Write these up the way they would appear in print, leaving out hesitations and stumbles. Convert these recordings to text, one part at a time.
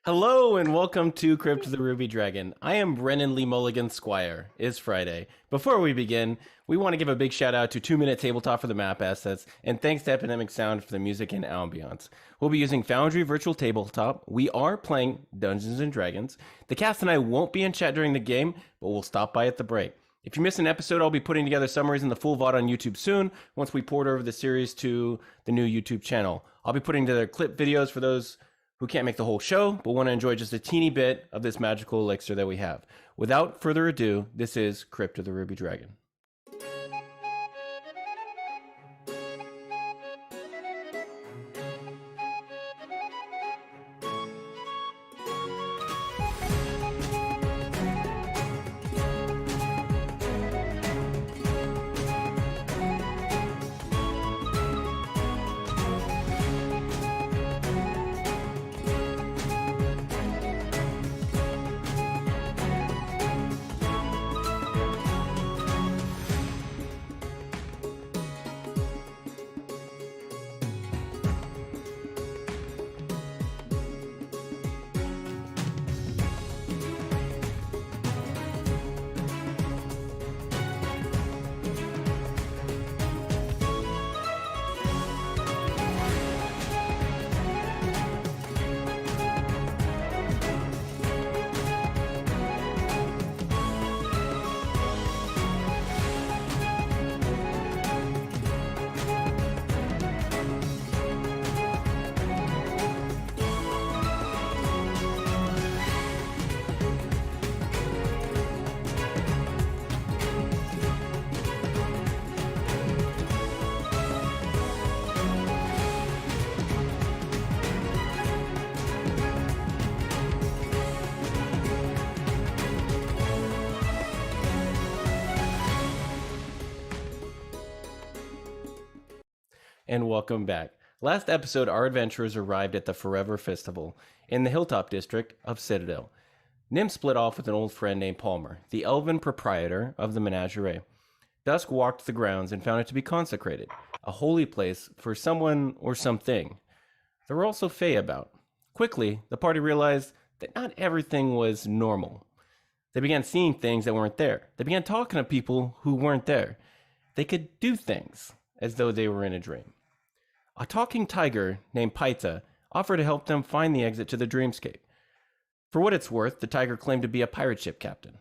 Hello and welcome to Crypt the Ruby Dragon. I am Brennan Lee Mulligan Squire. It's Friday. Before we begin, we want to give a big shout out to 2 Minute Tabletop for the map assets, and thanks to Epidemic Sound for the music and ambiance. We'll be using Foundry Virtual Tabletop. We are playing Dungeons and Dragons. The cast and I won't be in chat during the game, but we'll stop by at the break. If you miss an episode, I'll be putting together summaries in the full VOD on YouTube soon, once we port over the series to the new YouTube channel. I'll be putting together clip videos for those who can't make the whole show, but want to enjoy just a teeny bit of this magical elixir that we have. Without further ado, this is Crypt of the Ruby Dragon. And welcome back. Last episode, our adventurers arrived at the Forever Festival in the Hilltop District of Citadel. Nim split off with an old friend named Palmer, the elven proprietor of the menagerie. Dusk walked the grounds and found it to be consecrated, a holy place for someone or something. There were also fae about. Quickly, the party realized that not everything was normal. They began seeing things that weren't there. They began talking to people who weren't there. They could do things as though they were in a dream. A talking tiger named Paita offered to help them find the exit to the dreamscape. For what it's worth, the tiger claimed to be a pirate ship captain.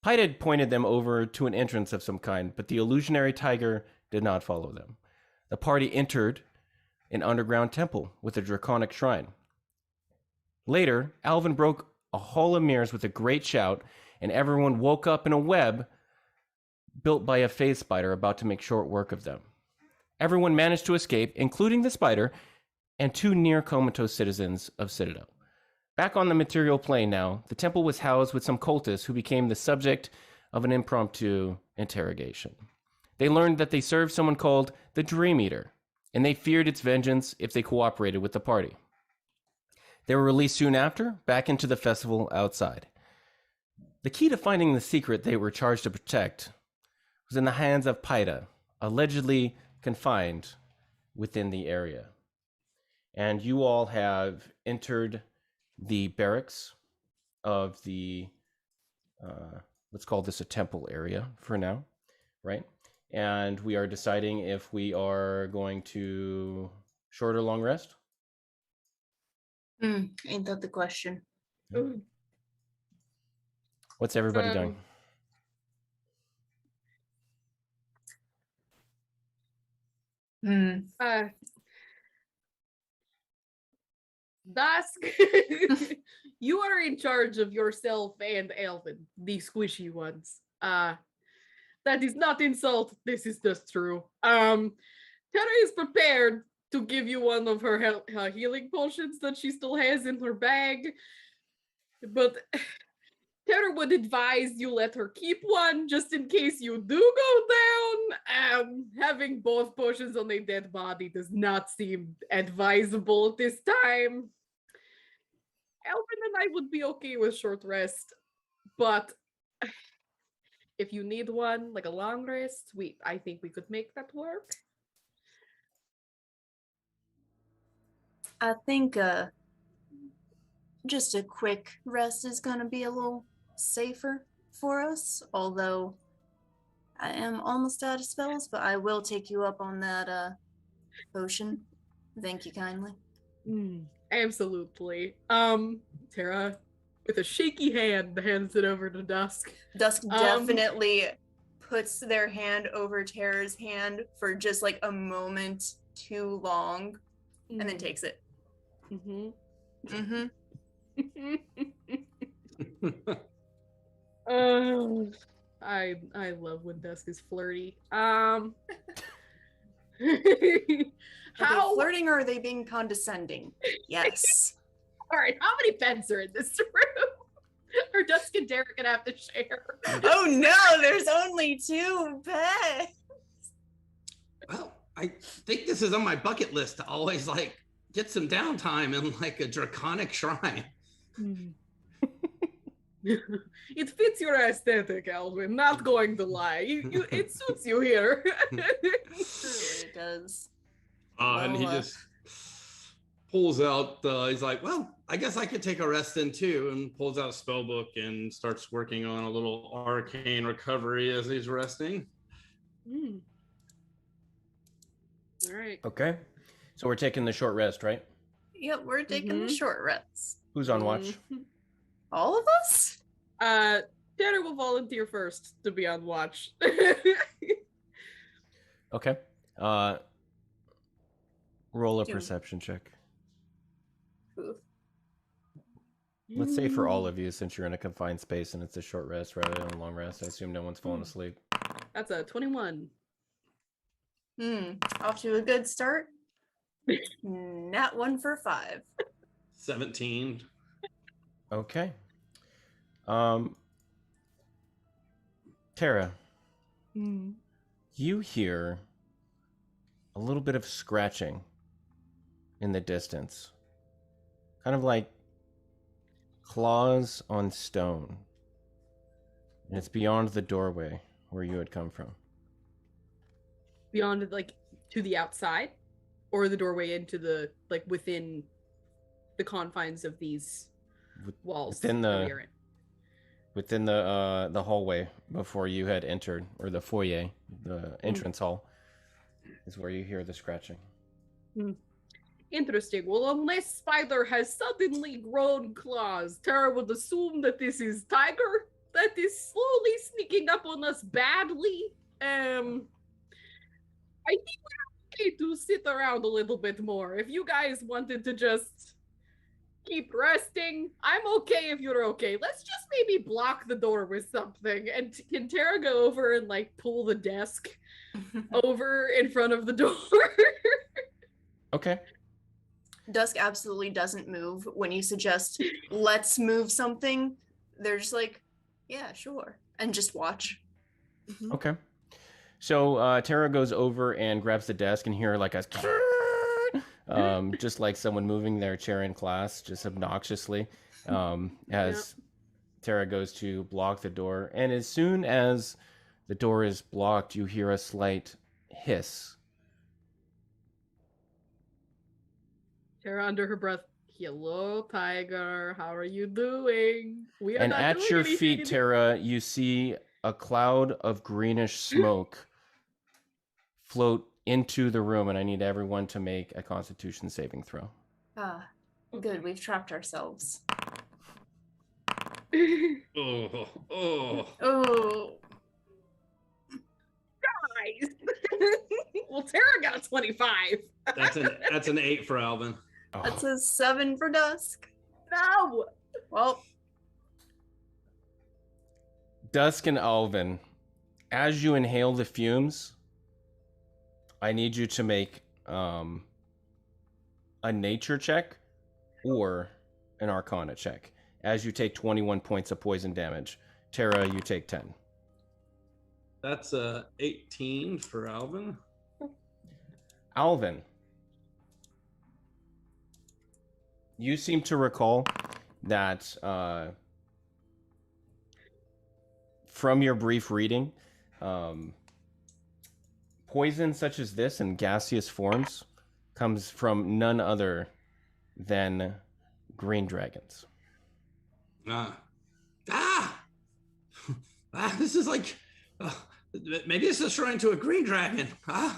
Paita had pointed them over to an entrance of some kind, but the illusionary tiger did not follow them. The party entered an underground temple with a draconic shrine. Later, Alvin broke a hall of mirrors with a great shout, and everyone woke up in a web built by a phase spider about to make short work of them. Everyone managed to escape, including the spider and 2 near comatose citizens of Citadel. Back on the material plane now, the temple was housed with some cultists who became the subject of an impromptu interrogation. They learned that they served someone called the Dream Eater, and they feared its vengeance if they cooperated with the party. They were released soon after, back into the festival outside. The key to finding the secret they were charged to protect was in the hands of Paita, allegedly confined within the area. And you all have entered the barracks of the, let's call this a temple area for now, right? And we are deciding if we are going to short or long rest. Ain't that the question? What's everybody doing? Dusk, you are in charge of yourself and Elvin, the squishy ones. That is not insult. This is just true. Tara is prepared to give you one of her healing potions that she still has in her bag, but Tara would advise you let her keep one just in case you do go down. Having both potions on a dead body does not seem advisable at this time. Elvin and I would be okay with short rest, but if you need one, like a long rest, I think we could make that work. I think just a quick rest is gonna be a little safer for us, although I am almost out of spells, but I will take you up on that potion. Thank you kindly. Absolutely. Tara, with a shaky hand, hands it over to Dusk. Dusk definitely puts their hand over Tara's hand for just like a moment too long, and then takes it. Oh, I love when Dusk is flirty. How Are they flirting or are they being condescending? Yes. All right, how many beds are in this room? Or Dusk and Derek gonna have to share? Oh no, there's only 2 beds. Well, I think this is on my bucket list to always like get some downtime in like a draconic shrine. It fits your aesthetic, Alvin. Not going to lie. It suits you here. Truly it does. And he just pulls out, he's like, well, I guess I could take a rest then too, and pulls out a spell book and starts working on a little arcane recovery as he's resting. All right. Okay. So we're taking the short rest, right? Yep, we're taking the short rest. Who's on watch? All of us? Tanner will volunteer first to be on watch. Okay. Roll a perception check. Oof. Let's say for all of you, since you're in a confined space and it's a short rest rather than a long rest. I assume no one's fallen asleep. That's a 21. Off to a good start. Nat 1 for 5. 17. Okay. Tara, you hear a little bit of scratching in the distance. Kind of like claws on stone. And it's beyond the doorway where you had come from. Beyond, like, to the outside? Or the doorway into the, like, within the confines of these walls? Within the hallway before you had entered, or the foyer, the entrance hall, is where you hear the scratching. Interesting. Well, unless Spider has suddenly grown claws, Tara would assume that this is Tiger that is slowly sneaking up on us badly. I think we're okay to sit around a little bit more. If you guys wanted to just keep resting, I'm okay if you're okay. Let's just maybe block the door with something. And can Tara go over and like pull the desk over in front of the door? Okay. Dusk absolutely doesn't move when you suggest let's move something. They're just like, yeah, sure, and just watch. Okay. So Tara goes over and grabs the desk and hear like a just like someone moving their chair in class, just obnoxiously, as Tara goes to block the door. And as soon as the door is blocked, you hear a slight hiss. Tara, under her breath, hello, Tiger. How are you doing? We are And not at doing your anything. feet, Tara, you see a cloud of greenish smoke float into the room, and I need everyone to make a Constitution saving throw. Good. We've trapped ourselves. Oh. Guys. Well, Tara got a 25. That's an 8 for Alvin. Oh. That's a 7 for Dusk. No. Well, Dusk and Alvin, as you inhale the fumes, I need you to make a nature check or an arcana check. As you take 21 points of poison damage. Tara, you take 10. That's 18 for Alvin. Alvin, you seem to recall that from your brief reading, poison such as this in gaseous forms comes from none other than green dragons. Ah, ah, this is like, maybe it's a shrine to a green dragon. And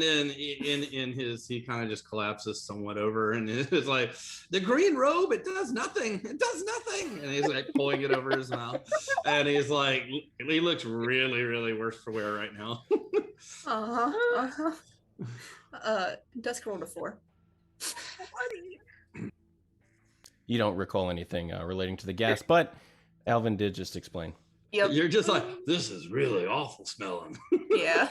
then in his, he kind of just collapses somewhat over, and it's like, the green robe, it does nothing. It does nothing. And he's like pulling it over his mouth, and he's like, he looks really, really worse for wear right now. Dusk rolled a 4. You don't recall anything relating to the gas, but Alvin did just explain. Yep. You're just like, this is really awful smelling. Yeah.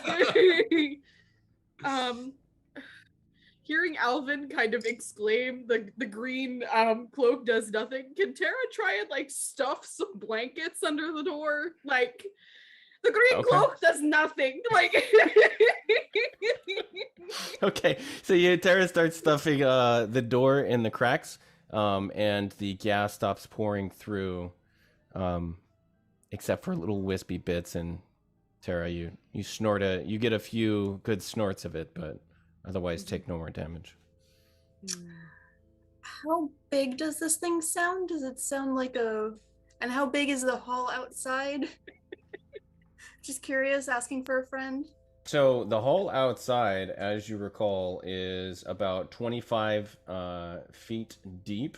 Hearing Alvin kind of exclaim the green cloak does nothing, can Tara try and like stuff some blankets under the door? Like, the green cloak does nothing. Like, Okay, so Tara starts stuffing the door in the cracks, and the gas stops pouring through, except for little wispy bits. And Tara, you you get a few good snorts of it, but otherwise take no more damage. How big does this thing sound? Does it sound like a... And how big is the hall outside? Just curious, asking for a friend. So the hall outside, as you recall, is about 25 feet deep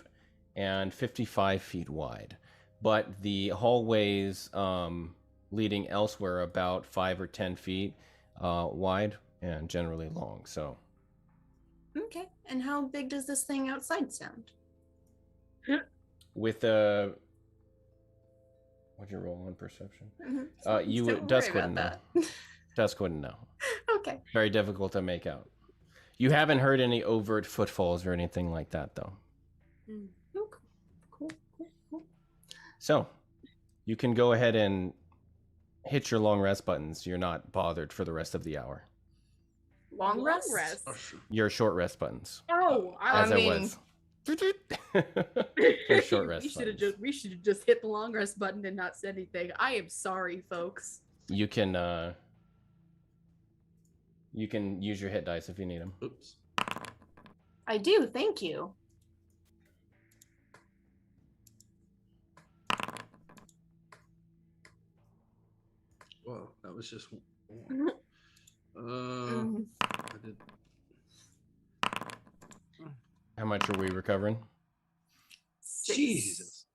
and 55 feet wide. But the hallways leading elsewhere are about 5 or 10 feet wide and generally long. So. Okay. And how big does this thing outside sound? With a... What'd you roll on perception? Mm-hmm. Dusk wouldn't know. Dusk wouldn't know. Okay. Very difficult to make out. You haven't heard any overt footfalls or anything like that, though. Oh, cool. So, you can go ahead and hit your long rest buttons. You're not bothered for the rest of the hour. Long rest? Your short rest buttons. Oh, as I was. For short rest we should have just hit the long rest button and not said anything. I am sorry, folks. You can use your hit dice if you need them. Oops. I do, thank you. Whoa, that was just one. I did. How much are we recovering? 6. Jesus.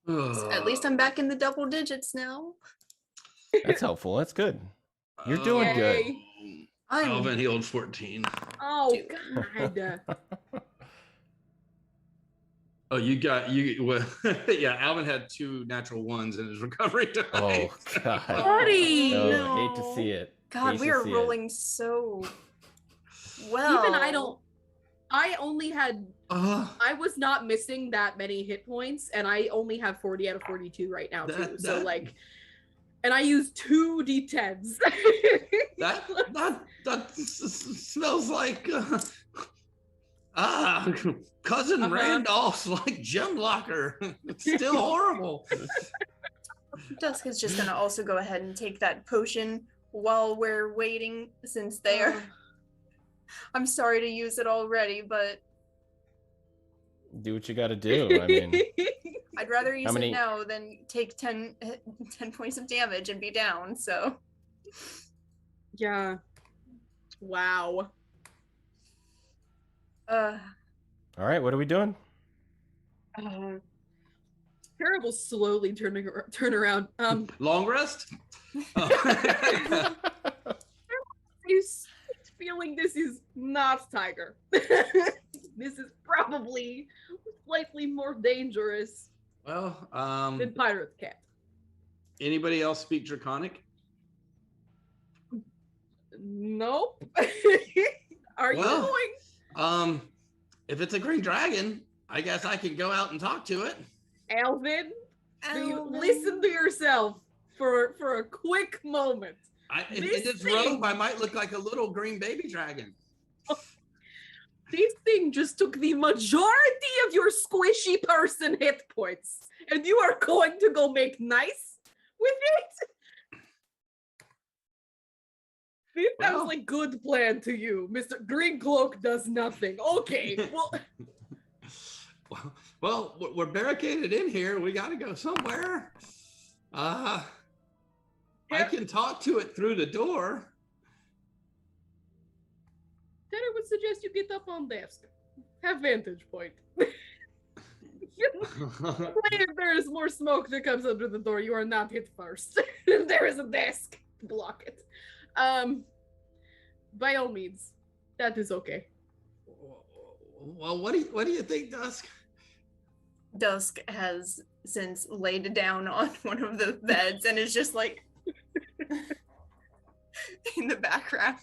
At least I'm back in the double digits now. That's helpful. That's good. You're doing good. Alvin healed 14. Oh, God. Oh, well, yeah, Alvin had 2 natural ones in his recovery time. Oh, God. Buddy! Oh, No. hate to see it. God, Hate we to are see rolling so well. Even I only had, I was not missing that many hit points, and I only have 40 out of 42 right now, too. So, like, and I used 2 d10s. that smells like cousin Randolph's like gem locker. It's still horrible. Dusk is just gonna also go ahead and take that potion while we're waiting, since they're... I'm sorry to use it already, but... Do what you gotta do. I mean... I'd rather use it now than take 10 points of damage and be down, so... Yeah. Wow. All right, what are we doing? Tara will slowly turn around. Long rest? He's feeling this is not Tiger. This is probably slightly more dangerous than Pirate Cat. Anybody else speak Draconic? Nope. Are you going? If it's a green dragon, I guess I can go out and talk to it. Alvin, do you listen to yourself for a quick moment? In this robe, I might look like a little green baby dragon. This thing just took the majority of your squishy person hit points, and you are going to go make nice with it? This sounds like good plan to you. Mr. Green Cloak does nothing. Okay, well... Well, we're barricaded in here. We got to go somewhere. I can talk to it through the door. Then I would suggest you get up on desk. Have vantage point. If there is more smoke that comes under the door, you are not hit first. There is a desk to block it. By all means, that is okay. Well, what do you think, Dusk? Dusk has since laid down on one of the beds and is just like in the background.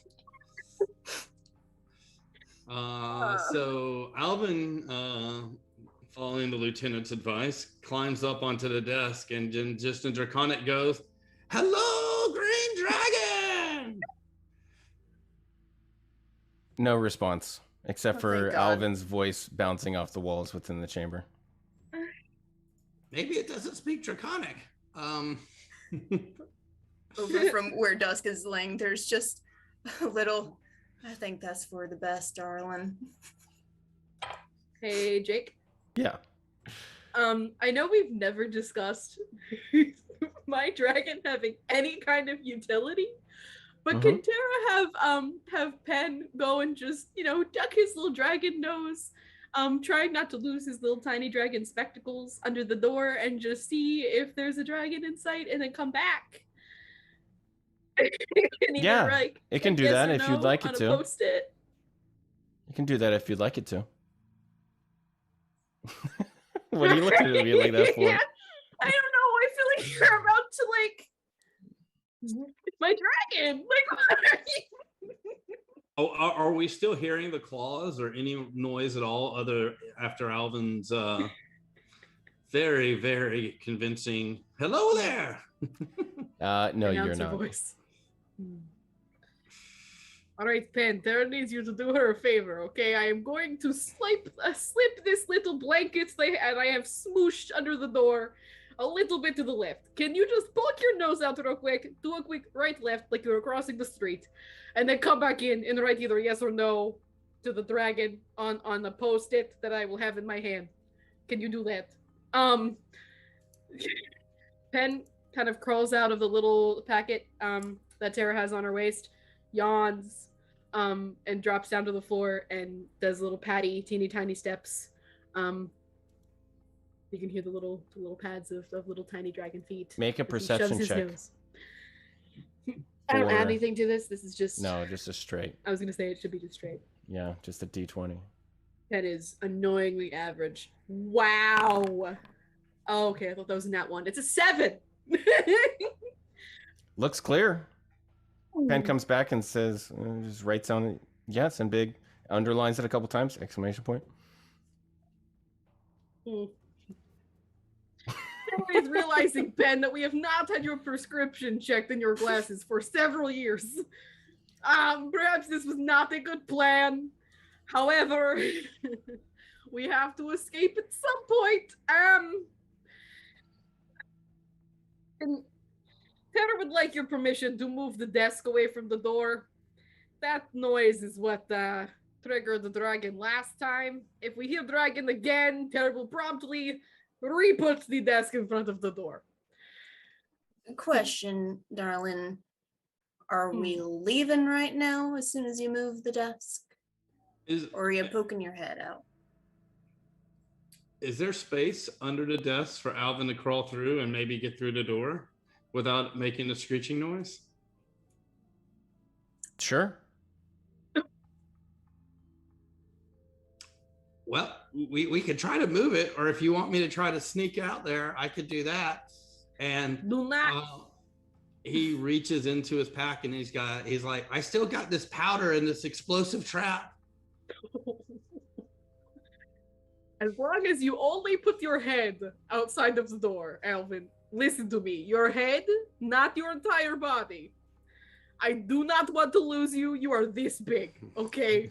So Alvin, following the lieutenant's advice, climbs up onto the desk and just in Draconic goes, "Hello, Green Dragon!" No response, except Oh, for thank God. Alvin's voice bouncing off the walls within the chamber. Maybe it doesn't speak Draconic. Over from where Dusk is laying, there's just a little, I think that's for the best, darling. Hey, Jake. Yeah. I know we've never discussed my dragon having any kind of utility, but can Tara have Penn go and just, duck his little dragon nose, trying not to lose his little tiny dragon spectacles under the door and just see if there's a dragon in sight and then come back? Yeah, it can do that if you'd like it to. Post-it. You can do that if you'd like it to. What are you looking at me like that for? Yeah, I don't know. I feel like you're about to my dragon. Like, what are you? Oh, are we still hearing the claws or any noise at all other after Alvin's very, very convincing "Hello there"? No, you're Announcer not. voice. All right, Pen, Tara needs you to do her a favor, okay? I am going to slip this little blanket and I have smooshed under the door a little bit to the left. Can you just poke your nose out real quick, do a quick right-left like you were crossing the street, and then come back in and write either yes or no to the dragon on the post-it that I will have in my hand. Can you do that? Pen kind of crawls out of the little packet that Tara has on her waist, yawns, and drops down to the floor and does little teeny tiny steps. You can hear the little pads of little tiny dragon feet. Make a as he perception shoves his check. nose. I don't add For- anything to this. This is just. No, just a straight. I was gonna say it should be just straight. Yeah, just a D20. That is annoyingly average. Wow. Oh, okay, I thought that was a nat 1. It's a 7. Looks clear. Pen comes back and says, just writes down yes and big, underlines it a couple times, exclamation point. Is realizing, Ben, that we have not had your prescription checked in your glasses for several years. Perhaps this was not a good plan. However, we have to escape at some point. And Tara would like your permission to move the desk away from the door. That noise is what triggered the dragon last time. If we hear dragon again, Tara will promptly re-put the desk in front of the door. Question, darling. Are we leaving right now as soon as you move the desk? Or are you poking your head out? Is there space under the desk for Alvin to crawl through and maybe get through the door without making a screeching noise? Sure. Well, we could try to move it, or if you want me to try to sneak out there, I could do that. And do not. He reaches into his pack and he's like, I still got this powder in this explosive trap. As long as you only put your head outside of the door, Alvin, listen to me. Your head, not your entire body. I do not want to lose you. You are this big, okay?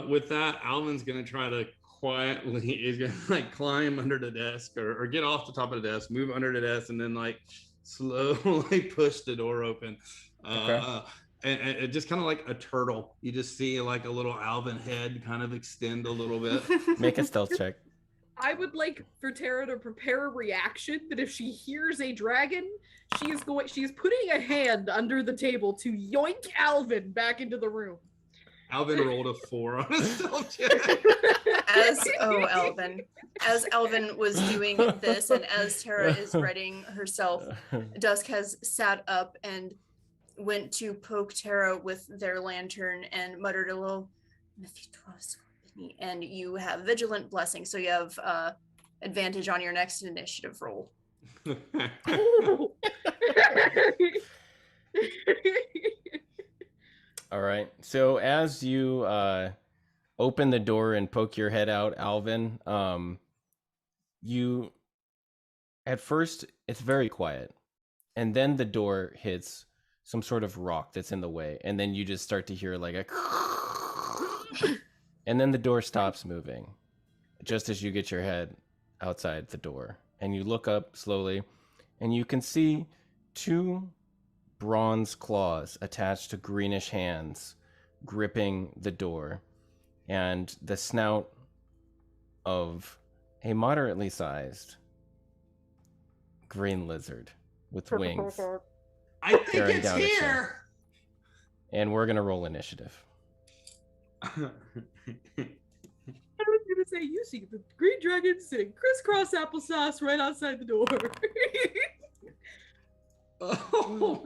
With that, Alvin's gonna try to quietly, he's gonna climb under the desk or get off the top of the desk, move under the desk, and then slowly push the door open. Okay. and it just kind of like a turtle. You just see like a little Alvin head kind of extend a little bit. Make a stealth check. I would like for Tara to prepare a reaction that if she hears a dragon, she is putting a hand under the table to yoink Alvin back into the room. Alvin rolled a 4 on a stealth check. Alvin. As Alvin was doing this, and as Tara is readying herself, Dusk has sat up and went to poke Tara with their lantern and muttered a little, and you have Vigilant Blessing, so you have advantage on your next initiative roll. All right. So as you open the door and poke your head out, Alvin, you at first it's very quiet, and then the door hits some sort of rock that's in the way, and then you just start to hear like a and then the door stops moving just as you get your head outside the door, and you look up slowly, and you can see 2 bronze claws attached to greenish hands gripping the door, and the snout of a moderately sized green lizard with wings. I think Staring it's down at you. here. And we're gonna roll initiative. I was gonna say, you see the green dragon sitting crisscross applesauce right outside the door. Oh.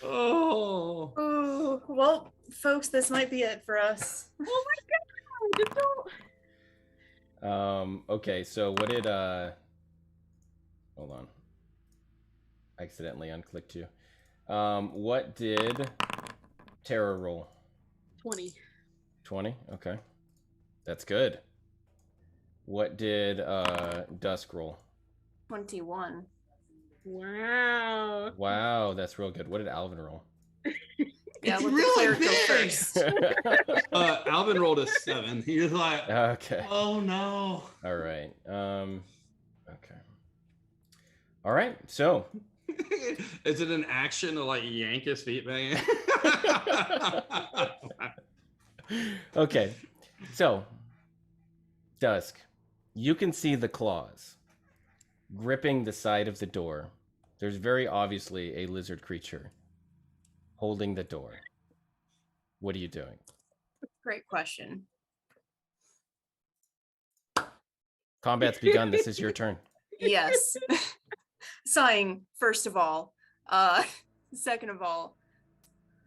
Oh. Oh, well, folks, this might be it for us. Oh my god! Don't... Okay, so what did hold on. I accidentally unclicked you. What did Tara roll? 20. 20? Okay. That's good. What did Dusk roll? 21. Wow. Wow, that's real good. What did Alvin roll? Yeah, It's let the really cleric go big. first. Alvin rolled a 7. He was like, Okay. oh no. All right. Okay. All right. So, Is it an action to like yank his feet back? okay. So, Dusk, you can see the claws gripping the side of the door. There's very obviously a lizard creature holding the door. What are you doing? Great question. Combat's begun. This is your turn. Yes. Sighing, first of all. Second of all,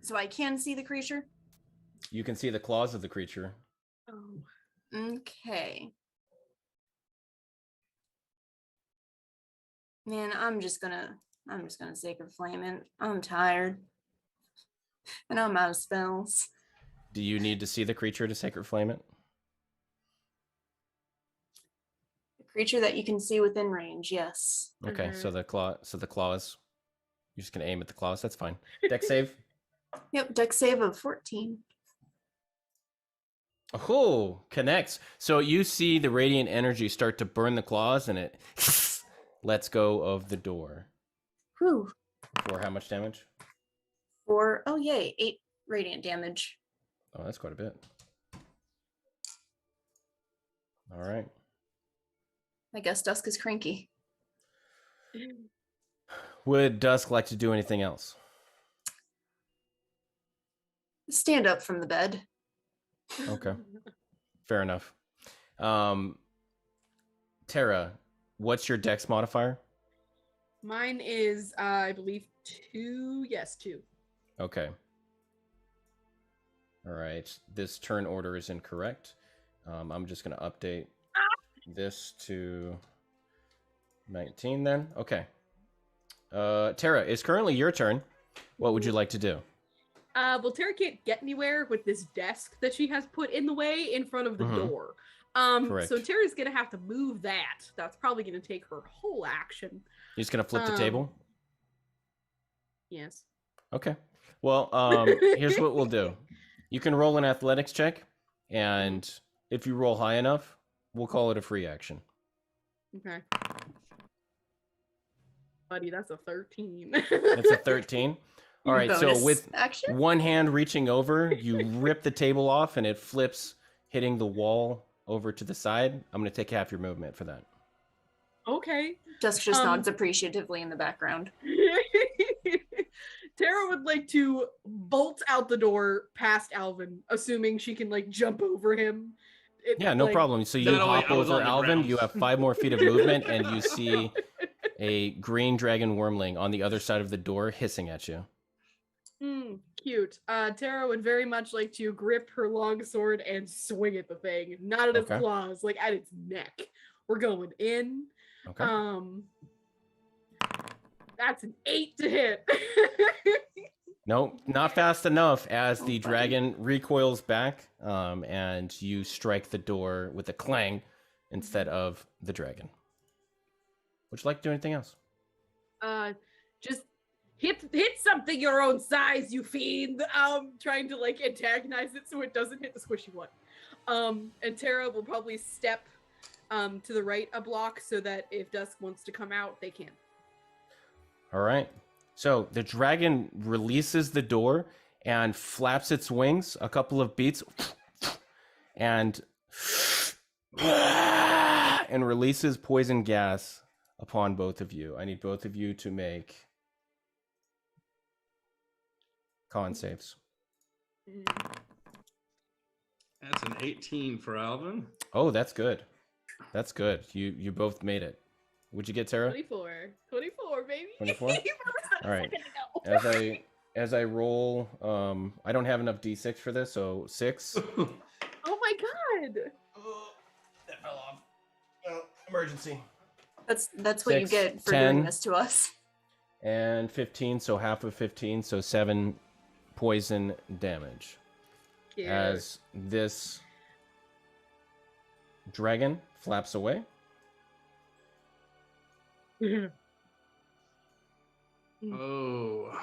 so I can see the creature? You can see the claws of the creature. Oh. Okay. Man, I'm just gonna Sacred Flame it. I'm tired. And I'm out of spells. Do you need to see the creature to Sacred Flame it? A creature that you can see within range, yes. Okay, so the claws. You're just gonna aim at the claws. That's fine. Dex save. Yep, dex save of 14. Oh, connects. So you see the radiant energy start to burn the claws, and it lets go of the door. Whew. For how much damage? Oh yay, 8 radiant damage. Oh, that's quite a bit. All right. I guess Dusk is cranky. Would Dusk like to do anything else? Stand up from the bed. Okay. Fair enough. Tara, what's your dex modifier? Mine is, I believe, 2. Yes, 2. Okay. All right. This turn order is incorrect. I'm just going to update this to 19 then. Okay. Tara, it's currently your turn. What would you like to do? Well, Tara can't get anywhere with this desk that she has put in the way in front of the door. Correct. So Tara's gonna have to move that. That's probably gonna take her whole action. You're just going to flip the table? Yes. Okay. Well, here's what we'll do. You can roll an athletics check, and if you roll high enough, we'll call it a free action. Okay. Buddy, that's a 13. That's a 13. All right, so Bonus with action? one hand reaching over, you rip the table off and it flips, hitting the wall over to the side. I'm going to take half your movement for that. Okay. Dusk just nods appreciatively in the background. Tara would like to bolt out the door past Alvin, assuming she can like jump over him. Yeah, no problem. So you That only hop I was over on the Alvin, ground. you have 5 more feet of movement, and you see a green dragon wormling on the other side of the door hissing at you. Cute. Tara would very much like to grip her long sword and swing at the thing. Not at its claws, like at its neck. We're going in. Okay. That's an 8 to hit. No, not fast enough as the dragon recoils back, and you strike the door with a clang instead of the dragon. Would you like to do anything else? Just hit something your own size, you fiend. Trying to like antagonize it so it doesn't hit the squishy one. And Tara will probably step to the right a block so that if Dusk wants to come out, they can. All right. So the dragon releases the door and flaps its wings a couple of beats and releases poison gas upon both of you. I need both of you to make con saves. That's an 18 for Alvin. Oh, that's good. That's good. You both made it. Would you get Tara? 24, baby. 24? All right. As I roll, I don't have enough d6 for this, so 6. Oh my god. Oh, that fell off. Oh, emergency. That's what 6, you get for 10, doing this to us. And 15, so half of 15, so 7 poison damage. Cute. As this dragon flaps away. Oh,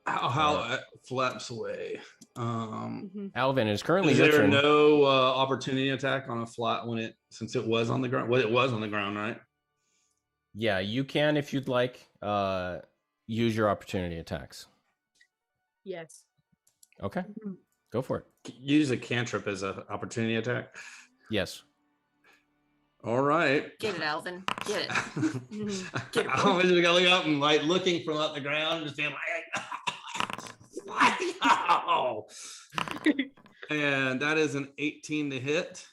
how it flaps away. Alvin, it is currently Is your there turn. no opportunity attack on a flat since it was on the ground? Well, it was on the ground, right? Yeah, you can, if you'd like, use your opportunity attacks. Yes. Okay, go for it. Use a cantrip as an opportunity attack. Yes. All right. Get it, Alvin. Get it. Get it. I'm just gonna look up and like looking from up the ground and just being like, wow. And that is an 18 to hit.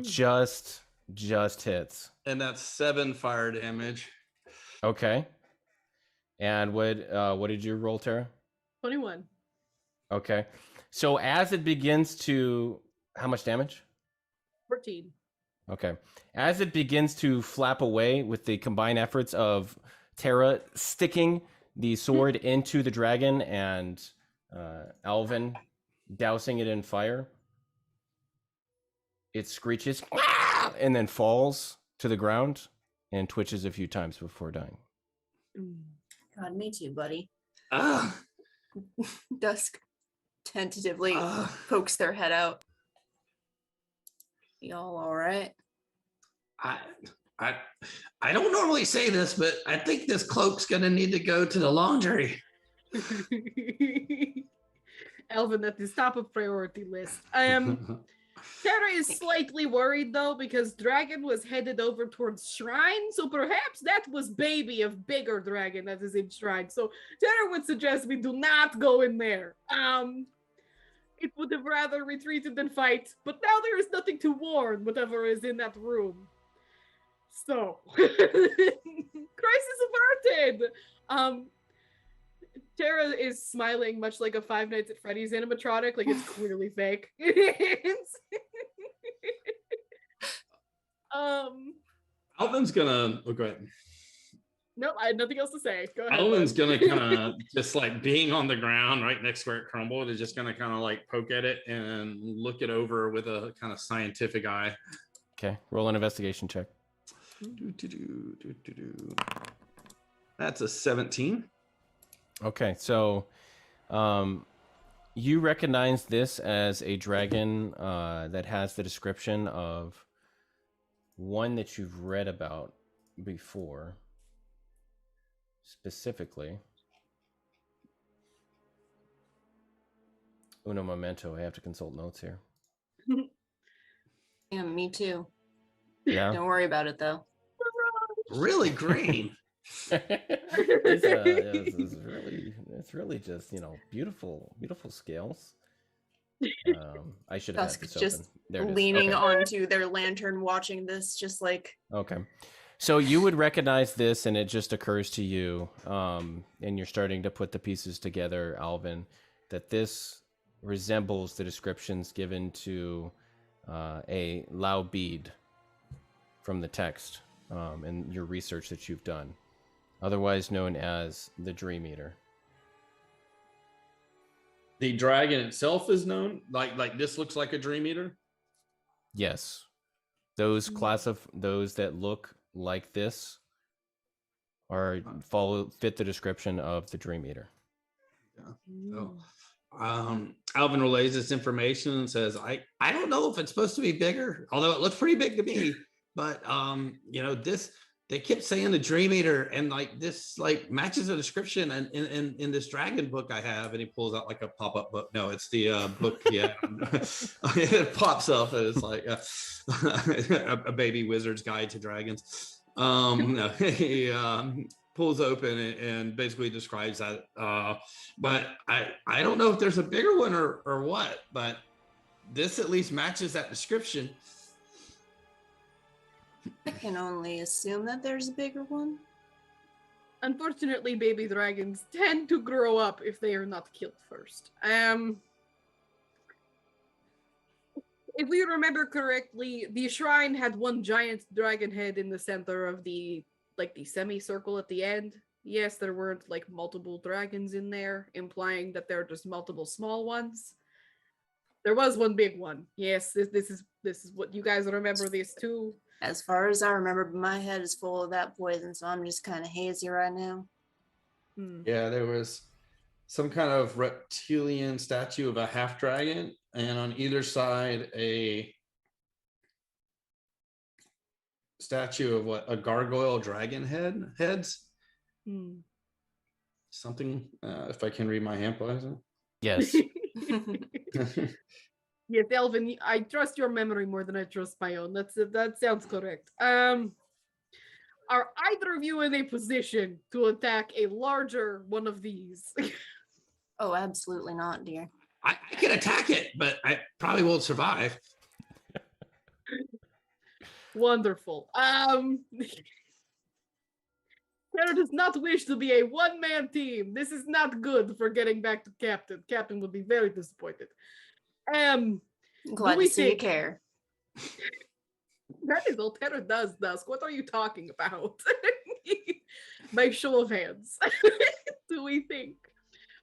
Just hits. And that's 7 fire damage. Okay. And what did you roll, Tara? 21. Okay. So as it begins to, how much damage? 14. Okay. As it begins to flap away with the combined efforts of Tara sticking the sword into the dragon and Alvin dousing it in fire, it screeches and then falls to the ground and twitches a few times before dying. God, me too, buddy. Ah. Dusk tentatively pokes their head out. Y'all all right? I don't normally say this, but I think this cloak's gonna need to go to the laundry. Alvin, that is top of priority list. Tara is slightly worried though because Dragon was headed over towards Shrine, so perhaps that was baby of bigger dragon that is in Shrine. So Tara would suggest we do not go in there. It would have rather retreated than fight, but now there is nothing to warn whatever is in that room. So, crisis averted. Tara is smiling much like a Five Nights at Freddy's animatronic, like it's clearly fake. Alvin's gonna go ahead. Nope, I had nothing else to say. Go ahead. Alvin's gonna kind of just like being on the ground right next where it crumbled is just gonna kind of like poke at it and look it over with a kind of scientific eye. Okay, roll an investigation check. That's a 17. Okay, so you recognize this as a dragon that has the description of one that you've read about before. specifically. Uno momento. I have to consult notes here. Yeah, me too. Yeah. Don't worry about it though. Really green. It's really just, beautiful scales. I should have had Dusk's this just open. There it is. leaning Okay. onto their lantern, watching this, just like. Okay. So you would recognize this, and it just occurs to you, and you're starting to put the pieces together, Alvin, that this resembles the descriptions given to a Lao bead from the text and your research that you've done, otherwise known as the Dream Eater. The dragon itself is known like this looks like a Dream Eater. Yes, those those that look like this fit the description of the Dream Eater. Yeah. So, Alvin relays this information and says, I don't know if it's supposed to be bigger, although it looks pretty big to me. But this, they kept saying the Dream Eater, and like this like matches the description and in this dragon book I have. And he pulls out like a pop-up book. No, it's the book. Yeah. It pops up and it's like a baby wizard's guide to dragons. No, he pulls open and basically describes that. But I don't know if there's a bigger one or what, but this at least matches that description. I can only assume that there's a bigger one. Unfortunately, baby dragons tend to grow up if they are not killed first. If we remember correctly, the shrine had one giant dragon head in the center of the semicircle at the end. Yes, there weren't like multiple dragons in there, implying that there are just multiple small ones. There was one big one. Yes, this is what you guys remember these two. As far as I remember, my head is full of that poison, so I'm just kind of hazy right now. Yeah, there was some kind of reptilian statue of a half dragon, and on either side a statue of a gargoyle dragon heads. Something, if I can read my hand, please. Yes. Yes, Elvin, I trust your memory more than I trust my own. That sounds correct. Are either of you in a position to attack a larger one of these? Oh, absolutely not, dear. I can attack it, but I probably won't survive. Wonderful. Tanner does not wish to be a one-man team. This is not good for getting back to Captain. Captain would be very disappointed. Glad to see you care. That is all Tanner does, Dusk. What are you talking about? By show of hands. Do we think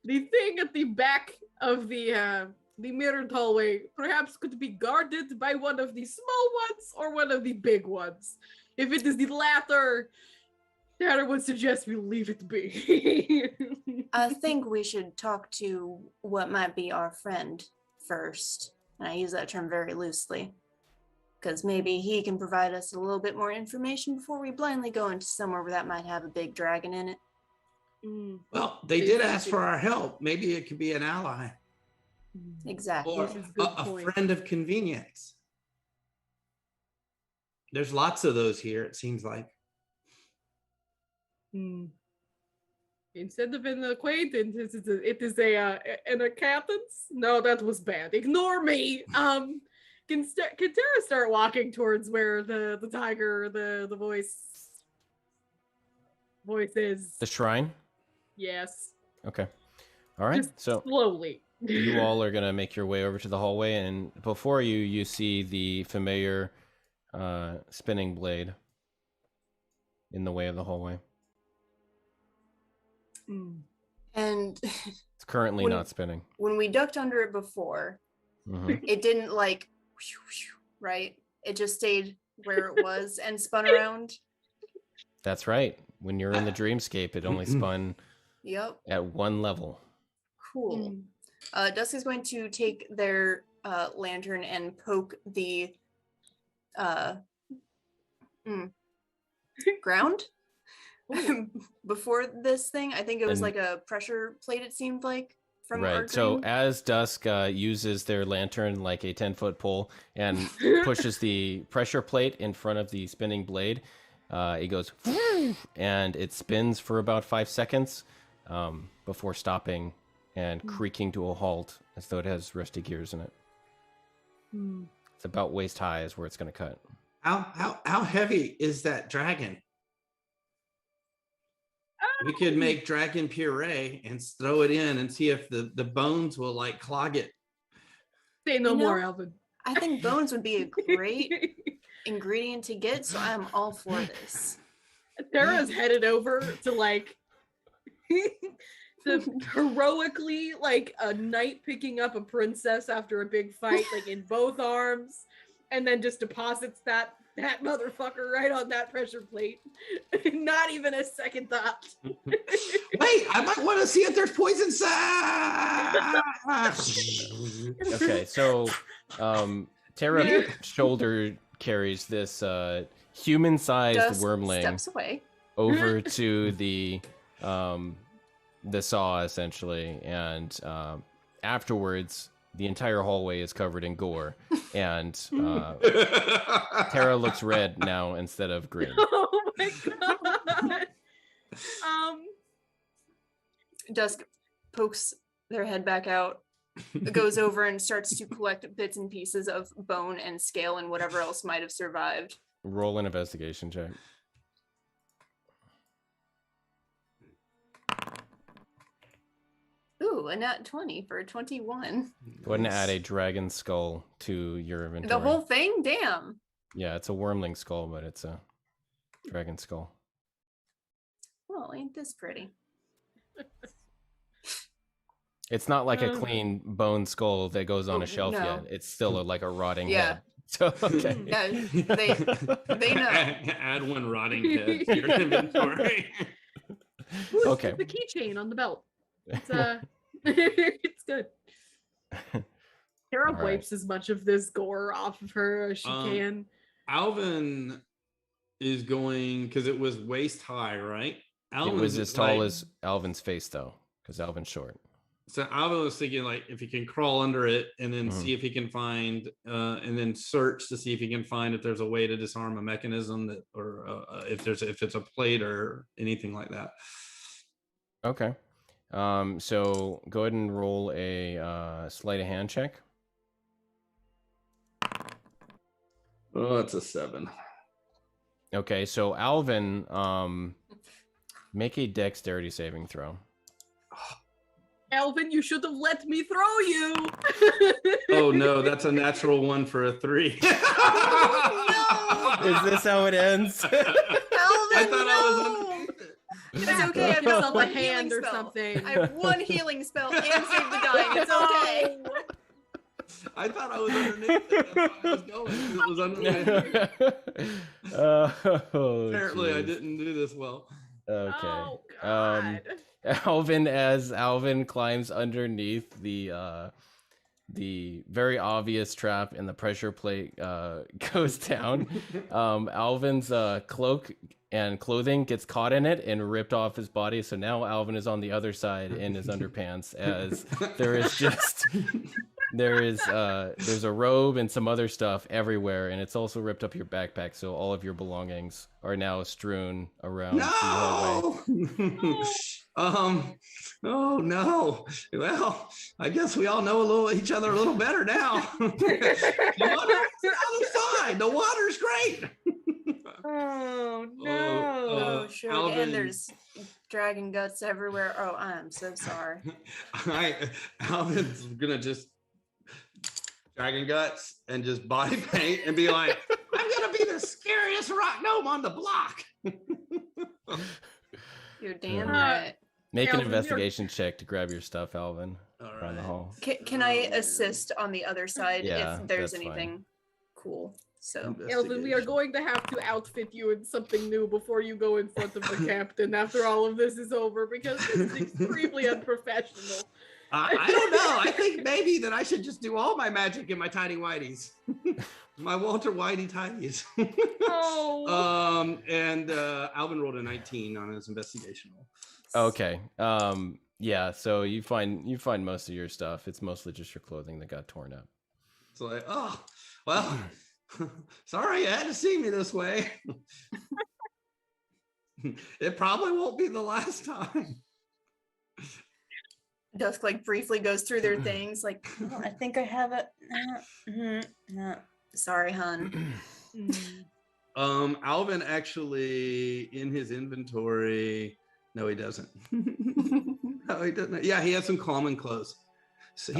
the thing at the back of the mirrored hallway perhaps could be guarded by one of the small ones or one of the big ones? If it is the latter, Tanner would suggest we leave it be. I think we should talk to what might be our friend first. And I use that term very loosely. Because maybe he can provide us a little bit more information before we blindly go into somewhere where that might have a big dragon in it. Well, they did ask for our help. Maybe it could be an ally. Exactly. Or a friend of convenience. There's lots of those here, it seems like. Instead of an acquaintance, it is an acquaintance? No, that was bad. Ignore me. Can Tara start walking towards where the tiger, the voice is? The shrine? Yes. Okay. All right. Just so slowly. You all are going to make your way over to the hallway, and before you see the familiar spinning blade in the way of the hallway. And it's currently not spinning. When we ducked under it before, it didn't like, right? It just stayed where it was and spun around. That's right. When you're in the dreamscape, it only spun at one level. Cool. Dusk is going to take their lantern and poke the ground. before this thing. I think it was And- like a pressure plate, it seemed like, from Right. our So green. as Dusk uses their lantern like a 10-foot pole and pushes the pressure plate in front of the spinning blade, it goes and it spins for about 5 seconds before stopping and creaking to a halt as though it has rusty gears in it. It's about waist high is where it's going to cut. How heavy is that dragon? We could make dragon puree and throw it in and see if the bones will like clog it. Say no You know, more, Alvin. I think bones would be a great ingredient to get, so I'm all for this. Tara's headed over to like the heroically like a knight picking up a princess after a big fight, like in both arms, and then just deposits that motherfucker right on that pressure plate. Not even a second thought. Wait, I might want to see if there's poison inside. Okay, so Tara shoulder carries this human-sized Dusk wormling steps away. over to the saw essentially, and afterwards the entire hallway is covered in gore, and Tara looks red now instead of green. Oh my god. Dusk pokes their head back out, goes over and starts to collect bits and pieces of bone and scale and whatever else might have survived. Roll an investigation check. Ooh, a nat 20 for a 21. Go ahead and add a dragon skull to your inventory. The whole thing? Damn. Yeah, it's a wormling skull, but it's a dragon skull. Well, ain't this pretty? It's not like a clean bone skull that goes on Oh, a shelf no. yet. It's still like a rotting Yeah. head. So, okay. Yeah, they know. Add one rotting head to your inventory. Ooh, Okay. The keychain on the belt. It's it's good. Tara All right. wipes as much of this gore off of her as she can. Alvin is going because it was waist high, right? It was as tall as Alvin's face, though, because Alvin's short. So Alvin was thinking like if he can crawl under it and then see if he can find and then search to see if he can find if there's a way to disarm a mechanism that or if it's a plate or anything like that. Okay. So go ahead and roll a sleight of hand check. Oh, it's a 7. Okay, so Alvin, make a dexterity saving throw. Alvin, you should have let me throw you. Oh no, that's a natural 1 for a 3. Is this how it ends? Alvin, I thought I was no! on. It's okay. I have Yourself one a healing hand or spell. something. I have one healing spell and save the dying. It's okay. I thought I was underneath it. That's why I was going. It was under my head. Apparently, I didn't do this well. Okay. Oh god. As Alvin climbs underneath the very obvious trap and the pressure plate goes down, Alvin's cloak and clothing gets caught in it and ripped off his body. So now Alvin is on the other side in his underpants as there's a robe and some other stuff everywhere, and it's also ripped up your backpack, so all of your belongings are now strewn around the hallway. Oh no. Well, I guess we all know each other a little better now. The water's fine. The water's great. Oh no. Oh, sure. Alvin- And there's dragon guts everywhere. Oh, I'm so sorry. Alvin's gonna just dragon guts and just body paint and be like, I'm gonna be the scariest rock gnome on the block. You're damn Uh, right. Make an Alvin, you're- investigation check to grab your stuff, Alvin, All around the hall. Can I assist on the other side Yeah, if there's that's fine. anything cool? So Alvin, we are going to have to outfit you in something new before you go in front of the captain after all of this is over, because this is extremely unprofessional. I don't know. I think maybe that I should just do all my magic in my tiny whiteys, my Walter Whitey tinies. Oh. And Alvin rolled a 19 on his investigational. Okay. Yeah. So you find most of your stuff. It's mostly just your clothing that got torn up. It's like, oh, well, sorry you had to see me this way. It probably won't be the last time. Dusk like briefly goes through their things, like, oh, I think I have it. Sorry, hun. Alvin actually in his inventory. No, he doesn't. No, he doesn't. Yeah, he has some common clothes. So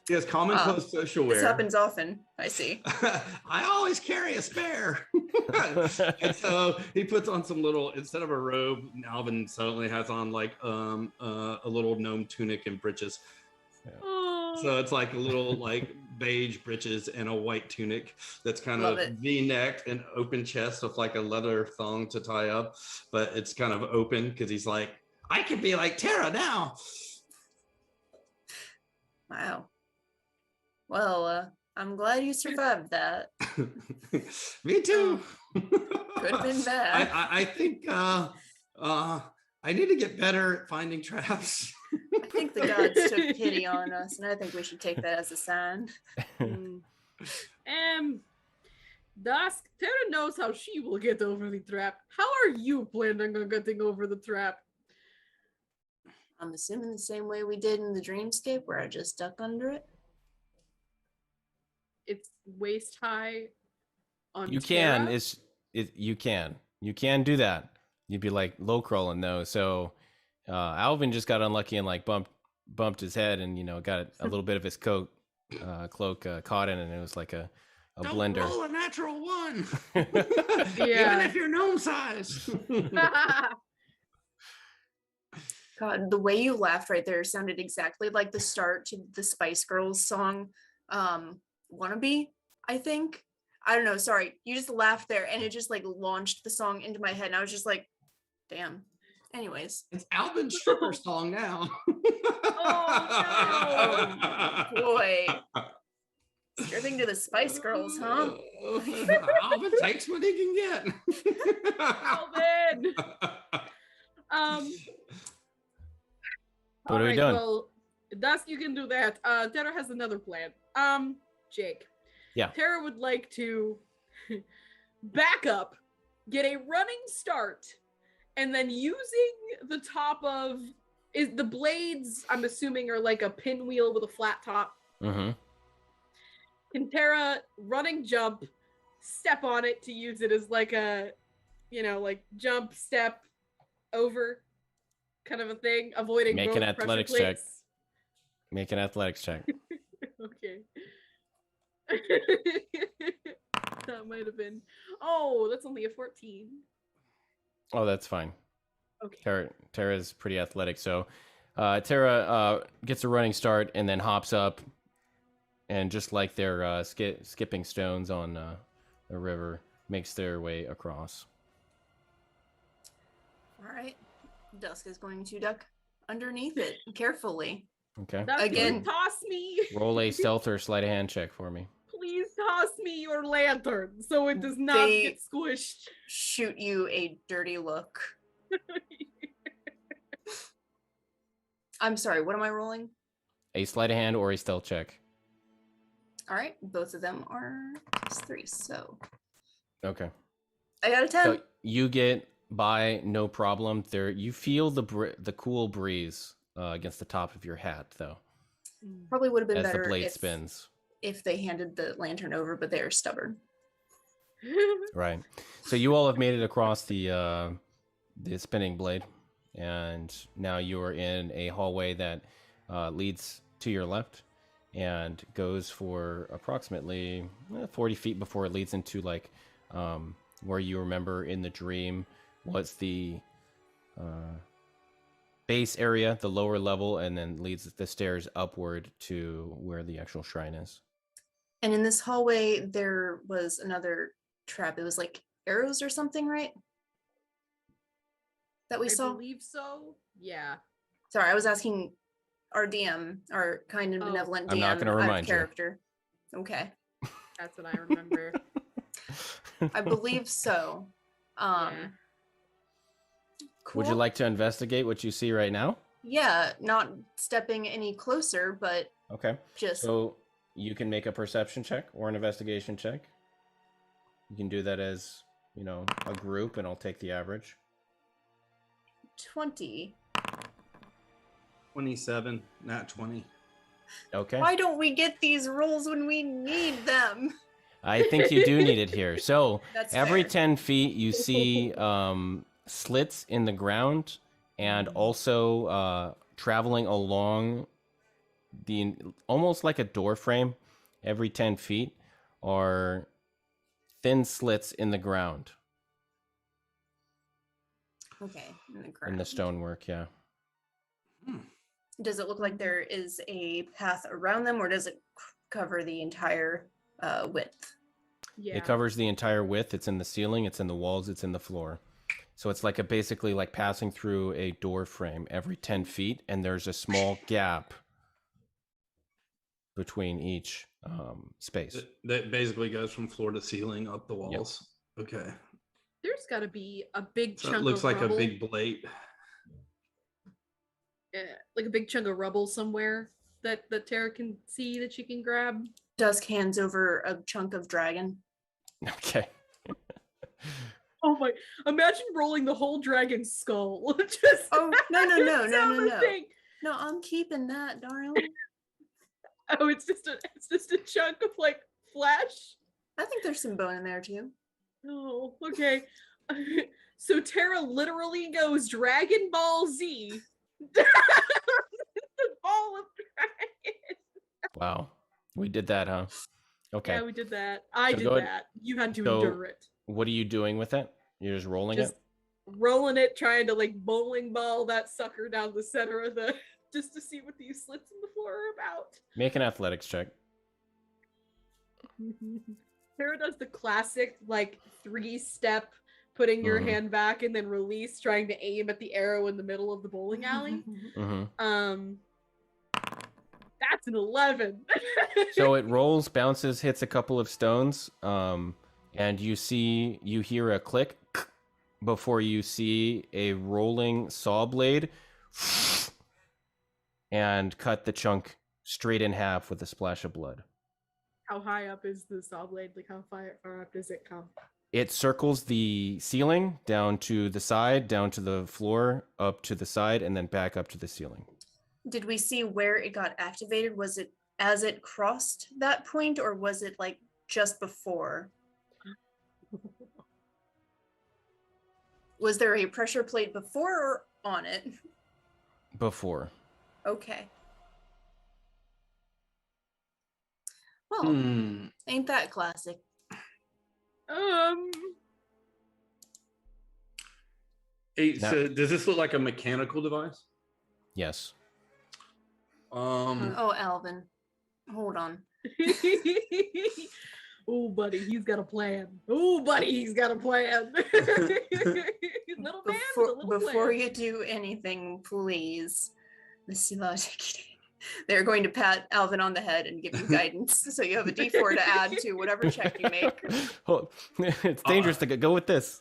he has common clothes social wear. This happens often. I see. I always carry a spare. And so he puts on some little, instead of a robe, Alvin suddenly has on like a little gnome tunic and breeches. Yeah. So it's like a little like beige breeches and a white tunic that's kind of V-necked and open chest with like a leather thong to tie up, but it's kind of open because he's like, I could be like Tara now. Wow. Well, I'm glad you survived that. Me too. Could have been bad. I think I need to get better at finding traps. I think the gods took pity on us, and I think we should take that as a sign. Dusk, Tara knows how she will get over the trap. How are you planning on getting over the trap? I'm assuming the same way we did in the dreamscape, where I just duck under it. It's waist high. On you Tara? can. You can do that. You'd be like low crawling though. So Alvin just got unlucky and like bumped his head and got a little bit of his cloak caught in, and it was like a blender. Don't roll a natural one. Yeah. Even if you're gnome size. God, the way you laughed right there sounded exactly like the start to the Spice Girls song, Wannabe, I think. I don't know, sorry. You just laughed there and it just like launched the song into my head and I was just like, damn. Anyways. It's Alvin's stripper song now. Oh, no. Boy. Stripping to the Spice Girls, huh? Alvin takes what he can get. Alvin! What are we doing? Well, Dusk, you can do that. Tara has another plan. Jake. Yeah. Tara would like to back up, get a running start, and then using the top of the blades, I'm assuming, are like a pinwheel with a flat top. Mm-hmm. Can Tara running jump, step on it to use it as like a, like jump, step, over kind of a thing, avoiding Make an athletics check. Make an athletics check. Okay. That might have been. Oh, that's only a 14. Oh, that's fine. Okay. Tara's pretty athletic, so Tara gets a running start and then hops up, and just like they're skipping stones on the river, makes their way across. All right. Dusk is going to duck underneath it carefully. Okay. Again, toss me. Roll a stealth or sleight of hand check for me. Please toss me your lantern so it does not get squished. Shoot you a dirty look. I'm sorry, what am I rolling? A sleight of hand or a stealth check. All right, both of them are +3, so. Okay. I got a 10. So you get by no problem. There, you feel the cool breeze against the top of your hat, though. Probably would have been as better the blade spins. If they handed the lantern over, but they are stubborn. Right. So you all have made it across the spinning blade, and now you are in a hallway that leads to your left and goes for approximately 40 feet before it leads into like where you remember in the dream was the base area, the lower level, and then leads the stairs upward to where the actual shrine is. And in this hallway, there was another trap. It was like arrows or something, right? That we saw? I believe so. Yeah. Sorry, I was asking our DM, our kind and Oh. benevolent DM, I'm not gonna out of remind you. character. Okay, That's what I remember. I believe so. Yeah. Cool. Would you like to investigate what you see right now? Yeah, not stepping any closer, but Okay. just So you can make a perception check or an investigation check. You can do that as, a group, and I'll take the average. 20. 27, not 20. Okay. Why don't we get these rolls when we need them? I think you do need it here. So That's every fair. 10 feet, you see slits in the ground, and also traveling along almost like a door frame every 10 feet are thin slits in the ground. Okay, in the ground. In the stonework, yeah. Does it look like there is a path around them, or does it cover the entire width? Yeah. It covers the entire width. It's in the ceiling, it's in the walls, it's in the floor. So it's like basically like passing through a door frame every 10 feet, and there's a small gap between each space. That basically goes from floor to ceiling up the walls. Yep. Okay. There's got to be a big So chunk it looks of like rubble. a big blade. Like a big chunk of rubble somewhere that Tara can see that she can grab. Dusk hands over a chunk of dragon. Okay. Oh my! Imagine rolling the whole dragon's skull. Just Oh no! down the thing. No, I'm keeping that, darling. Oh, it's just a chunk of like flesh. I think there's some bone in there too. Oh, okay. So Tara literally goes Dragon Ball Z. The ball of dragon. Wow. We did that, huh? Okay. Yeah, we did that. I So did go ahead. that. You had to So- endure it. What are you doing with it? You're just rolling Just it? rolling it, trying to like bowling ball that sucker down the center of the just to see what these slits in the floor are about. Make an athletics check. Tara does the classic like 3-step putting your Mhm. hand back and then release, trying to aim at the arrow in the middle of the bowling alley. Mm-hmm. That's an 11. So it rolls, bounces, hits a couple of stones, and you hear a click before you see a rolling saw blade and cut the chunk straight in half with a splash of blood. How high up is the saw blade? Like how far up does it come? It circles the ceiling down to the side, down to the floor, up to the side, and then back up to the ceiling. Did we see where it got activated? Was it as it crossed that point, or was it like just before? Was there a pressure plate before or on it? Before. Okay. Well, ain't that classic? Hey, so does this look like a mechanical device? Yes. Oh, Alvin, hold on. Oh, buddy, he's got a plan. Oh, buddy, he's got a plan. Little man with a little Before plan. you do anything, please, they're going to pat Alvin on the head and give you guidance. So you have a D4 to add to whatever check you make. Oh, it's dangerous to go with this.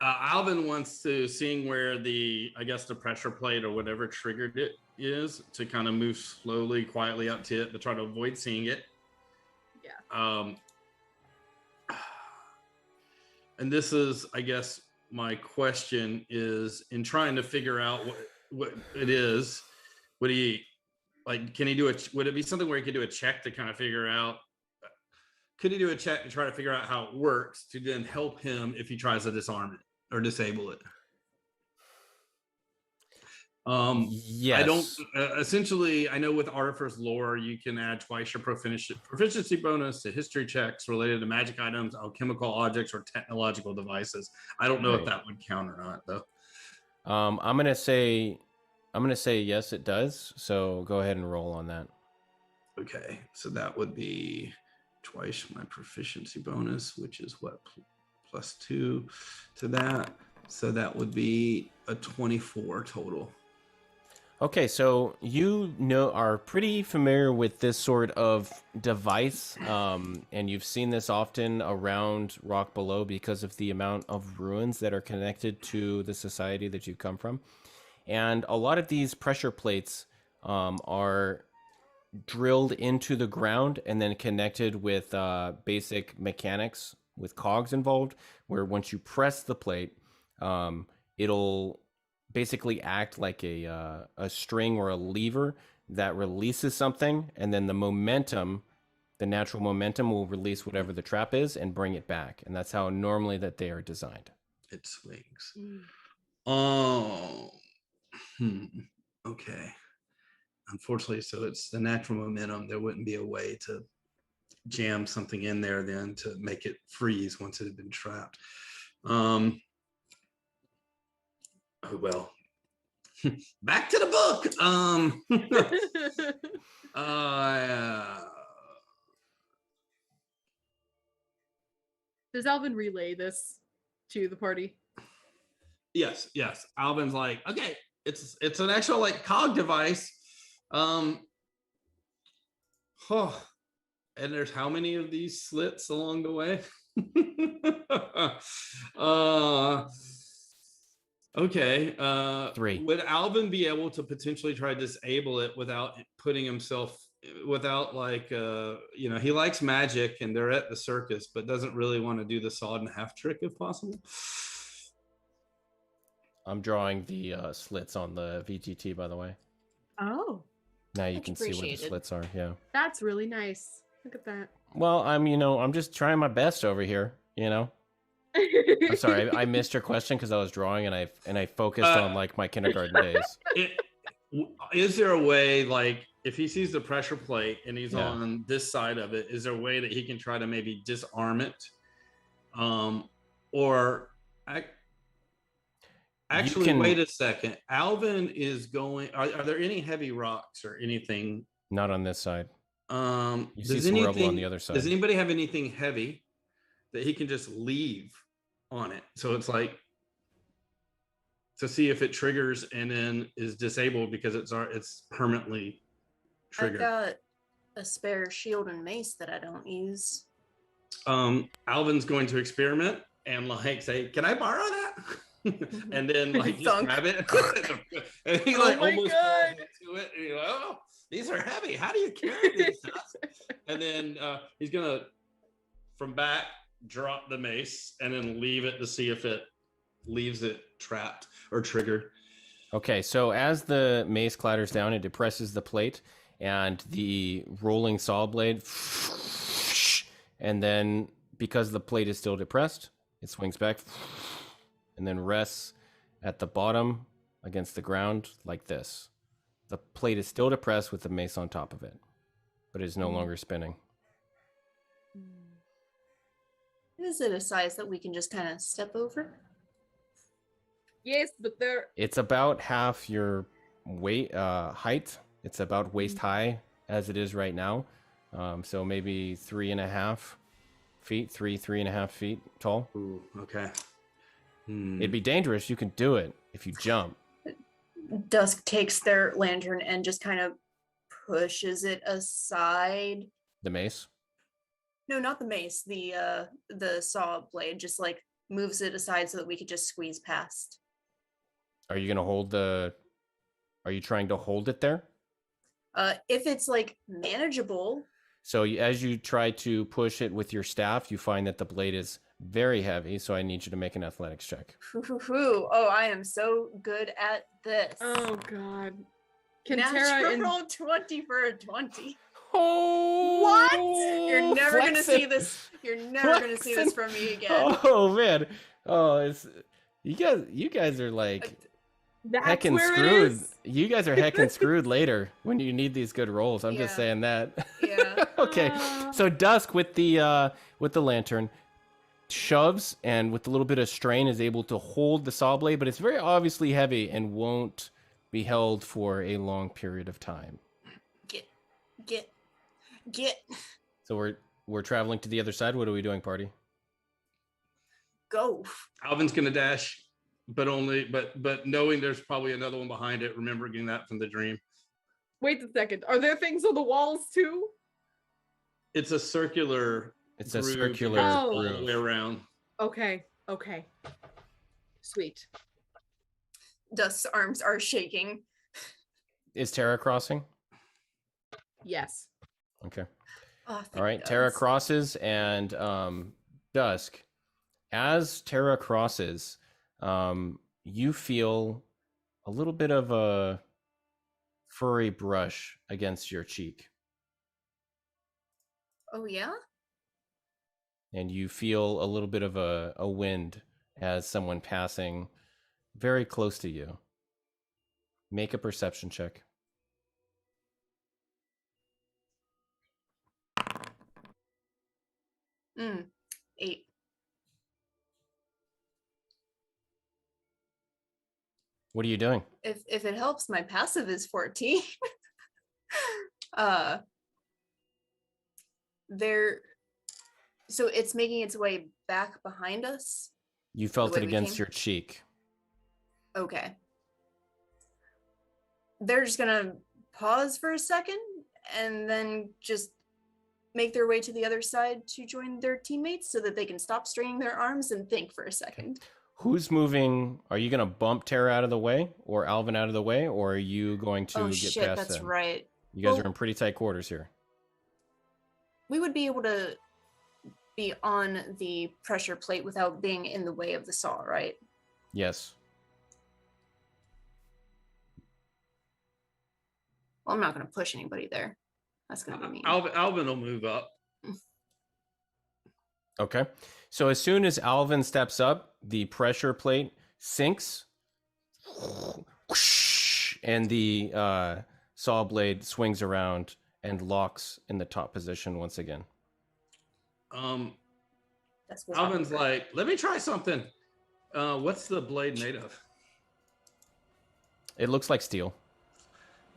Alvin wants to, seeing where the pressure plate or whatever triggered it is, to kind of move slowly, quietly up to it to try to avoid seeing it. Yeah. And this is, I guess, my question is, in trying to figure out what it is, would he, like, can he do would it be something where he could do a check to kind of figure out, could he do a check to try to figure out how it works to then help him if he tries to disarm it or disable it? Yes. I don't, essentially, I know with Artificer's lore, you can add twice your proficiency bonus to history checks related to magic items, alchemical objects, or technological devices. I don't know if that would count or not, though. I'm gonna say yes, it does. So go ahead and roll on that. Okay, so that would be twice my proficiency bonus, which is what, plus 2 to that. So that would be a 24 total. Okay, so you are pretty familiar with this sort of device, and you've seen this often around Rock Below because of the amount of ruins that are connected to the society that you come from. And a lot of these pressure plates are drilled into the ground and then connected with basic mechanics with cogs involved, where once you press the plate, it'll basically act like a string or a lever that releases something, and then the natural momentum will release whatever the trap is and bring it back. And that's how normally that they are designed. It swings. Oh, okay. Unfortunately, so it's the natural momentum. There wouldn't be a way to jam something in there then to make it freeze once it had been trapped. Oh well. Back to the book. Does Alvin relay this to the party? Yes. Alvin's like, okay, it's an actual like cog device. And there's how many of these slits along the way? Okay. 3. Would Alvin be able to potentially try to disable it without putting himself, without like, he likes magic and they're at the circus, but doesn't really want to do the sawed in half trick if possible? I'm drawing the slits on the VGT, by the way. Oh. Now you can see where the slits are. Yeah. That's really nice. Look at that. Well, I'm just trying my best over here, I'm sorry, I missed your question because I was drawing and I focused on like my kindergarten days. Is there a way, like, if he sees the pressure plate and he's on this side of it, is there a way that he can try to maybe disarm it? Wait a second. Alvin is going. Are there any heavy rocks or anything? Not on this side. You see some rubble on the other side. Does anybody have anything heavy that he can just leave on it? So it's like to see if it triggers and then is disabled because it's permanently triggered. I've got a spare shield and mace that I don't use. Alvin's going to experiment and like say, "Can I borrow that?" And then like just grab it. And he like almost falls into it. And you're like, "Oh, these are heavy. How do you carry these?" And then he's gonna from back drop the mace and then leave it to see if it leaves it trapped or triggered. Okay, so as the mace clatters down, it depresses the plate and the rolling saw blade, and then because the plate is still depressed, it swings back and then rests at the bottom against the ground like this. The plate is still depressed with the mace on top of it, but it is no longer spinning. Is it a size that we can just kind of step over? Yes, but it's about half your weight height. It's about waist high as it is right now. So maybe 3.5 feet, 3.5 feet tall. Ooh, okay. It'd be dangerous. You can do it if you jump. Dusk takes their lantern and just kind of pushes it aside. The mace? No, not the mace. The saw blade, just like moves it aside so that we could just squeeze past. Are you trying to hold it there? If it's like manageable. So as you try to push it with your staff, you find that the blade is very heavy. So I need you to make an athletics check. Oh, I am so good at this. Oh God! Natural 20 for a 20. Oh, what? You're never gonna see this. You're never gonna see this from me again. Oh man. Oh, it's you guys are like heckin' screwed. You guys are heckin' screwed later when you need these good rolls. I'm just saying that. Yeah. Okay. So Dusk with the lantern shoves and with a little bit of strain is able to hold the saw blade, but it's very obviously heavy and won't be held for a long period of time. Get. So we're traveling to the other side. What are we doing, party? go. Alvin's gonna dash, but knowing there's probably another one behind it, remembering that from the dream. Wait a second. Are there things on the walls too? It's a circular. It's a groove circular that goes all groove. the way around. Okay. Sweet. Dusk's arms are shaking. Is Tara crossing? Yes. Okay. Oh, All right. Tara crosses, and Dusk. As Tara crosses, you feel a little bit of a furry brush against your cheek. Oh, yeah? And you feel a little bit of a wind as someone passing very close to you. Make a perception check. Mm, 8. What are you doing? If it helps, my passive is 14. So it's making its way back behind us. You felt way it we against came? your cheek. Okay. They're just gonna pause for a second and then just make their way to the other side to join their teammates so that they can stop straining their arms and think for a second. Who's moving? Are you going to bump Tara out of the way or Alvin out of the way, or are you going to Oh get shit, past that's them? right. You guys Well, are in pretty tight quarters here. We would be able to be on the pressure plate without being in the way of the saw, right? Yes. Well, I'm not going to push anybody there. That's going to be mean. Alvin will move up. Okay. So as soon as Alvin steps up, the pressure plate sinks, and the saw blade swings around and locks in the top position once again. That's what's Alvin's happening. like, let me try something. What's the blade made of? It looks like steel.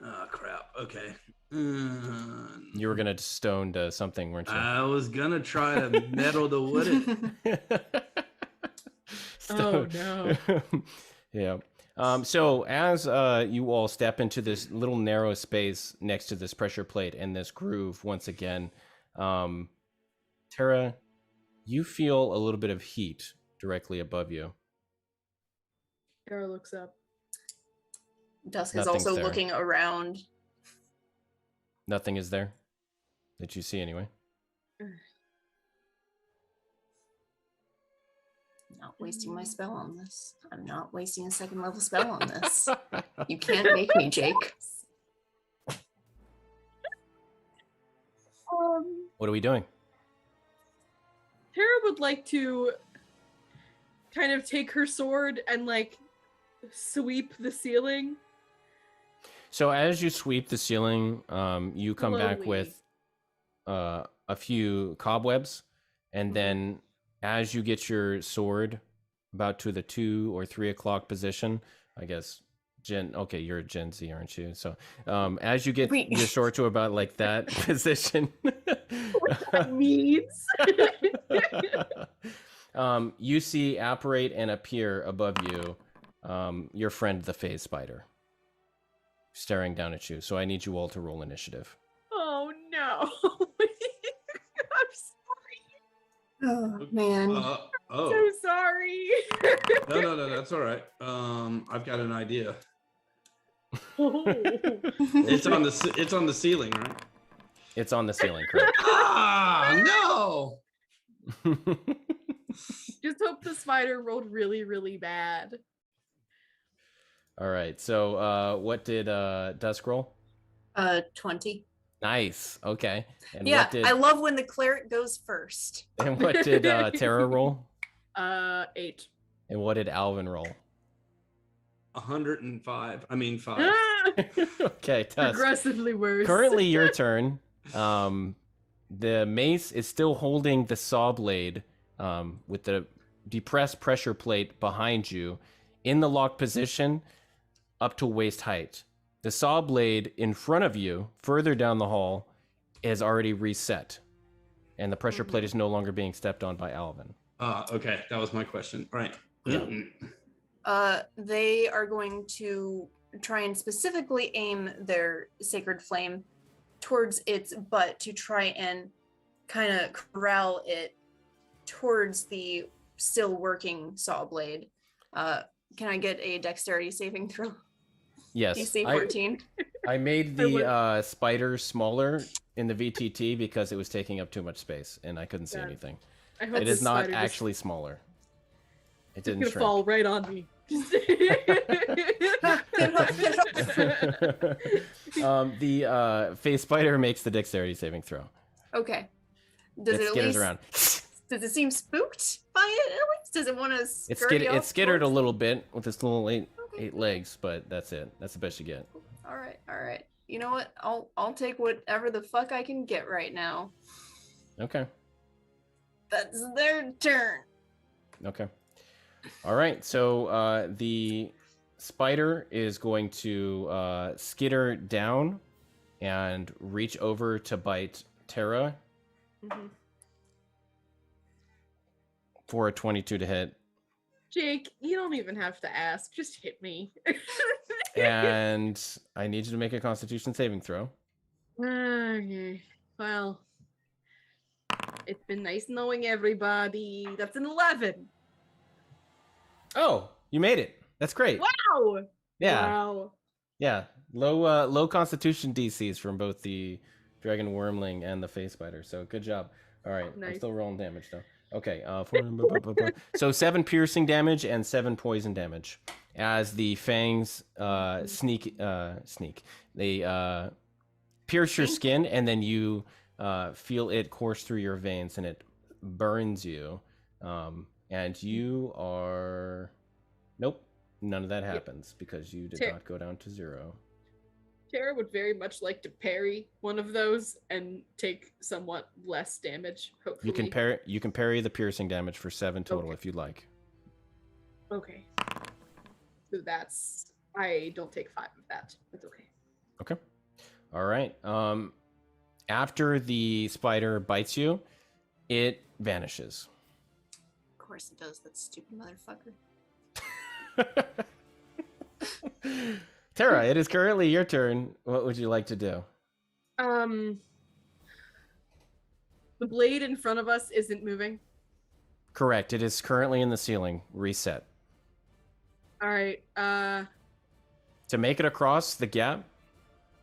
Oh, crap. Okay. You were going to stone to something, weren't you? I was going to try to metal the wood. Oh, no. Yeah. So as you all step into this little narrow space next to this pressure plate and this groove once again, Tara, you feel a little bit of heat directly above you. Tara looks up. Dusk is Nothing's also there. looking around. Nothing is there that you see anyway. Not wasting my spell on this. I'm not wasting a second level spell on this. You can't make me, Jake. What are we doing? Tara would like to kind of take her sword and like sweep the ceiling. So as you sweep the ceiling, you come back Slowly. with a few cobwebs, and then as you get your sword about to the 2 or 3 o'clock position, I guess okay, you're a Gen Z, aren't you? So as you get Wait. your sword to about like that position, That means you see apparate and appear above you your friend the phase spider staring down at you. So I need you all to roll initiative. oh no. I'm Oh, man. Oh, so sorry. no, that's all right. I've got an idea. Oh. It's on the ceiling, right? It's on the ceiling, correct? Ah, no. Just hope the spider rolled really, really bad. All right. So what did Dusk roll? 20. Nice. Okay. And Yeah, what did I love when the cleric goes first. and what did Tara roll? 8. And what did Alvin roll? 105. I mean 5. Ah! Okay, Tusk. Progressively worse. Currently your turn. The mace is still holding the saw blade with the depressed pressure plate behind you in the locked position up to waist height. The saw blade in front of you, further down the hall, is already reset. And the pressure plate is no longer being stepped on by Alvin. Okay, that was my question. Right. They are going to try and specifically aim their sacred flame towards its butt to try and kind of corral it towards the still working saw blade. Can I get a dexterity saving throw? Yes. DC 14. I made the spider smaller in the VTT because it was taking up too much space and I couldn't see anything. It is not actually smaller. It didn't shrink. Fall right on me. The face spider makes the dexterity saving throw. Okay. Does it at skitters least, around. does it seem spooked by it at least? Does it want to scurry off? It skittered a towards- little bit with its little eight legs, but that's it. That's the best you get. All right. You know what? I'll take whatever the fuck I can get right now. Okay. That's their turn. Okay. All right. So the spider is going to skitter down and reach over to bite Terra for a 22 to hit. Jake, you don't even have to ask. Just hit me. And I need you to make a Constitution saving throw. Okay. Well, it's been nice knowing everybody. That's an 11. Oh, you made it. That's great. Wow. Yeah. Wow. Yeah. Low Constitution DCs from both the Dragon Wormling and the Face Spider. So good job. All right. I'm Nice. still rolling damage though. Okay. So 7 piercing damage and 7 poison damage as the fangs sneak. They pierce your skin and then you feel it course through your veins and it burns you. And you are... Nope. None of that happens because you did not go down to 0. Tara would very much like to parry one of those and take somewhat less damage, hopefully. You can parry the piercing damage for 7 total if you'd like. Okay. So that's... I don't take 5 of that. That's okay. Okay. All right. After the spider bites you, it vanishes. Of course it does, that stupid motherfucker. Tara, it is currently your turn. What would you like to do? The blade in front of us isn't moving. Correct. It is currently in the ceiling. Reset. All right. To make it across the gap,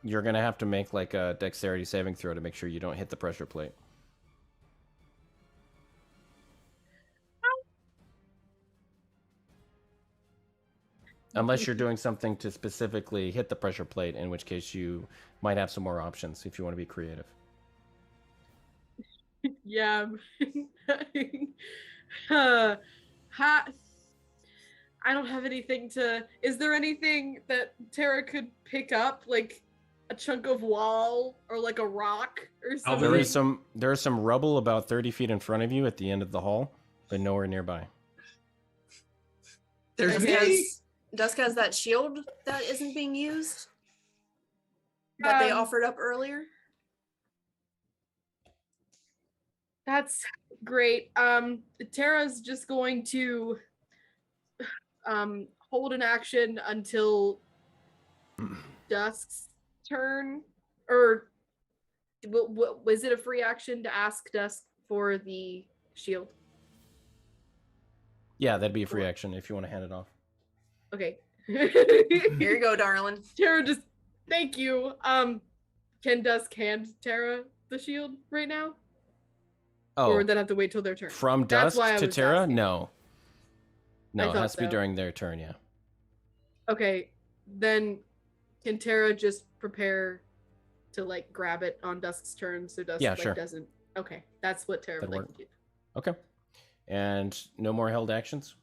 you're going to have to make like a dexterity saving throw to make sure you don't hit the pressure plate. Unless you're doing something to specifically hit the pressure plate, in which case you might have some more options if you want to be creative. Yeah. I don't have anything to... Is there anything that Tara could pick up? Like a chunk of wall or like a rock or something? There is some rubble about 30 feet in front of you at the end of the hall, but nowhere nearby. There's me. Dusk has that shield that isn't being used that they offered up earlier. That's great. Tara's just going to hold an action until Dusk's turn. Or was it a free action to ask Dusk for the shield? Yeah, that'd be a free action if you want to hand it off. Okay. Here you go, darling. Tara just... Thank you. Can Dusk hand Tara the shield right now? Oh. Or would that have to wait till their turn? From Dusk to Tara? Asking. No. No, it has to be so. during their turn, yeah. Okay. Then can Tara just prepare to like grab it on Dusk's turn so Dusk doesn't... Okay. That's what Tara would like to do. Okay. And no more held actions?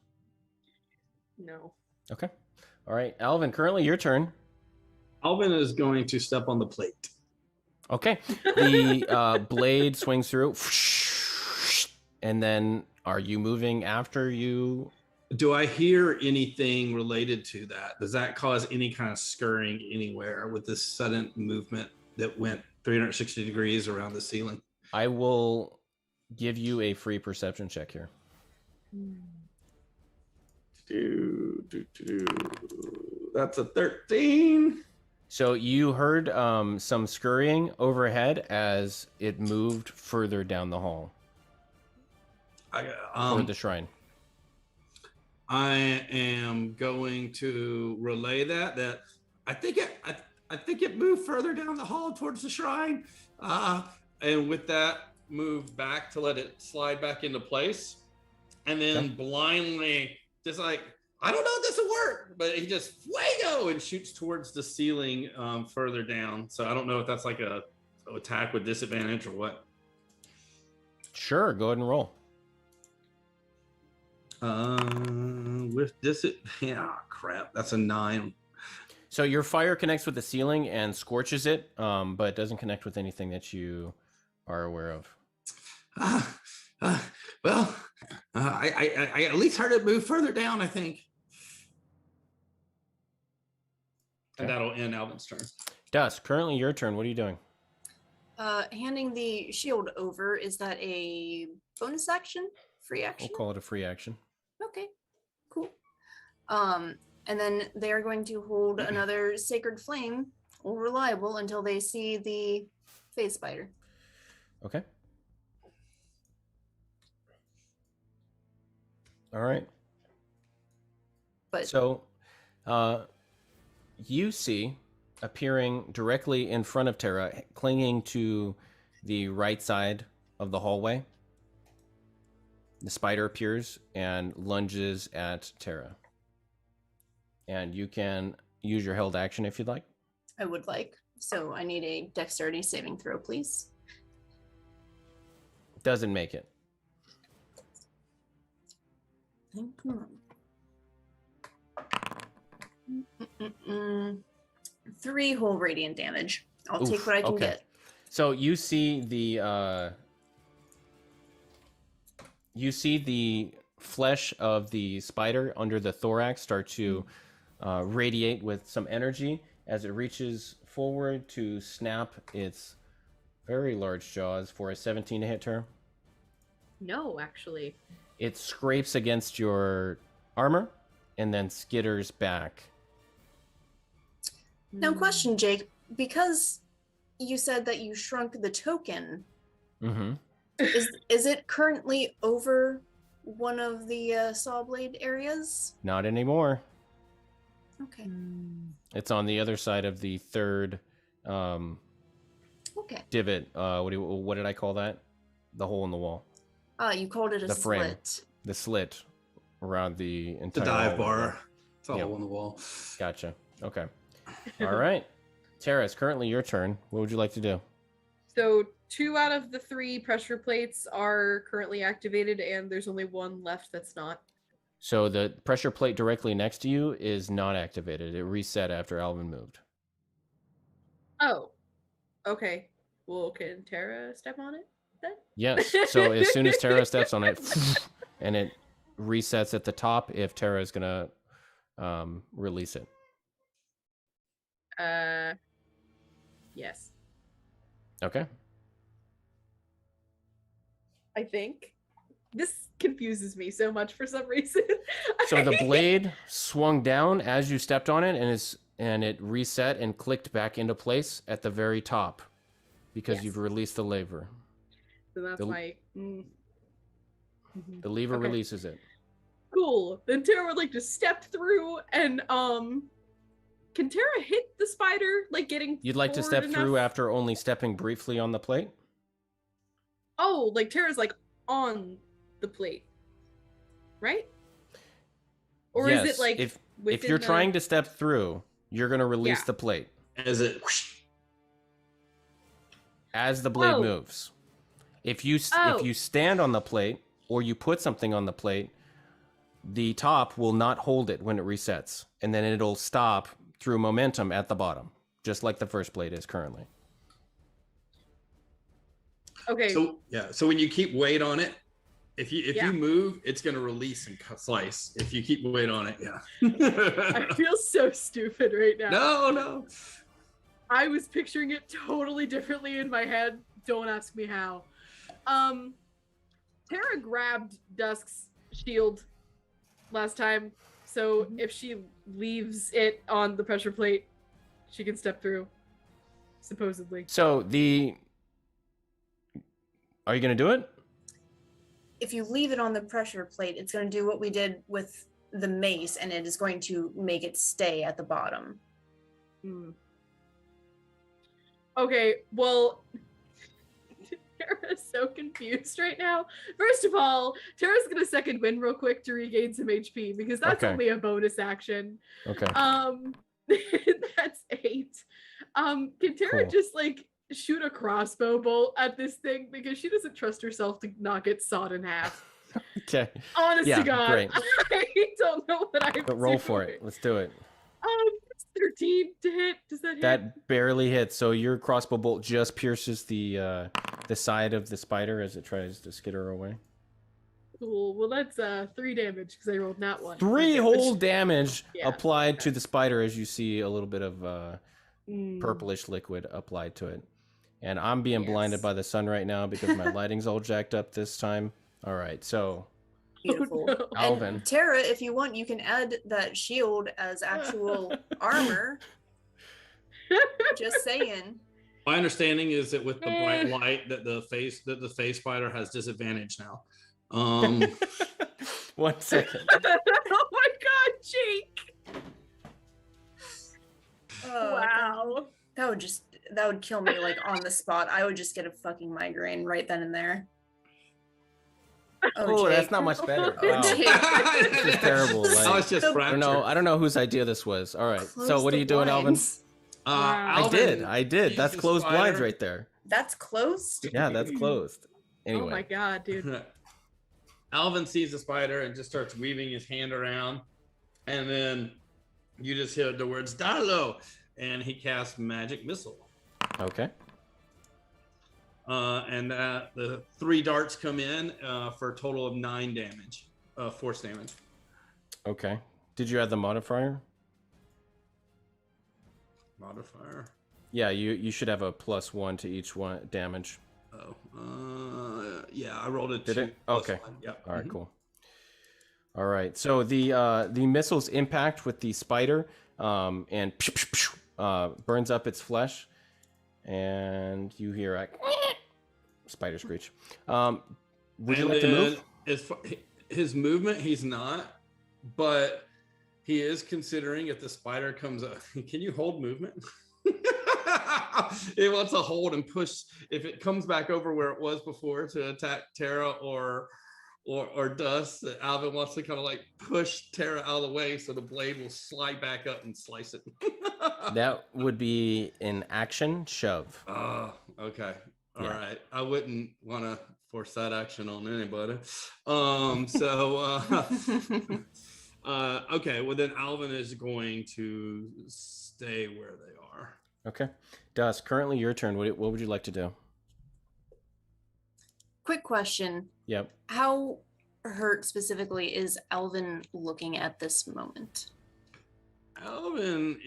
No. Okay. All right. Alvin, currently your turn. Alvin is going to step on the plate. Okay. The blade swings through. And then are you moving after you? Do I hear anything related to that? Does that cause any kind of scurrying anywhere with this sudden movement that went 360 degrees around the ceiling? I will give you a free perception check here. That's a 13. So you heard some scurrying overhead as it moved further down the hall toward the shrine. I am going to relay that I think it moved further down the hall towards the shrine, and with that, move back to let it slide back into place, and then blindly just like, I don't know if this will work, but he just fuego and shoots towards the ceiling further down. So I don't know if that's like a attack with disadvantage or what. Sure, go ahead and roll. With this, crap, that's a 9. So your fire connects with the ceiling and scorches it, but it doesn't connect with anything that you are aware of. I at least heard it move further down, I think. And that'll end Alvin's turn. Dusk, currently your turn. What are you doing? Handing the shield over, is that a bonus action? Free action? We'll call it a free action. Okay, cool. And then they are going to hold another sacred flame, or reliable, until they see the phase spider. Okay. All right. But so, you see, appearing directly in front of Tara, clinging to the right side of the hallway, the spider appears and lunges at Tara. And you can use your held action if you'd like. I would like. So I need a dexterity saving throw, please. Doesn't make it. Three whole radiant damage. I'll take what I can get. So you see the flesh of the spider under the thorax start to radiate with some energy as it reaches forward to snap its very large jaws for a 17 to hit Tara. No, actually. It scrapes against your armor and then skitters back. Now, question, Jake. Because you said that you shrunk the token, is it currently over one of the saw blade areas? Not anymore. Okay. It's on the other side of the third divot. What did I call that? The hole in the wall. You called it a frame. slit. The slit around the entire The dive hallway. bar. It's all on the wall. Gotcha. Okay. All right. Tara, it's currently your turn. What would you like to do? So 2 out of the 3 pressure plates are currently activated, and there's only 1 left that's not. So the pressure plate directly next to you is not activated. It reset after Alvin moved. Oh. Okay. Well, can Tara step on it then? Yes. So as soon as Tara steps on it, and it resets at the top if Tara is going to release it. Yes. Okay. I think. This confuses me so much for some reason. So the blade swung down as you stepped on it, and it reset and clicked back into place at the very top because you've released the lever. So that's my... The lever releases it. Cool. Then Tara would like to step through and can Tara hit the spider like getting You'd like to step through after only stepping briefly on the plate? Oh, like Tara's like on the plate. Right? Or yes, is it like if you're trying to step through, you're going to release the plate as it as the blade moves. If you stand on the plate or you put something on the plate, the top will not hold it when it resets, and then it'll stop through momentum at the bottom, just like the first plate is currently. Okay. So when you keep weight on it, if you move, it's gonna release and slice. If you keep weight on it, I feel so stupid right now. No. I was picturing it totally differently in my head. Don't ask me how. Tara grabbed Dusk's shield last time, so if she leaves it on the pressure plate, she can step through. Supposedly. So are you gonna do it? If you leave it on the pressure plate, it's going to do what we did with the mace, and it is going to make it stay at the bottom. Okay, well, Tara's so confused right now. First of all, Tara's gonna second wind real quick to regain some HP because that's Okay. only a bonus action. Okay. That's 8. Can Tara Cool. just like shoot a crossbow bolt at this thing because she doesn't trust herself to not get sawed in half? Okay. Honest Yeah, to God, great. I don't know what I'm But roll for it. Let's do it. It's 13 to hit. Does that hit? That barely hits. So your crossbow bolt just pierces the side of the spider as it tries to skitter away. Cool. Well, that's 3 damage because I rolled not 1. 3 whole damage Yeah. applied to the spider as you see a little bit of purplish liquid applied to it. And I'm being blinded Yes. by the sun right now because my lighting's all jacked up this time. All right, so Beautiful. Oh, no. Alvin. And Tara, if you want, you can add that shield as actual armor. Just saying. My understanding is that with the bright light, that the face spider has disadvantage now. 1 second. Oh my God, Jake! Oh, Wow. that would kill me like on the spot. I would just get a fucking migraine right then and there. Oh, that's not much better. Oh, Wow. Jake. This is terrible. That was just So- fractured. I don't know whose idea this was. All right. So Close what are the you doing, Alvin? blinds. Wow. I did. sees That's the closed spider. blinds right there. That's closed. Yeah, that's closed. Anyway. Oh my God, dude. Alvin sees the spider and just starts weaving his hand around, and then you just hear the words "Darlo," and he casts magic missile. Okay. And the 3 darts come in for a total of 9 damage, force damage. Okay. Did you add the modifier? Modifier. Yeah, you should have a +1 to each one damage. Oh, yeah, I rolled a 2. Did it? plus Okay. 1. Yeah. All right, cool. All right. So the missiles impact with the spider and burns up its flesh, and you hear a spider screech. Would you And like to move? As far, his movement, he's not, but he is considering if the spider comes up. Can you hold movement? It wants to hold and push. If it comes back over where it was before to attack Tara or Dust, Alvin wants to kind of like push Tara out of the way so the blade will slide back up and slice it. That would be an action shove. Oh, okay. All Yeah. right. I wouldn't want to force that action on anybody. Okay. Well, then Alvin is going to stay where they are. Okay. Dust, currently your turn. What would you like to do? Quick question. Yep. How hurt specifically is Alvin looking at this moment? Alvin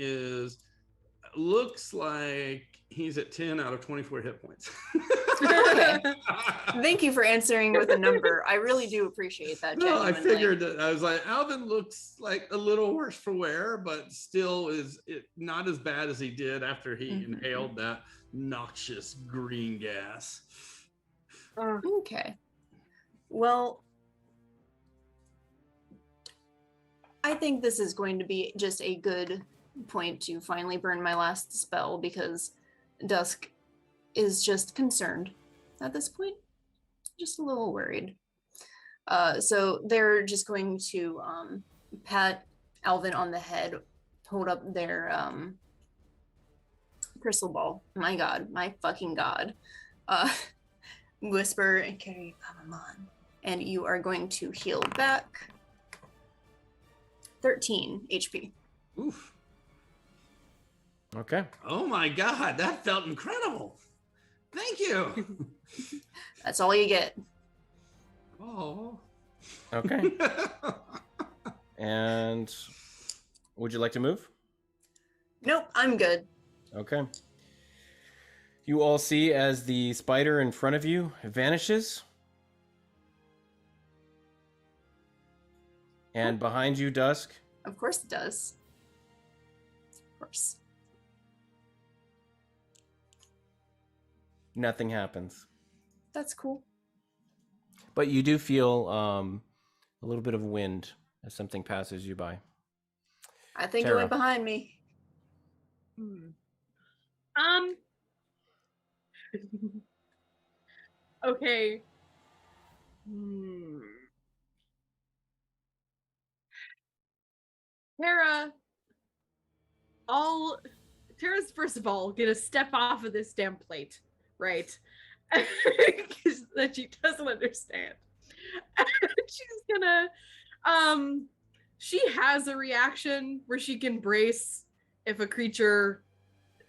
looks like he's at 10 out of 24 hit points. Okay. Thank you for answering with a number. I really do appreciate that. No, I genuinely. figured that. I was like, Alvin looks like a little worse for wear, but still not as bad as he did after he inhaled that noxious green gas. Okay. Well, I think this is going to be just a good point to finally burn my last spell because Dusk is just concerned at this point. Just a little worried. So they're just going to pat Alvin on the head, hold up their crystal ball. My God, my fucking God. Whisper and carry Pamamon. And you are going to heal back 13 HP. Oof. Okay. Oh my God, that felt incredible. Thank you. That's all you get. Oh. Okay. And would you like to move? Nope, I'm good. Okay. You all see as the spider in front of you vanishes. And behind you, Dusk. Of course it does. Of course. Nothing happens. That's cool. But you do feel a little bit of wind as something passes you by. I think Tara. it went behind me. Okay. Tara's first of all gonna step off of this damn plate, right? That she doesn't understand. She's gonna she has a reaction where she can brace if a creature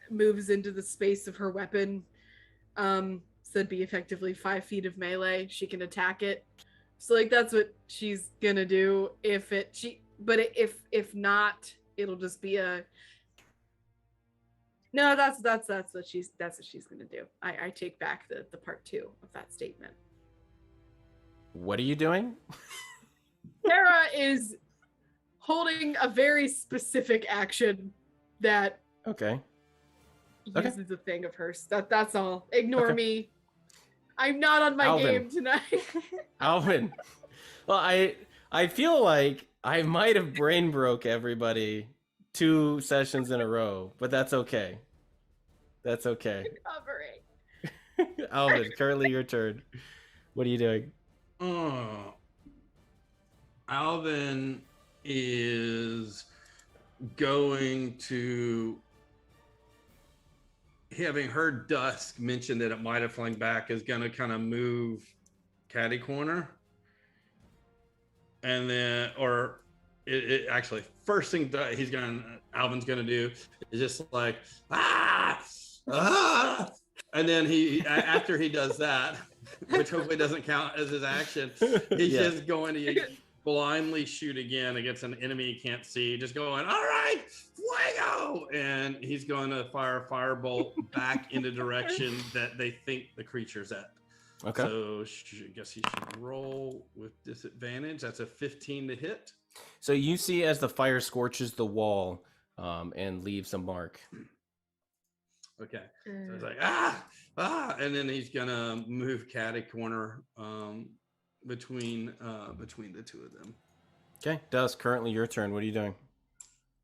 moves into the space of her weapon. So it'd be effectively 5 feet of melee. She can attack it. So like that's what she's gonna do. If not, it'll just be a no. That's what she's gonna do. I take back the part 2 of that statement. What are you doing? Tara is holding a very specific action that Okay. uses a thing of hers. That's all. Ignore Okay. me. I'm not on my Alvin. game tonight. Alvin. Well, I feel like I might have brain broke everybody 2 sessions in a row, but that's okay. That's okay. Covering. Alvin, currently your turn. What are you doing? Alvin is going to, having heard Dusk mention that it might have flung back, is going to kind of move catty corner. And then, or it actually, first thing that Alvin's going to do is just like, ah! And then after he does that, which hopefully doesn't count as his action, he's just going to blindly shoot again against an enemy he can't see, just going, all right, fuego! And he's going to fire a firebolt back in the direction that they think the creature's at. Okay. So I guess he should roll with disadvantage. That's a 15 to hit. So you see as the fire scorches the wall and leaves a mark. Okay. So it's like, and then he's gonna move catty corner between the two of them. Okay. Dusk, currently your turn. What are you doing?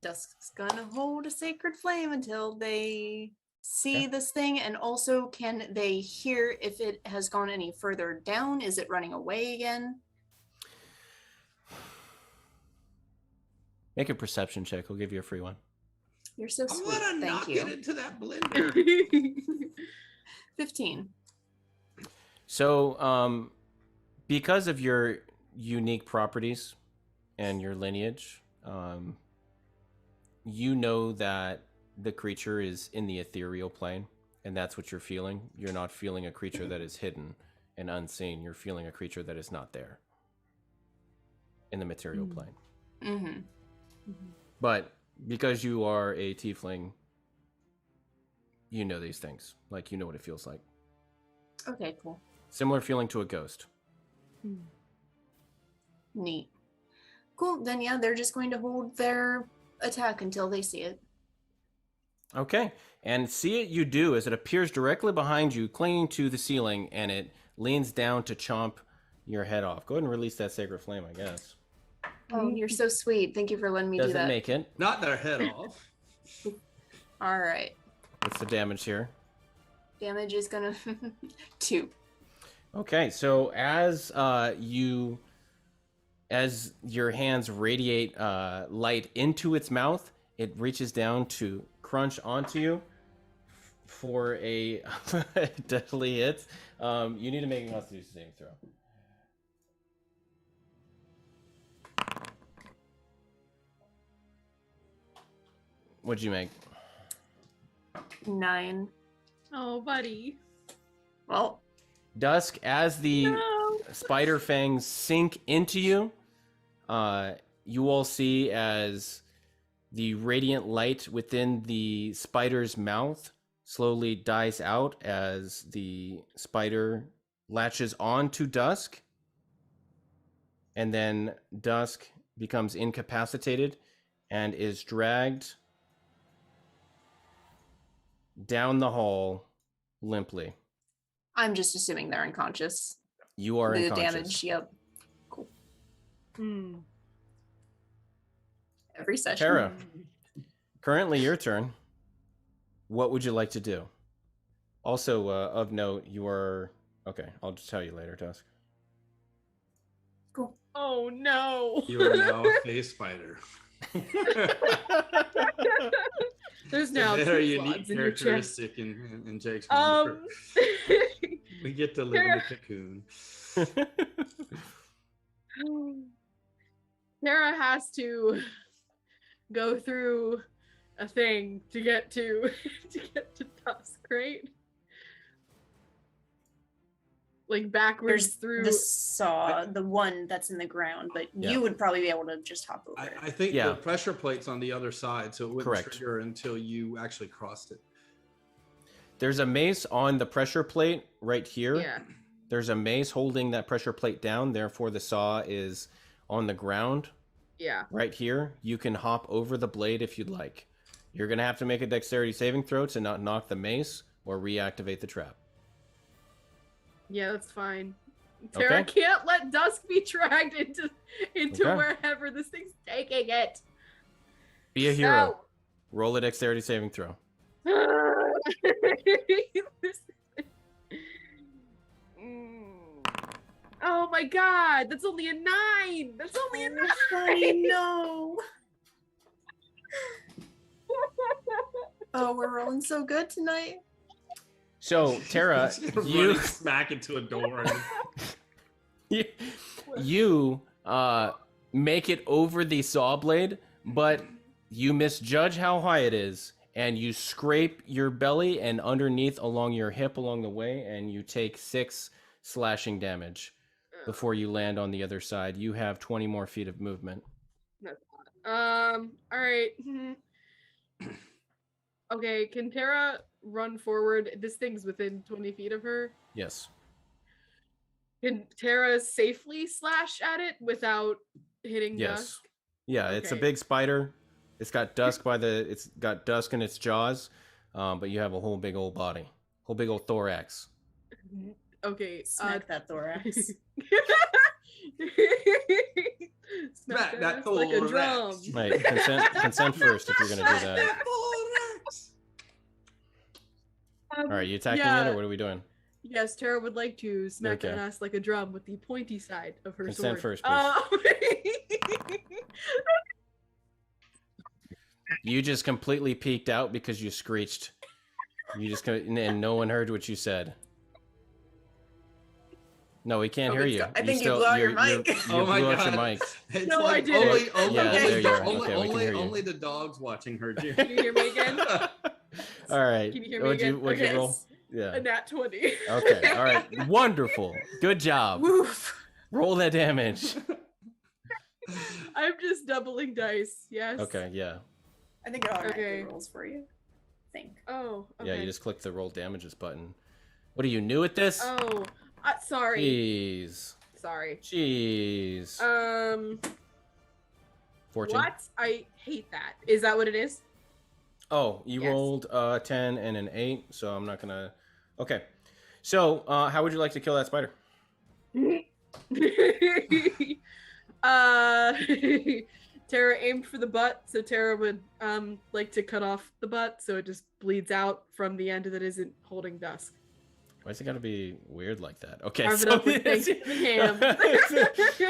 Dusk's gonna hold a sacred flame until they see this thing, and also can they hear if it has gone any further down? Is it running away again? Make a perception check. I'll give you a free one. You're so I'm sweet. gonna Thank knock you. it into that blender. 15. So, because of your unique properties and your lineage, you know that the creature is in the ethereal plane, and that's what you're feeling. You're not feeling a creature that is hidden and unseen. You're feeling a creature that is not there in the material plane. Mm-hmm. But because you are a tiefling, you know these things. Like, you know what it feels like. Okay, cool. Similar feeling to a ghost. Neat. Cool. Then yeah, they're just going to hold their attack until they see it. Okay. And see it you do as it appears directly behind you, clinging to the ceiling, and it leans down to chomp your head off. Go ahead and release that sacred flame, I guess. Oh, you're so sweet. Thank you for letting me do Doesn't that. make it. Not their head off. All right. What's the damage here? Damage is gonna 2. Okay, so as your hands radiate light into its mouth, it reaches down to crunch onto you for a deadly hit. You need to make a Constitution saving throw. What'd you make? 9. Oh, buddy. Well, Dusk, as the No. spider fangs sink into you, you all see as the radiant light within the spider's mouth slowly dies out as the spider latches on to Dusk. And then Dusk, becomes incapacitated and is dragged down the hall limply. I'm just assuming they're unconscious. You are The unconscious. damage, yep. Cool. Hmm. Every session. Tara, currently your turn. What would you like to do? Also, of note, you are... Okay, I'll just tell you later, Tusk. Cool. Oh no. You are now a face spider. There's now a two very slots unique in your chest. characteristic in Jake's home. We get to live in the cocoon. Tara has to go through a thing to get to Dusk, right? Like backwards There's through the saw, the one that's in the ground, but Yeah. you would probably be able to just hop over it. I think Yeah. the pressure plate's on the other side, so it wouldn't Correct. trigger until you actually crossed it. There's a mace on the pressure plate right here. Yeah. There's a mace holding that pressure plate down. Therefore, the saw is on the ground Yeah. right here. You can hop over the blade if you'd like. You're going to have to make a dexterity saving throw to not knock the mace or reactivate the trap. Yeah, that's fine. Tara Okay. can't let Dusk be dragged into Okay. wherever this thing's taking it. Be a hero. Roll a dexterity saving throw. Oh my god, that's only a 9. That's only a 9. I know. Oh, we're rolling so good tonight. So, Tara, It's gonna you... run smack into a door. you make it over the saw blade, but you misjudge how high it is, and you scrape your belly and underneath along your hip along the way, and you take 6 slashing damage before you land on the other side. You have 20 more feet of movement. All right. Okay, can Tara run forward? This thing's within 20 feet of her. Yes. Can Tara safely slash at it without hitting Yes. Dusk? Yeah, it's a Okay. big spider. It's got dusk it's got dusk in its jaws, but you have a whole big old body, whole big old thorax. Okay. Smack that thorax. Smack that that like a thorax. drum. Right, consent first if you're gonna do that. All right, you attacking it, or what are we doing? Yes, Tara would like to smack Okay. that ass like a drum with the pointy side of her Consent sword. first, You just completely peeked out because you screeched. You just and no one heard what you said. No, we can't Oh, hear it's you. go- I think you blew out your mic. You Oh my blew out God. your mic. It's No, I like didn't. only, Yeah, there you are. only, Okay, we can hear you. only the dogs watching heard you. Can you hear me again? All right. Can you hear me What'd again? what'd you Okay. roll? Yeah. A nat 20. Okay. All right. Wonderful. Good job. Woof. Roll that damage. I'm just doubling dice. Yes. Okay. Yeah. I think it automatically Okay. rolls for you. I think. Oh. Okay. Yeah. You just click the roll damages button. What are you new at this? Oh. Sorry. Jeez. Sorry. Jeez. 14. What? I hate that. Is that what it is? Oh, you Yes. rolled a 10 and an 8, so I'm not gonna. Okay. So, how would you like to kill that spider? Tara aimed for the butt, so Tara would like to cut off the butt so it just bleeds out from the end that isn't holding Dusk. Why's it gotta be weird like that? Okay. Carve it up with Thanksgiving ham.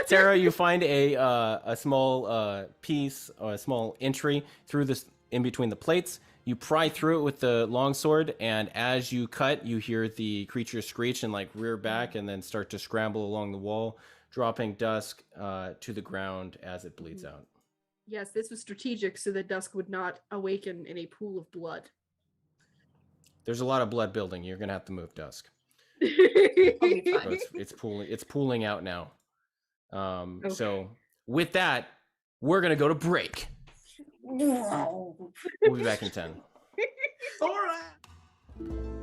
Tara, you find a small piece or a small entry through this in between the plates. You pry through it with the longsword, and as you cut, you hear the creature screech and like rear back, and then start to scramble along the wall, dropping Dusk to the ground as it bleeds out. Yes, this was strategic so that Dusk would not awaken in a pool of blood. There's a lot of blood building. You're gonna have to move Dusk. I'll be So fine. it's pooling out now. Okay. So with that, we're gonna go to break. Wow. We'll be back in 10. All right.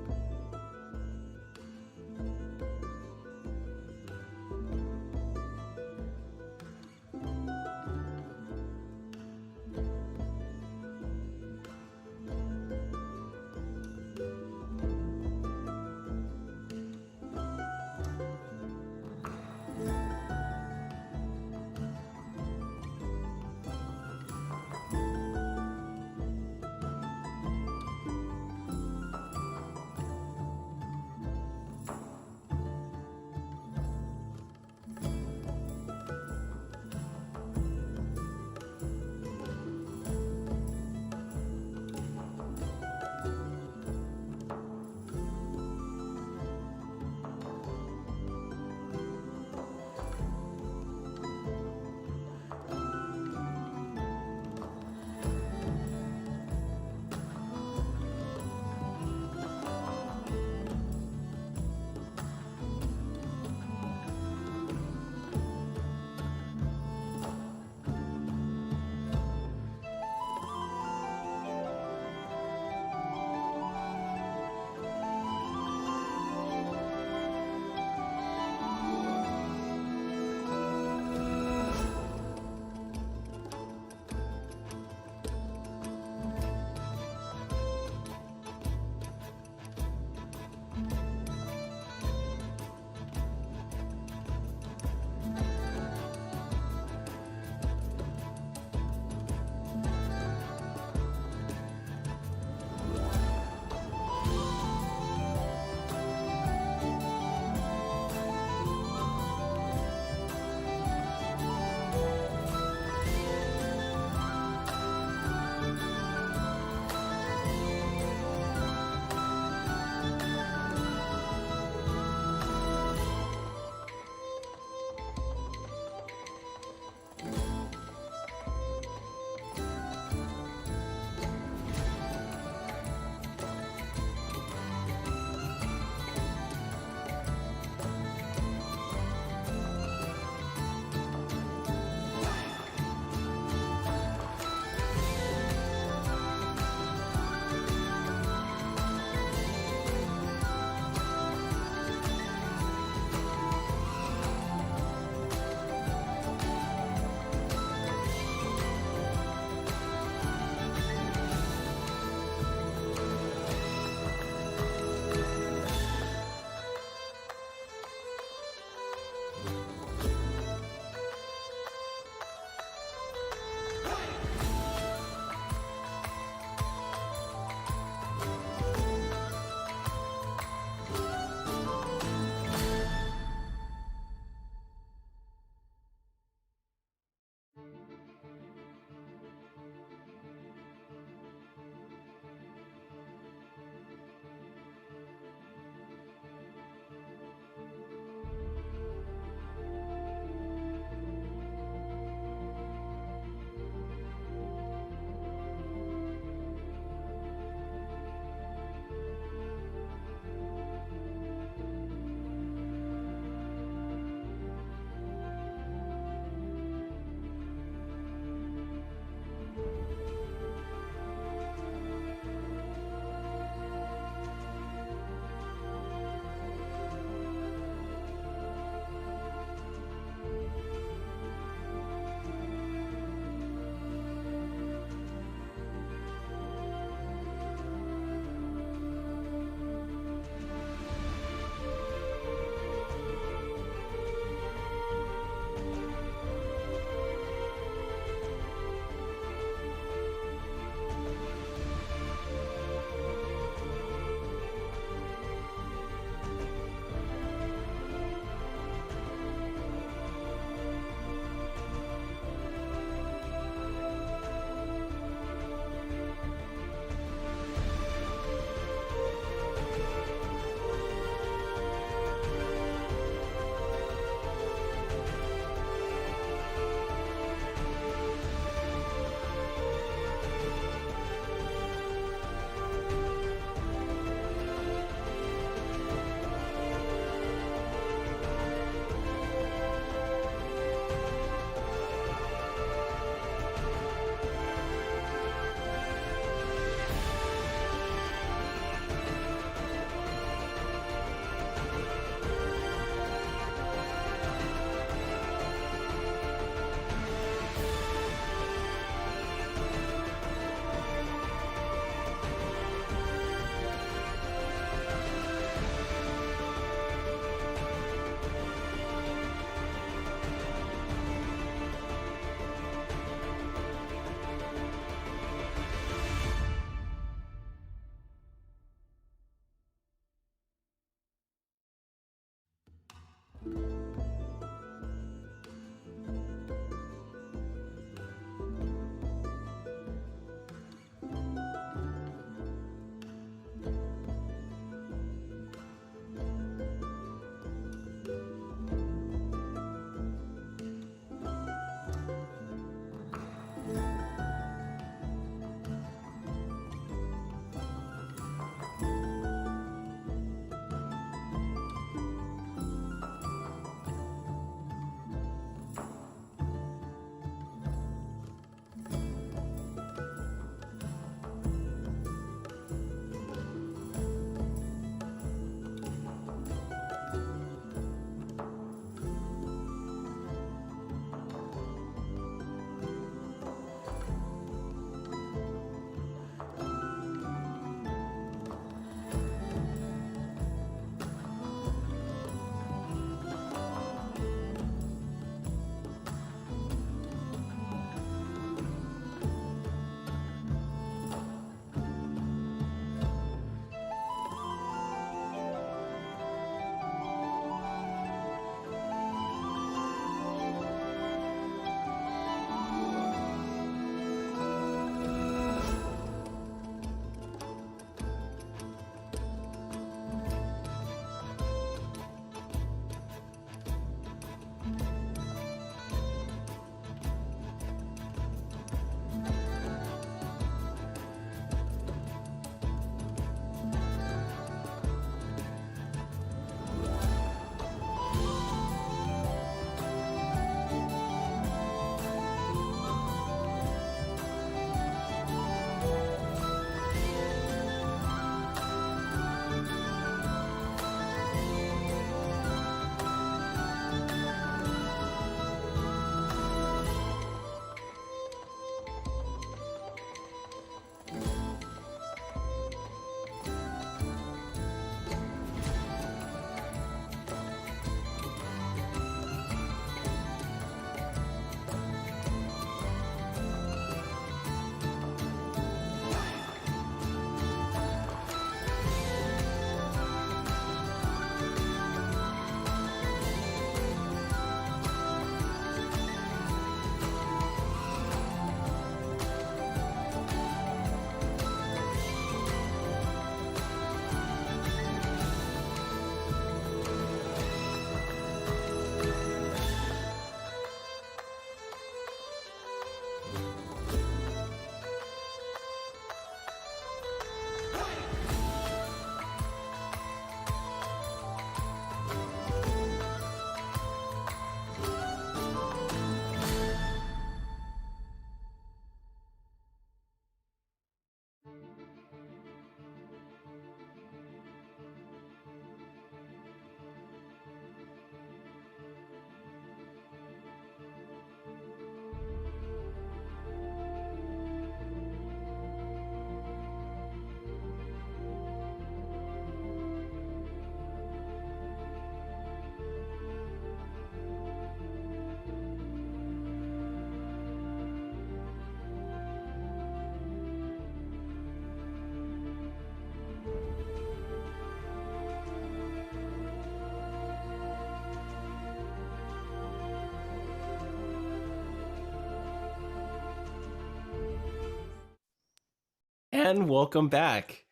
And welcome back.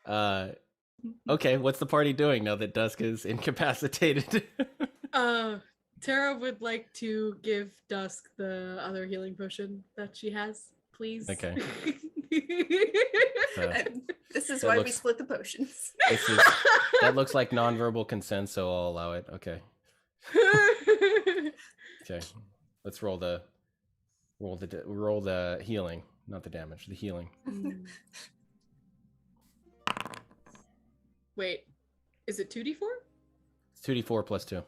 Okay, what's the party doing now that Dusk is incapacitated? Tara would like to give Dusk the other healing potion that she has, please. Okay. So, This is that why we looks- split the potions. that looks like nonverbal consent, so I'll allow it. Okay. Okay. Let's roll the healing, not the damage, the healing. Wait, is it 2d4? It's 2d4 plus 2.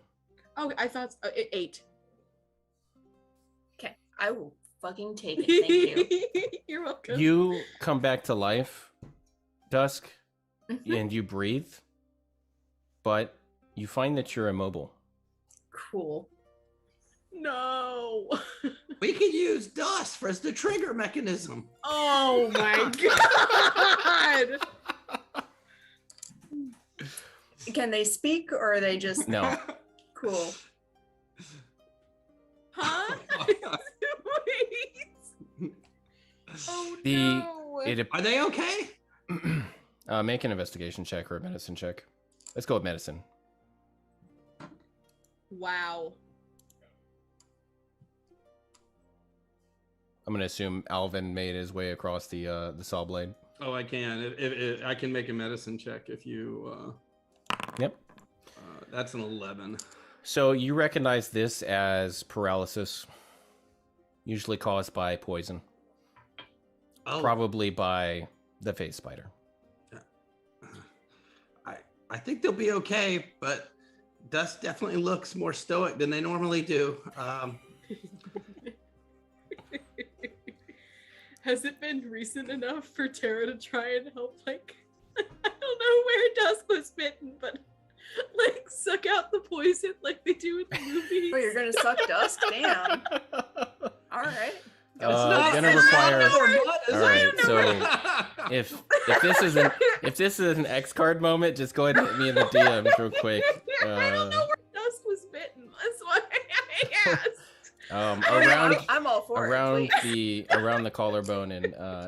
Oh, I thought 8. Okay, I will fucking take it. Thank you. You're welcome. You come back to life, Dusk, Mhm. and you breathe, but you find that you're immobile. Cool. No. We could use dust as the trigger mechanism. Oh my god. Can they speak or are they just No. cool? Huh? Wait. Oh The- no. Are they okay? Make an investigation check or a medicine check. Let's go with medicine. Wow. I'm gonna assume Alvin made his way across the saw blade. Oh, I can. If I can make a medicine check if you. Yep. That's an 11. So you recognize this as paralysis, usually caused by poison, Oh, probably by the face spider. I think they'll be okay, but Dust definitely looks more stoic than they normally do. Has it been recent enough for Tara to try and help, like, I don't know where Dusk was bitten, but, like, suck out the poison like they do in the movies? Oh, you're gonna suck Dusk? Damn. All right. Gonna require. All right, so if this is an X card moment, just go ahead and hit me in the DMs real quick. I don't know where Dusk was bitten. That's why I asked. Around I'm all for around it. the collarbone and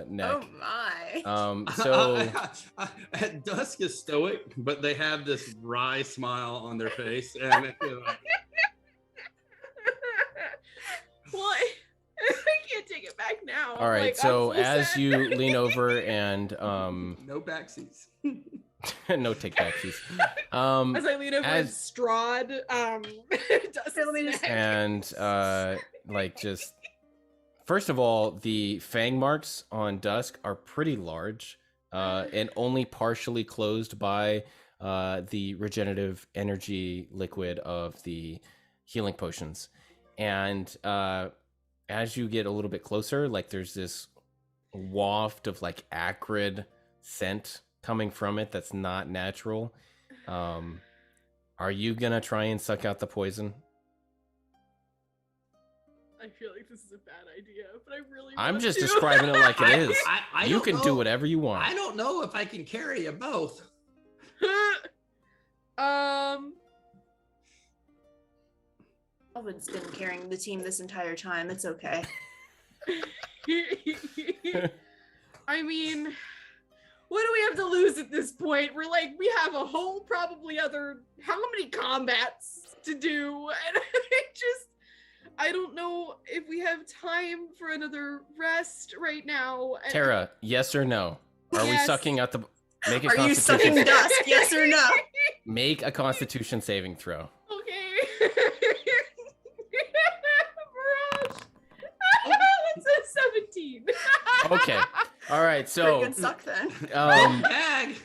neck. Oh my. So Dusk is stoic, but they have this wry smile on their face, and Well, I can't take it back now. all right, Like, so I'm so as sad. you lean over and no backseats. no take backsies. As I lean over and Strahd, Dusk's neck. And like just first of all, the fang marks on Dusk are pretty large and only partially closed by the regenerative energy liquid of the healing potions. And as you get a little bit closer, like there's this waft of like acrid scent coming from it that's not natural. Are you gonna try and suck out the poison? I feel like this is a bad idea, but I really I'm want just to. describing it like it is. I You don't can know. do whatever you want. I don't know if I can carry you both. Alvin's been carrying the team this entire time. It's okay. I mean, what do we have to lose at this point? We have a whole probably other, how many combats to do? And I don't know if we have time for another rest right now. And Tara, yes or no? Are we Yes. sucking out the? Make a Are you sucking constitution. Dusk? Yes or no? Make a Constitution saving throw. Okay. Barrage. It's a 17. Okay. All right. Pretty So, good suck then. Bag.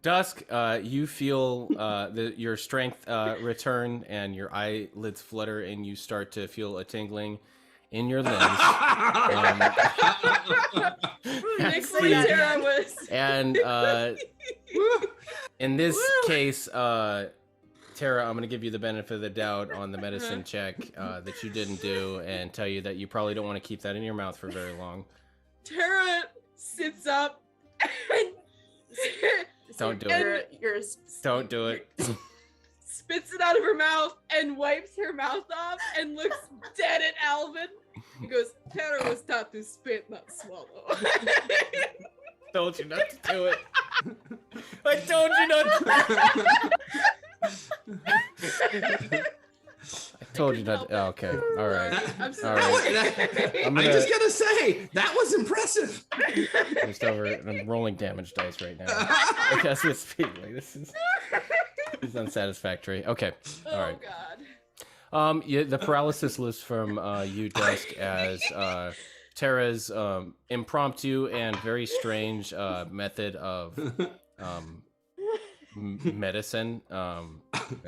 Dusk, you feel your strength return and your eyelids flutter, and you start to feel a tingling in your limbs. Next the- thing Tara was. And in this case, Tara, I'm going to give you the benefit of the doubt on the medicine check that you didn't do, and tell you that you probably don't want to keep that in your mouth for very long. Tara sits up and Don't do it. Yours. Don't do it. spits it out of her mouth and wipes her mouth off and looks dead at Alvin. He goes, Tara was taught to spit, not swallow. Told you not to do it. I told you not to. I told you not to. Oh, okay. All right. I'm All sorry. right. I'm just gonna say that was impressive. Just over. I'm rolling damage dice right now. Because we speak. Like, this is unsatisfactory. Okay. All right. Oh God. Yeah, the paralysis lifts from you, Dusk, as Tara's impromptu and very strange method of medicine.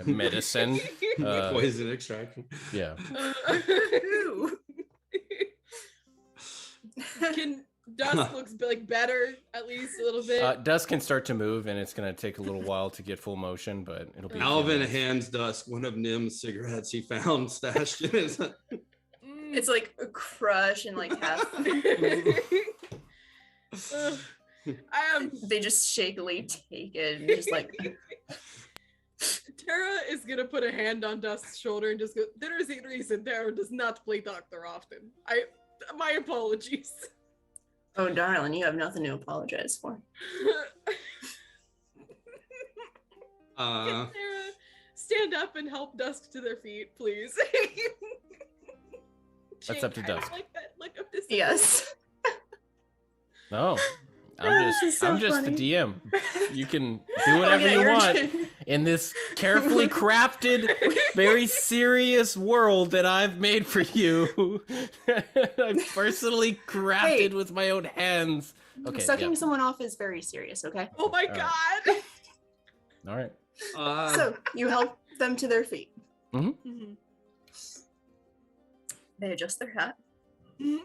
Medicine. Poison extraction. Yeah. Can Dusk looks like better at least a little bit? Dusk can start to move, and it's going to take a little while to get full motion, but it'll be. Alvin hands Dusk one of Nim's cigarettes he found stashed in his. It's like a crush and like half. They just shakily take it and just like. Tara is gonna put a hand on Dusk's shoulder and just go, there is a reason Tara does not play doctor often. My apologies. Oh, darling, you have nothing to apologize for. Can Tara stand up and help Dusk to their feet, please? That's up to Dusk. Like that, like up to Yes. No. This is so I'm just funny. the DM. You can do whatever you want in this carefully crafted, very serious world that I've made for you. I've personally crafted with my own hands. Okay. Sucking someone off is very serious, okay? Oh my All God. All right. So you help them to their feet. Mhm. They adjust their hat. Mhm.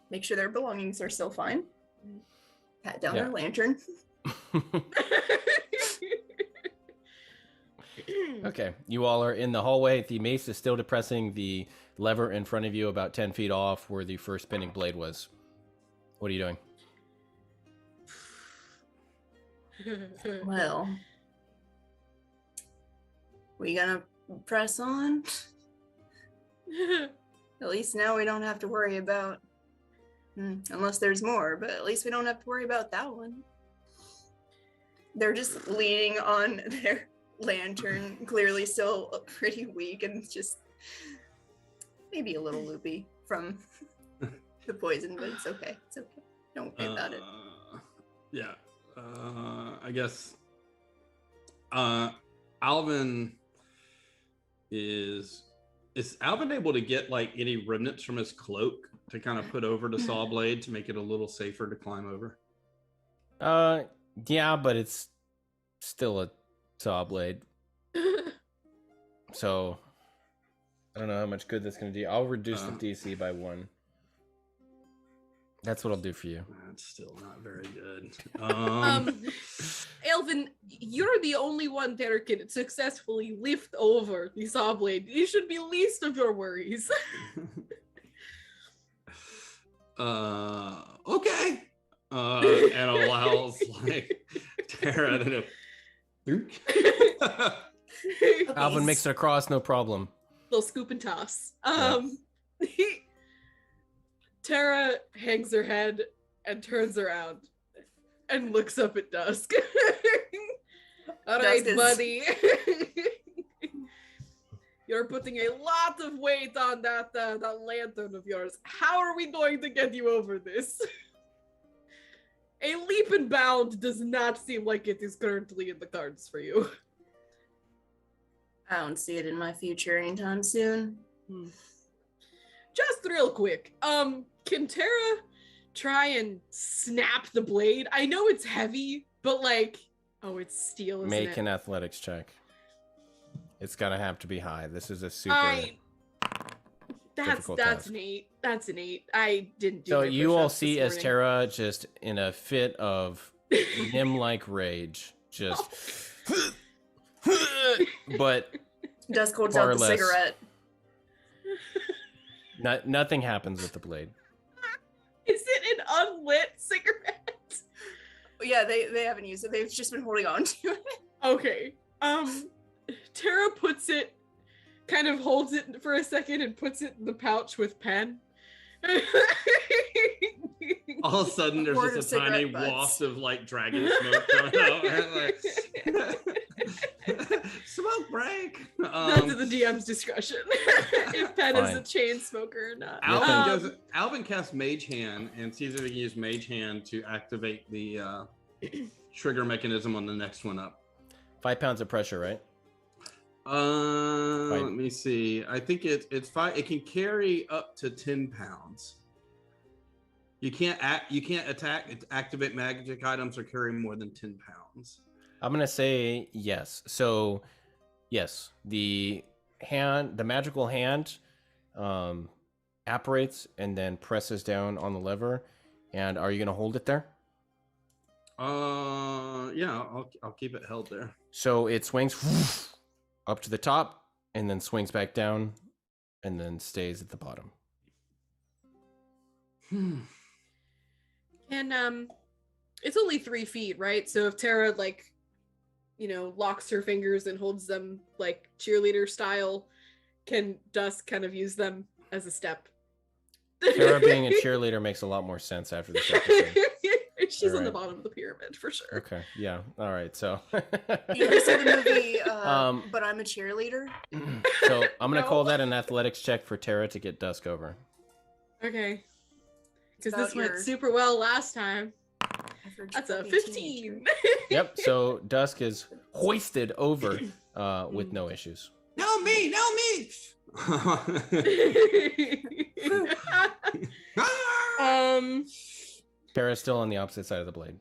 Make sure their belongings are still fine. Pat down Yeah. their lantern. Okay. You all are in the hallway. The mace is still depressing the lever in front of you about 10 feet off where the first spinning blade was. What are you doing? Well, we gonna press on? At least now we don't have to worry about, unless there's more, but at least we don't have to worry about that one. They're just leaning on their lantern, clearly still pretty weak and just maybe a little loopy from the poison, but it's okay. It's okay. Don't worry about it. Yeah. I guess Alvin is Alvin able to get like any remnants from his cloak to kind of put over the saw blade to make it a little safer to climb over? Yeah, but it's still a saw blade. So I don't know how much good that's going to do. I'll reduce the DC by 1. That's what I'll do for you. That's still not very good. Elvin, you're the only one that can successfully lift over the saw blade. You should be least of your worries. Okay. And allows like Tara to Alvin makes it across, no problem. Little scoop and toss. Tara hangs her head and turns around and looks up at Dusk. All right, buddy. You're putting a lot of weight on that lantern of yours. How are we going to get you over this? A leap and bound does not seem like it is currently in the cards for you. I don't see it in my future anytime soon. Just real quick, can Tara try and snap the blade? I know it's heavy, but like, oh, it's steel, isn't Make it? an athletics check. It's gonna have to be high. This is a super. That's task. an 8. That's an 8. I didn't do. So my you all push-ups see this as morning. Tara just in a fit of Nim-like rage, just. But Dusk holds Far out the less. cigarette. nothing happens with the blade. Is it an unlit cigarette? Yeah, they haven't used it. They've just been holding on to it. Okay. Tara puts it, kind of holds it for a second and puts it in the pouch with pen, All of a sudden, there's Horde just of a tiny cigarette butts. waft of like dragon smoke coming out. And, like, smoke break. That's at the DM's discretion. If Pen is a Fine. chain smoker or not. Alvin casts Mage Hand and sees if he can use Mage Hand to activate the trigger mechanism on the next one up. 5 pounds of pressure, right? Let me see. I think it's 5. It can carry up to 10 pounds. You can't activate magic items or carry more than 10 pounds. I'm gonna say yes. So, yes, the magical hand, apparates and then presses down on the lever. And are you gonna hold it there? Yeah, I'll keep it held there. So it swings up to the top and then swings back down, and then stays at the bottom. And it's only 3 feet, right? So if Tara locks her fingers and holds them like cheerleader style, can Dusk kind of use them as a step? Tara being a cheerleader makes a lot more sense after this episode. She's All on the right. bottom of the pyramid for sure. Okay, yeah, all right. So, You ever see the movie But I'm a Cheerleader? so I'm gonna No. call that an athletics check for Tara to get Dusk over. Okay. Because About this went your super well last time. average That's a fucking 15. teenager. Yep. So Dusk is hoisted over with no issues. No me. Tara's still on the opposite side of the blade.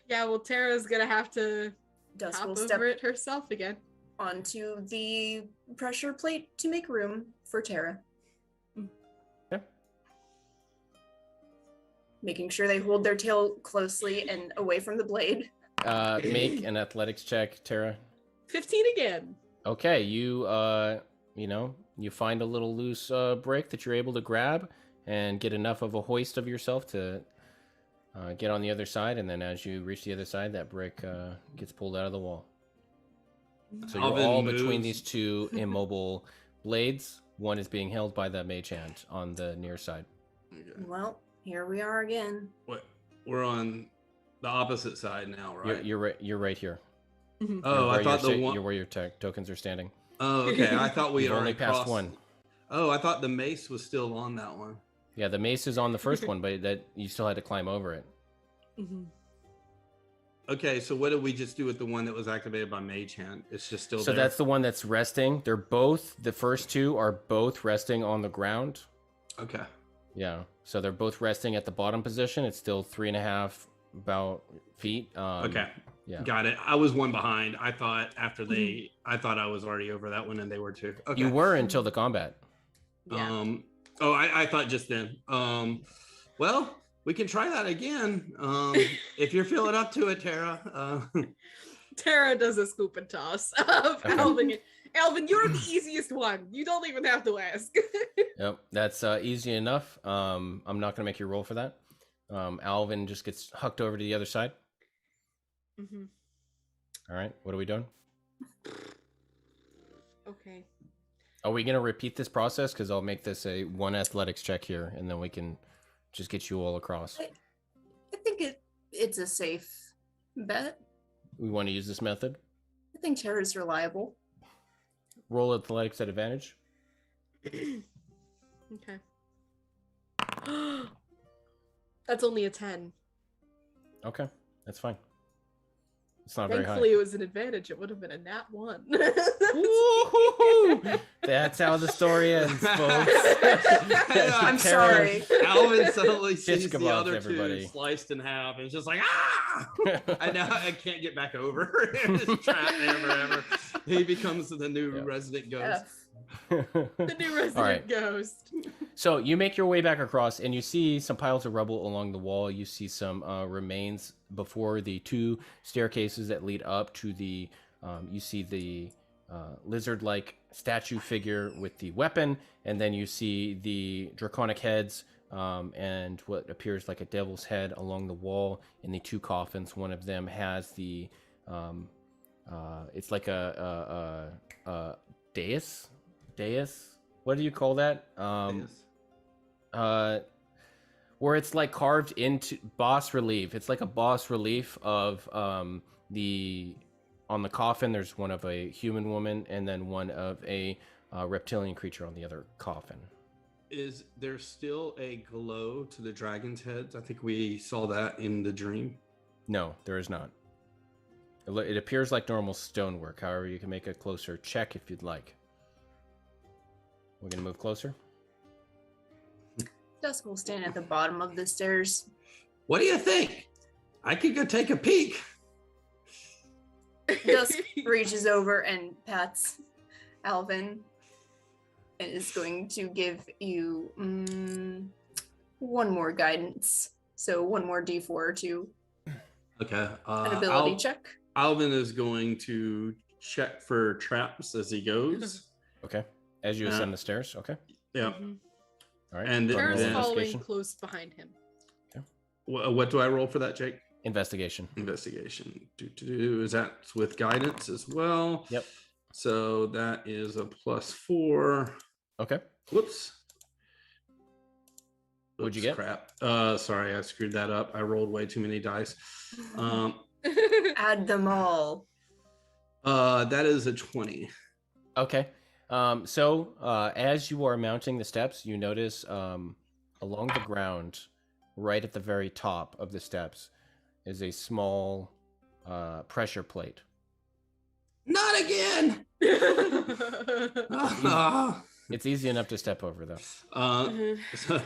Yeah, well, Tara's gonna have to Dusk hop will over step it herself again. onto the pressure plate to make room for Tara. Okay. Making sure they hold their tail closely and away from the blade. Make an athletics check, Tara. 15 again. Okay, you find a little loose brick that you're able to grab and get enough of a hoist of yourself to get on the other side, and then as you reach the other side, that brick gets pulled out of the wall. So you're Alvin all between moves. these two immobile blades. One is being held by the mage hand on the near side. Well, here we are again. What? We're on the opposite side now, right? You're right here. Mhm. Oh, I thought the one. You're where your tokens are standing. Oh, okay. I thought we You've only already passed crossed one. Oh, I thought the mace was still on that one. Yeah, the mace is on the first one, but that you still had to climb over it. Mhm. Okay, so what did we just do with the one that was activated by Mage Hand? It's just still So there. that's the one that's resting. The first two are both resting on the ground. Okay. Yeah. So they're both resting at the bottom position. It's still 3.5 about feet. Okay. Yeah. Got it. I was one behind. I thought I thought I was already over that one and they were too. Okay. You were until the combat. Yeah. I thought just then. Well, we can try that again. If you're feeling up to it, Tara. Tara does a scoop and toss of Okay. Alvin. Alvin, you're the easiest one. You don't even have to ask. Yep. That's easy enough. I'm not gonna make you roll for that. Alvin just gets hucked over to the other side. Mhm. All right. What are we doing? Okay. Are we gonna repeat this process? Because I'll make this a one athletics check here, and then we can just get you all across. I think it's a safe bet. We want to use this method. I think Tara's reliable. Roll athletics at advantage. Okay. That's only a 10. Okay, that's fine. It's not very high. Thankfully, it was an advantage. It would have been a nat 1. Woo-hoo-hoo! That's how the story ends, folks. I'm Tara- sorry. Alvin suddenly Shish sees the kebabs, other everybody. two sliced in half and it's just like, ah! I know I can't get back over. It's trapped there forever. He becomes the new Yeah. resident ghost. The new resident right. ghost. So you make your way back across, and you see some piles of rubble along the wall. You see some remains before the two staircases that lead up to the. You see the lizard-like statue figure with the weapon, and then you see the draconic heads and what appears like a devil's head along the wall in the two coffins. One of them has the. It's like a dais. What do you call that? Yes. where it's like carved into boss relief. It's like a boss relief of on the coffin. There's one of a human woman and then one of a reptilian creature on the other coffin. Is there still a glow to the dragon's heads? I think we saw that in the dream. No, there is not. It appears like normal stonework. However, you can make a closer check if you'd like. We're gonna move closer. Dusk will stand at the bottom of the stairs. What do you think? I could go take a peek. Dusk reaches over and pats Alvin and is going to give you one more guidance. So one more D4 or 2. Okay. An ability check. Alvin is going to check for traps as he goes. Okay. As you ascend the stairs. Okay. Yeah. Mhm. All right. And Go ahead and Tara's roll following investigation. close behind him. What do I roll for that, Jake? Investigation. Investigation. Is that with guidance as well? Yep. So that is a +4. Okay. Whoops. What'd you Oops, get? Crap. Sorry, I screwed that up. I rolled way too many dice. Add them all. That is a 20. Okay. So as you are mounting the steps, you notice along the ground, right at the very top of the steps, is a small pressure plate. Not again. Ah. It's easy enough to step over, though. So,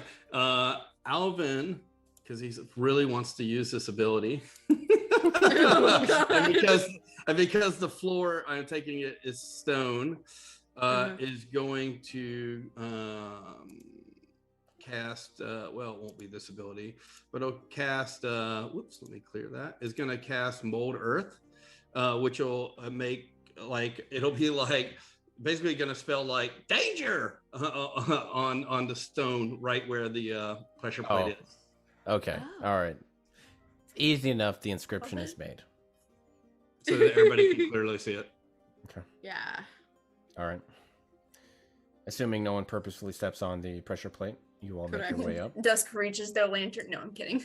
Alvin, because he really wants to use this ability, and because the floor I'm taking it is stone, is going to cast. Well, it won't be this ability, but it'll cast. Whoops, let me clear that. Is going to cast Mold Earth, which will make it'll be like. Basically going to spell like danger on the stone right where the pressure plate is. Okay. Oh. All right. It's easy enough. The inscription is made. So that everybody can clearly see it. Okay. Yeah. All right. Assuming no one purposefully steps on the pressure plate, you all make Correct. your way up. Dusk reaches their lantern. No, I'm kidding.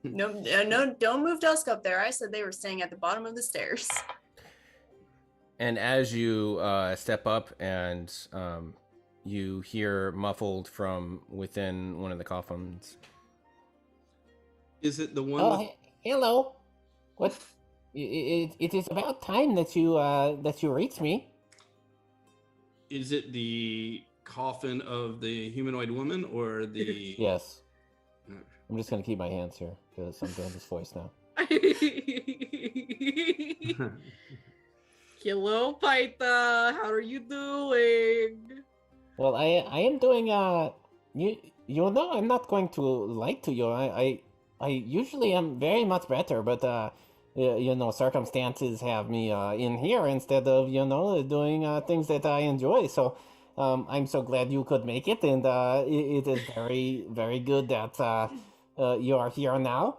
No, don't move Dusk up there. I said they were staying at the bottom of the stairs. And as you step up and you hear muffled from within one of the coffins. Is it the one? Oh, hello. What? It is about time that you reach me. Is it the coffin of the humanoid woman or the? Yes. I'm just gonna keep my hands here because I'm doing this voice now. Hello, Paita. How are you doing? Well, I am doing you know I'm not going to lie to you. I usually am very much better, but you know, circumstances have me in here instead of doing things that I enjoy. So I'm so glad you could make it, and it is very, very good that you are here now.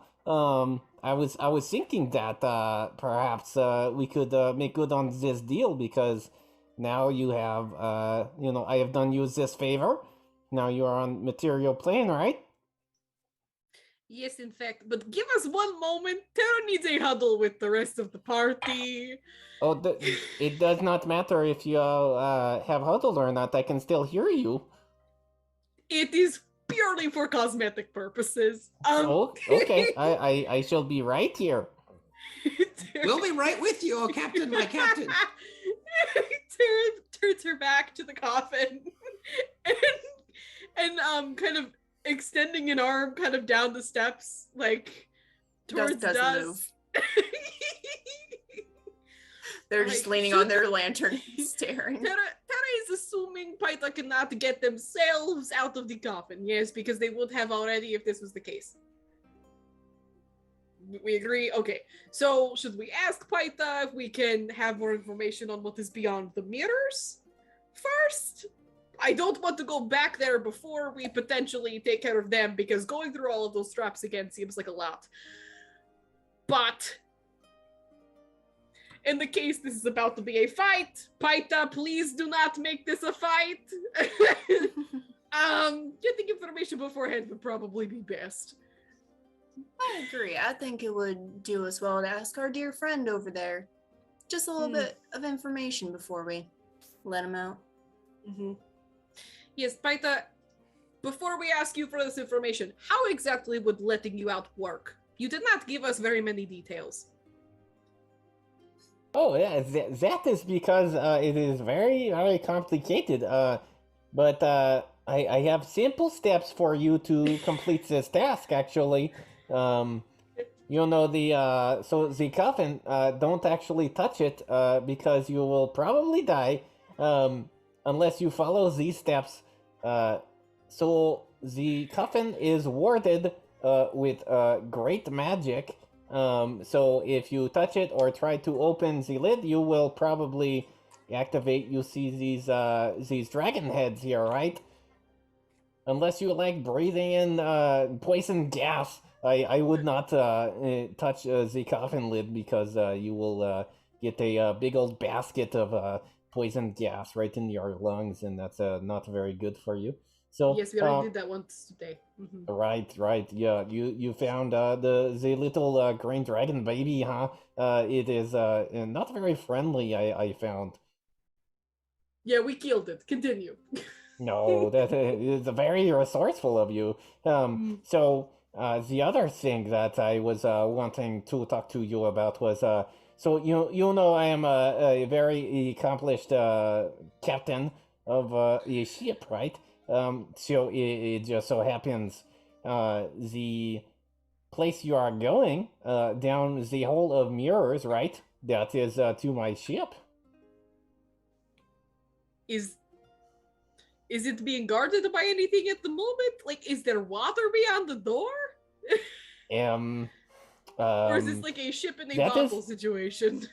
I was thinking that perhaps we could make good on this deal because now you have I have done you this favor. Now you are on material plane, right? Yes, in fact, but give us one moment. Tara needs a huddle with the rest of the party. Oh, it does not matter if you have huddle or not. I can still hear you. It is purely for cosmetic purposes. Oh, okay. I shall be right here. We'll be right with you, oh Captain, my Captain. Tara turns her back to the coffin and kind of extending an arm kind of down the steps, like towards Dusk doesn't move. They're just leaning on their lantern and staring. Tara is assuming Paita cannot get themselves out of the coffin. Yes, because they would have already if this was the case. We agree? Okay. So, should we ask Paita if we can have more information on what is beyond the mirrors first? I don't want to go back there before we potentially take care of them, because going through all of those straps again seems like a lot. But in the case this is about to be a fight, Paita, please do not make this a fight. Getting information beforehand would probably be best. I agree. I think it would do us well to ask our dear friend over there just a little bit of information before we let him out. Mm-hmm. Yes, Paita, before we ask you for this information, how exactly would letting you out work? You did not give us very many details. Oh yeah, that is because it is very, very complicated. But I have simple steps for you to complete this task. Actually, you know so the coffin. Don't actually touch it because you will probably die unless you follow these steps. So the coffin is warded with great magic. So if you touch it or try to open the lid, you will probably activate. You see these dragon heads here, right? Unless you like breathing in poison gas, I would not touch the coffin lid because you will get a big old basket of poison gas right in your lungs, and that's not very good for you. So yes, we already did that once today. Mm-hmm. Right. Yeah, you found the little green dragon baby, huh? It is not very friendly. I found. Yeah, we killed it. Continue. No, that is very resourceful of you. So the other thing that I was wanting to talk to you about was so you know I am a very accomplished captain of a ship, right? So it just so happens the place you are going down the hole of mirrors, right? That is to my ship. Is it being guarded by anything at the moment? Like, is there water beyond the door? Or is this like a ship in a bottle situation?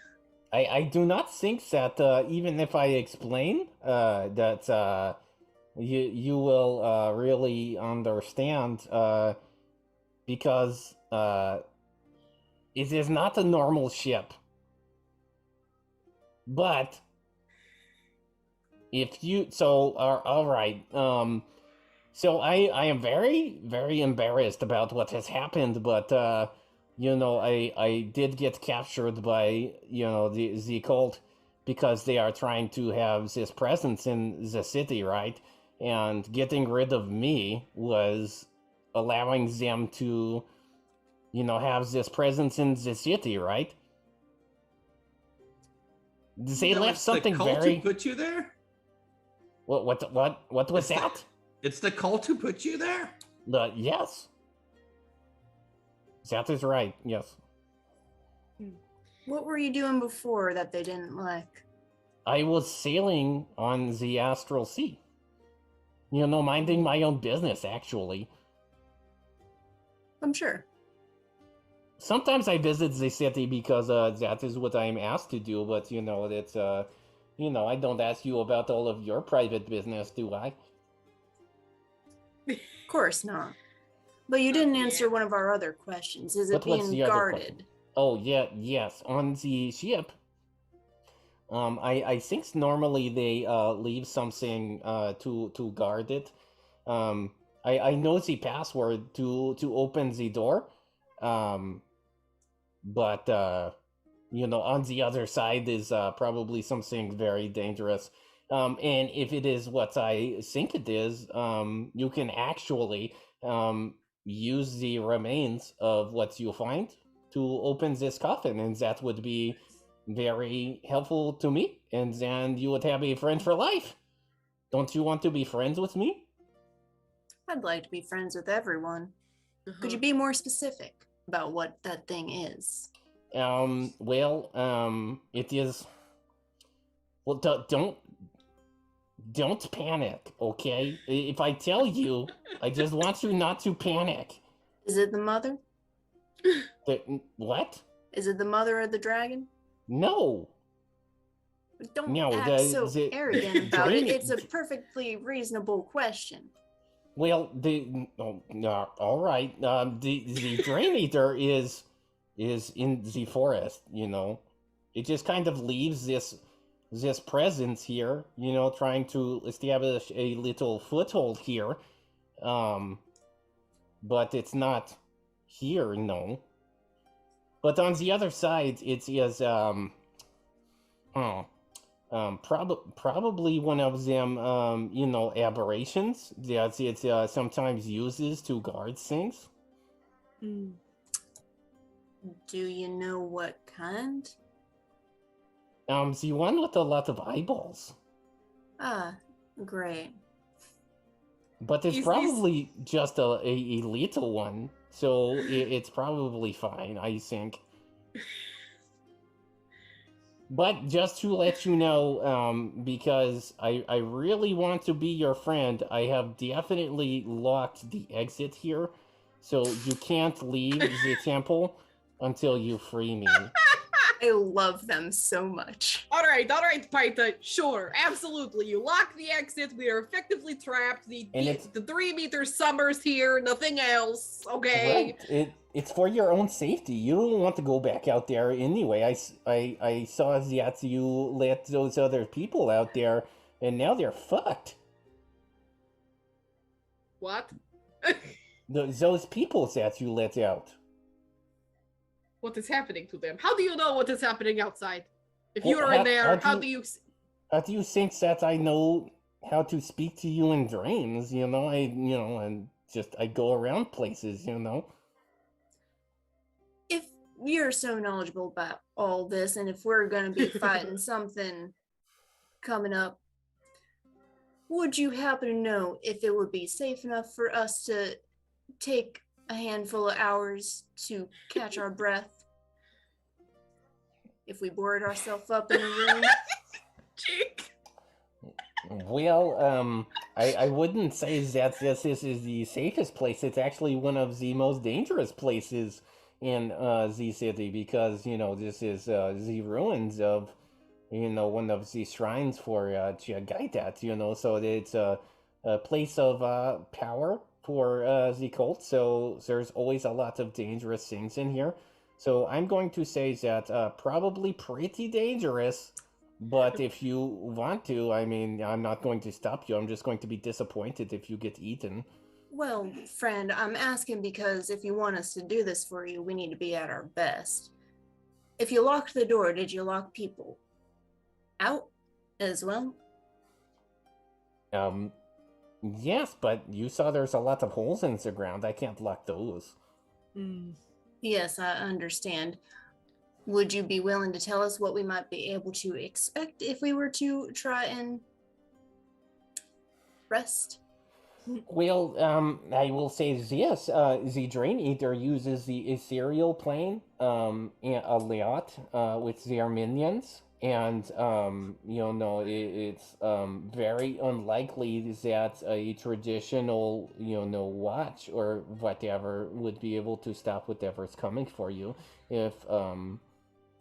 I do not think that even if I explain that you will really understand because it is not a normal ship. But if you all right, so I am very, very embarrassed about what has happened, but you know, I did get captured by, you know, the cult because they are trying to have this presence in the city, right? And getting rid of me was allowing them to, you know, have this presence in the city, right? They left something the cult very. Who put you there? What was that? It's the cult who put you there? Yes. That is right, yes. What were you doing before that they didn't like? I was sailing on the astral sea. You know, minding my own business, actually. I'm sure. Sometimes I visit the city because that is what I'm asked to do, but you know, it's you know, I don't ask you about all of your private business, do I? Of course not. But you didn't answer one of our other questions. Is it What's being the other guarded? question? Oh yeah, yes. On the ship, I think normally they leave something to guard it. I know the password to open the door, but you know, on the other side is probably something very dangerous. And if it is what I think it is, you can actually use the remains of what you find to open this coffin, and that would be very helpful to me, and then you would have a friend for life. Don't you want to be friends with me? I'd like to be friends with everyone. Could you be more specific about what that thing is? It is. Well, don't panic, okay? If I tell you, I just want you not to panic. Is it the mother? What? Is it the mother of the dragon? No. Don't No, act so arrogant about it. It's a perfectly reasonable question. Well, all right. The Drain Eater is in the forest. You know, it just kind of leaves this this presence here, trying to establish a little foothold here. But it's not here, no. But on the other side, it is, probably one of them, aberrations that it sometimes uses to guard things. Mm. Do you know what kind? The one with a lot of eyeballs. Ah, great. But it's Is probably just a little one, so it's probably fine, I think. But just to let you know, because I really want to be your friend, I have definitely locked the exit here, so you can't leave the temple until you free me. I love them so much. All right, Paita. Sure, absolutely. You lock the exit. We are effectively trapped. The 3 meter summers here. Nothing else. Okay. Right. It's for your own safety. You don't want to go back out there anyway. I saw that you let those other people out there, and now they're fucked. What? Those people that you let out. What is happening to them? How do you know what is happening outside? If you Well, are in there, how do you think that I know how to speak to you in dreams? I go around places. If you're so knowledgeable about all this, and if we're going to be fighting something coming up, would you happen to know if it would be safe enough for us to take a handful of hours to catch our breath if we board ourselves up in a room? Cheek. Well, I wouldn't say that this is the safest place. It's actually one of the most dangerous places in the city because, this is the ruins of, one of the shrines for Chagaitat, so it's a place of power for the cult, so there's always a lot of dangerous things in here. So I'm going to say that probably pretty dangerous. But if you want to, I'm not going to stop you. I'm just going to be disappointed if you get eaten. Well, friend, I'm asking because if you want us to do this for you, we need to be at our best. If you locked the door, did you lock people out as well? Yes, but you saw there's a lot of holes in the ground. I can't lock those. Mm. Yes, I understand. Would you be willing to tell us what we might be able to expect if we were to try and rest? Well, I will say this. The Drain Eater uses the ethereal plane a lot with their minions. And, it's very unlikely that a traditional, watch or whatever would be able to stop whatever's coming for you if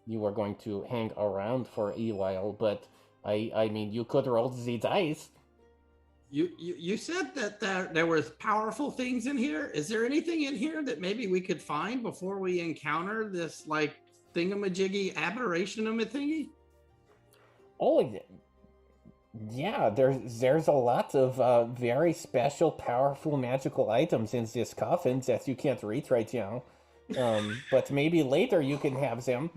you were going to hang around for a while. But, you could roll the dice. You said that there was powerful things in here. Is there anything in here that maybe we could find before we encounter this, thingamajiggy aberration of a thingy? Oh, yeah, there's a lot of very special, powerful, magical items in this coffin that you can't reach right now. But maybe later you can have them.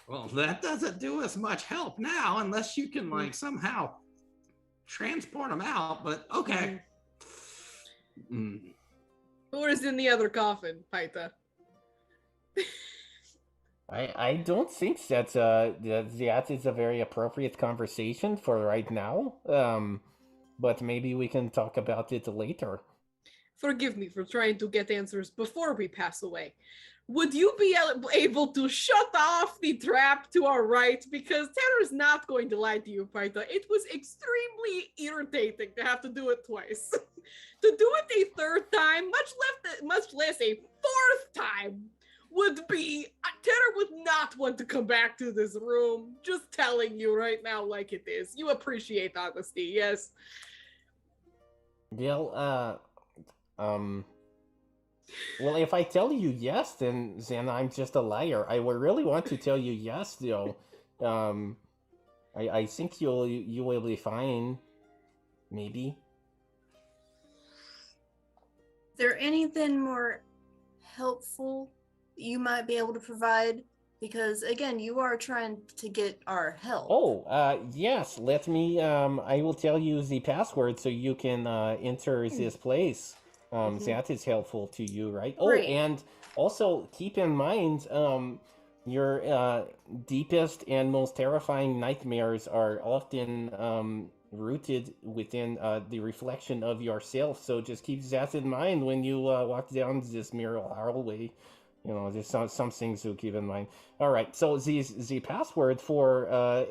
Well, that doesn't do us much help now, unless you can, somehow transport them out, but okay. Who is in the other coffin, Paita? I don't think that is a very appropriate conversation for right now. But maybe we can talk about it later. Forgive me for trying to get answers before we pass away. Would you be able to shut off the trap to our right? Because Tanner's not going to lie to you, Paita. It was extremely irritating to have to do it twice. To do it a third time, much less a fourth time, would be... Tanner would not want to come back to this room. Just telling you right now like it is. You appreciate honesty, yes? Well, well, if I tell you yes, then I'm just a liar. I would really want to tell you yes, though. I think you will be fine. Maybe. Is there anything more helpful you might be able to provide? Because again, you are trying to get our help. Oh, yes. Let me. I will tell you the password so you can enter this place. That is helpful to you, right? Oh, Great. and also keep in mind, your deepest and most terrifying nightmares are often rooted within the reflection of yourself. So just keep that in mind when you walk down this mirror hallway. You know, there's some things to keep in mind. All right, so the password for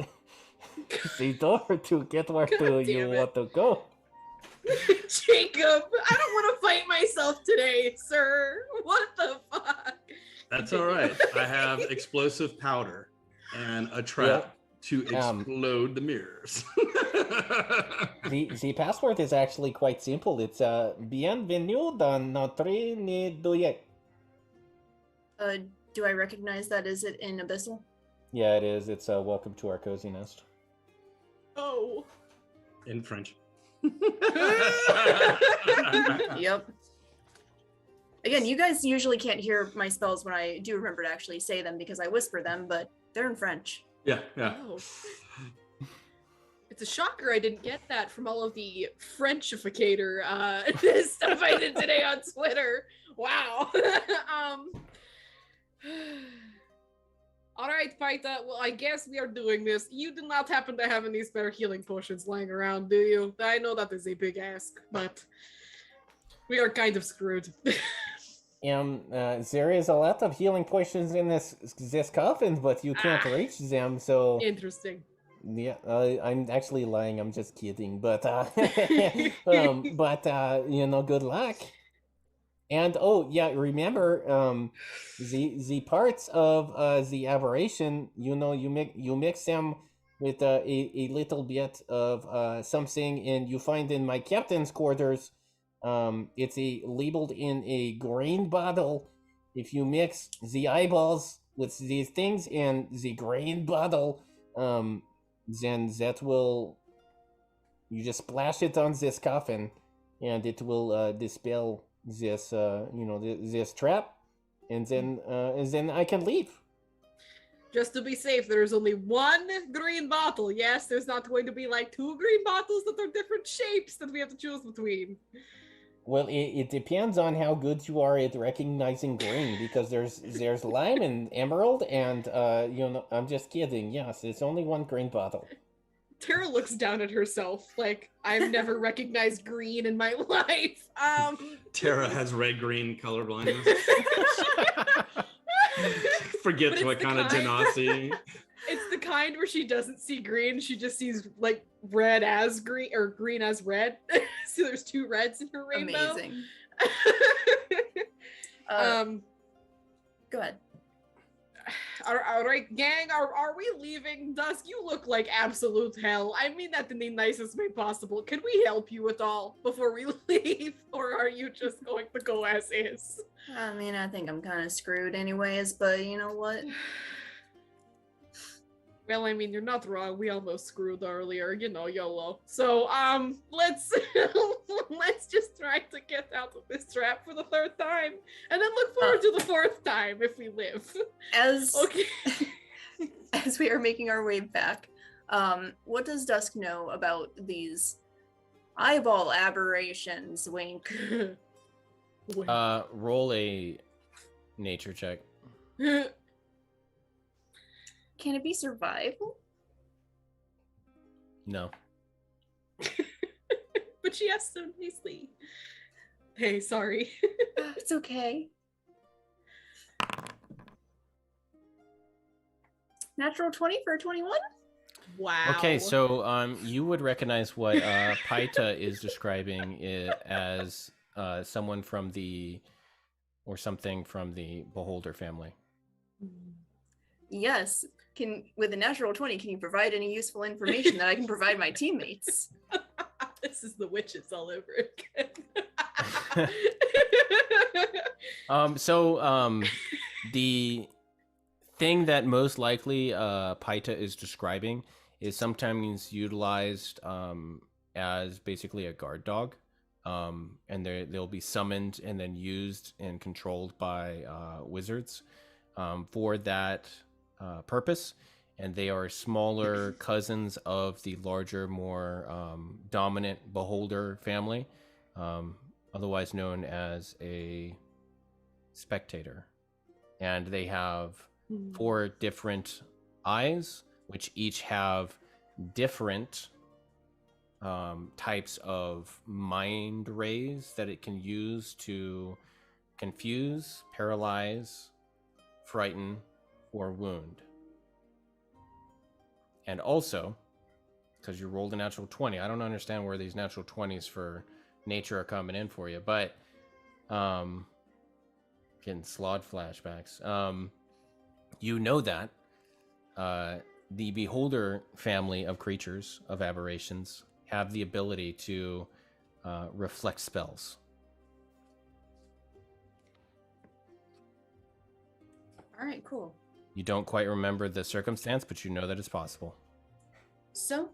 the door to get where you want to go. Jacob, I don't want to fight myself today, sir. What the fuck? That's all right. I have explosive powder and a trap to explode the mirrors. The password is actually quite simple. It's bienvenue dans notre nid. Do I recognize that? Is it in Abyssal? Yeah, it is. It's welcome to our cozy nest. Oh. In French. Yep. Again, you guys usually can't hear my spells when I do remember to actually say them because I whisper them, but they're in French. Yeah. Oh. It's a shocker I didn't get that from all of the Frenchificator stuff I did today on Twitter. Wow. All right, Paita. Well, I guess we are doing this. You do not happen to have any spare healing potions lying around, do you? I know that is a big ask, but we are kind of screwed. There is a lot of healing potions in this coffin, but you can't reach them. So interesting. Yeah, I'm actually lying. I'm just kidding. But you know, good luck. And oh yeah, remember the parts of the aberration. You know, you mix them with a little bit of something, and you find in my captain's quarters. It's labeled in a grain bottle. If you mix the eyeballs with these things and the grain bottle, then that will, you just splash it on this coffin, and it will dispel this this trap, and then I can leave. Just to be safe, there's only one green bottle. Yes, there's not going to be like two green bottles that are different shapes that we have to choose between. Well, it depends on how good you are at recognizing green, because there's lime and emerald, and I'm just kidding. Yes, it's only one green bottle. Tara looks down at herself like, I've never recognized green in my life. Tara has red-green color blindness. Forgets what kind of Genasi. It's the kind where she doesn't see green, she just sees like red as green or green as red. So there's two reds in her rainbow. Amazing. Go ahead. All right, gang, are we leaving? Dusk, you look like absolute hell. I mean that in the nicest way possible. Can we help you at all before we leave? Or are you just going to go as is? I mean, I think I'm kind of screwed anyways, but you know what? Well, I mean, you're not wrong. We almost screwed earlier, YOLO. So, let's just try to get out of this trap for the third time, and then look forward to the fourth time if we live. As As we are making our way back, what does Dusk know about these eyeball aberrations? Wink. Roll a nature check. Can it be survival? No. But she asked so nicely. Hey, sorry. It's okay. Natural 20 for 21? Wow. Okay, so you would recognize what Paita is describing as someone from or something from the Beholder family. Yes. With a natural 20, can you provide any useful information that I can provide my teammates? This is the witches all over again. The thing that most likely Paita is describing is sometimes utilized as basically a guard dog. And they'll be summoned and then used and controlled by wizards for that purpose. And they are smaller cousins of the larger, more dominant beholder family, otherwise known as a spectator. And they have 4 different eyes, which each have different types of mind rays that it can use to confuse, paralyze, frighten, or wound. And also, because you rolled a natural 20, I don't understand where these natural 20s for nature are coming in for you, but getting slod flashbacks. You know that the beholder family of creatures, of aberrations, have the ability to reflect spells. All right, cool. You don't quite remember the circumstance, but you know that it's possible. So,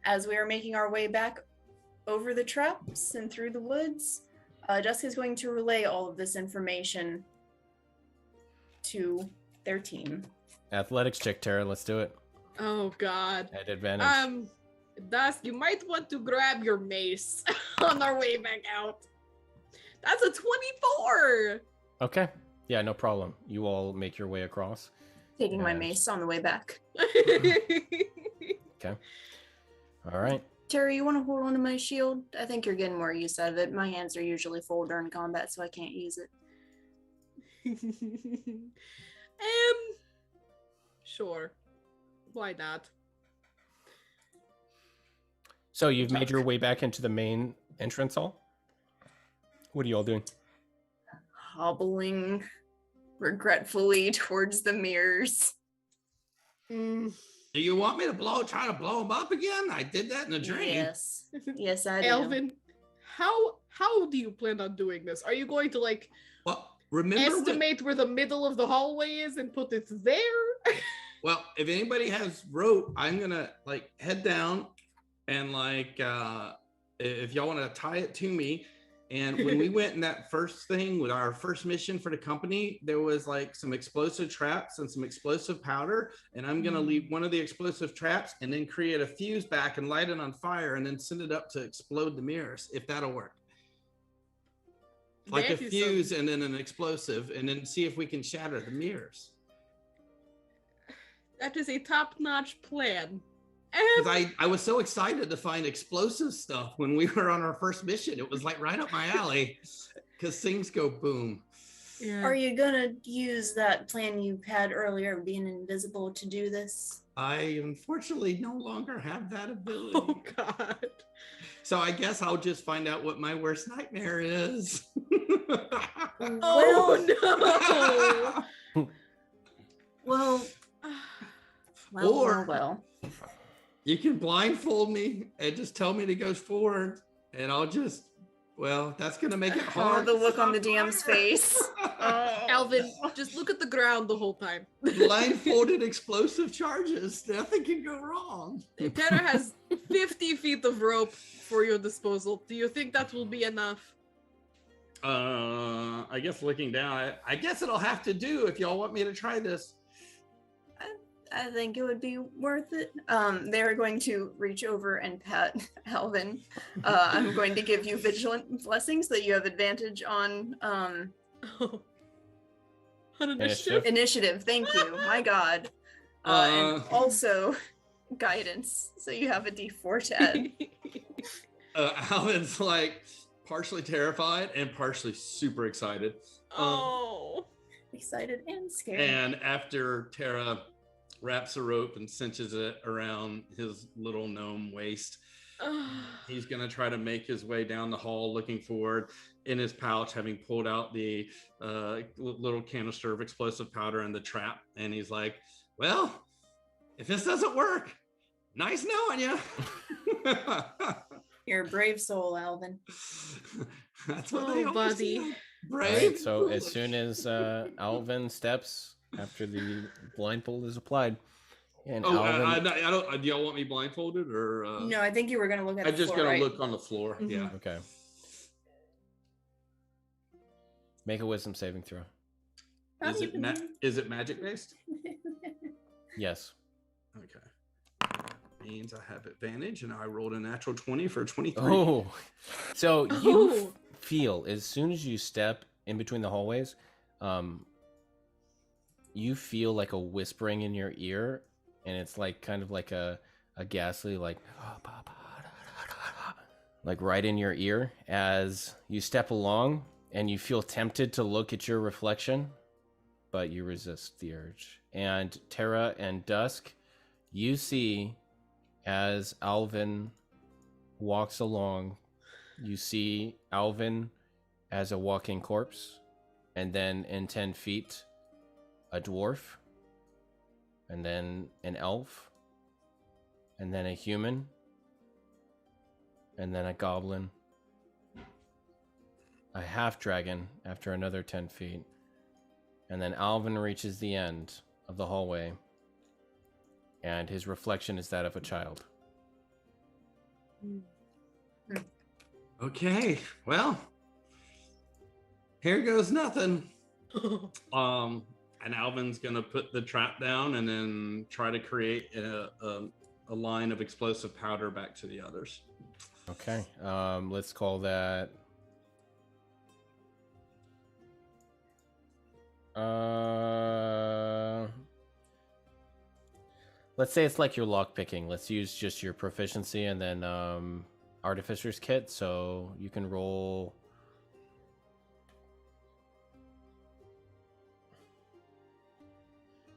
as we are making our way back over the traps and through the woods, Jessica's going to relay all of this information to their team. Athletics check, Tara. Let's do it. Oh God. At advantage. Dusk, you might want to grab your mace on our way back out. That's a 24. Okay. Yeah, no problem. You all make your way across. Taking my And- mace on the way back. Okay. All right. Terry, you want to hold on to my shield? I think you're getting more use out of it. My hands are usually full during combat, so I can't use it. Sure. Why not? So you've made your way back into the main entrance hall? What are you all doing? Hobbling regretfully towards the mirrors. Do you want me to try to blow them up again? I did that in a dream. Yes. Yes, I do. Alvin, how do you plan on doing this? Are you going to like Well, remember estimate where the middle of the hallway is and put it there? well, if anybody has rope, I'm gonna like head down and like if y'all want to tie it to me. And when we went in that first thing with our first mission for the company, there was like some explosive traps and some explosive powder. And I'm going to leave one of the explosive traps and then create a fuse back and light it on fire and then send it up to explode the mirrors, if that'll work. Like a fuse and then an explosive, and then see if we can shatter the mirrors. That is a top-notch plan. Because I was so excited to find explosive stuff when we were on our first mission. It was like right up my alley because things go boom. Yeah. Are you gonna use that plan you had earlier of being invisible to do this? I unfortunately no longer have that ability. Oh God. So I guess I'll just find out what my worst nightmare is. Oh no. Well, well. You can blindfold me and just tell me to go forward, and I'll just, well, that's going to make it hard. The look on the DM's face. Alvin, just look at the ground the whole time. Blindfolded explosive charges. Nothing can go wrong. Tara has 50 feet of rope for your disposal. Do you think that will be enough? I guess looking down, I guess it'll have to do if y'all want me to try this. I think it would be worth it. They're going to reach over and pat Alvin. I'm going to give you vigilant blessings so that you have advantage on On initiative? initiative. Thank you. My God. And also guidance. So you have a D4 to add. Alvin's like partially terrified and partially super excited. Oh. Excited and scared. And after Tara wraps a rope and cinches it around his little gnome waist, he's going to try to make his way down the hall looking forward in his pouch, having pulled out the little canister of explosive powder and the trap. And he's like, well, if this doesn't work, nice knowing you. You're a brave soul, Alvin. That's what they always buddy. say. All Brave. right, so as soon as Alvin steps after the blindfold is applied, And Oh, Alvin. I don't. Do y'all want me blindfolded or? No, I think you were gonna look at. I'm the just floor, gonna right? look on the floor. Mhm. Yeah. Okay. Make a wisdom saving throw. Is it magic based? Yes. Okay. Means I have advantage, and I rolled a natural 20 for 23. Oh, so you Oh. feel as soon as you step in between the hallways, you feel like a whispering in your ear, and it's like kind of like a ghastly like right in your ear as you step along, and you feel tempted to look at your reflection, but you resist the urge. And Terra and Dusk, you see as Alvin walks along, you see Alvin as a walking corpse, and then in 10 feet, a dwarf, and then an elf, and then a human, and then a goblin, a half dragon after another 10 feet, and then Alvin reaches the end of the hallway, and his reflection is that of a child. Okay. Well, here goes nothing. And Alvin's gonna put the trap down and then try to create a line of explosive powder back to the others. Okay. Let's call that. Let's say it's like your lock picking. Let's use just your proficiency and then artificer's kit, so you can roll.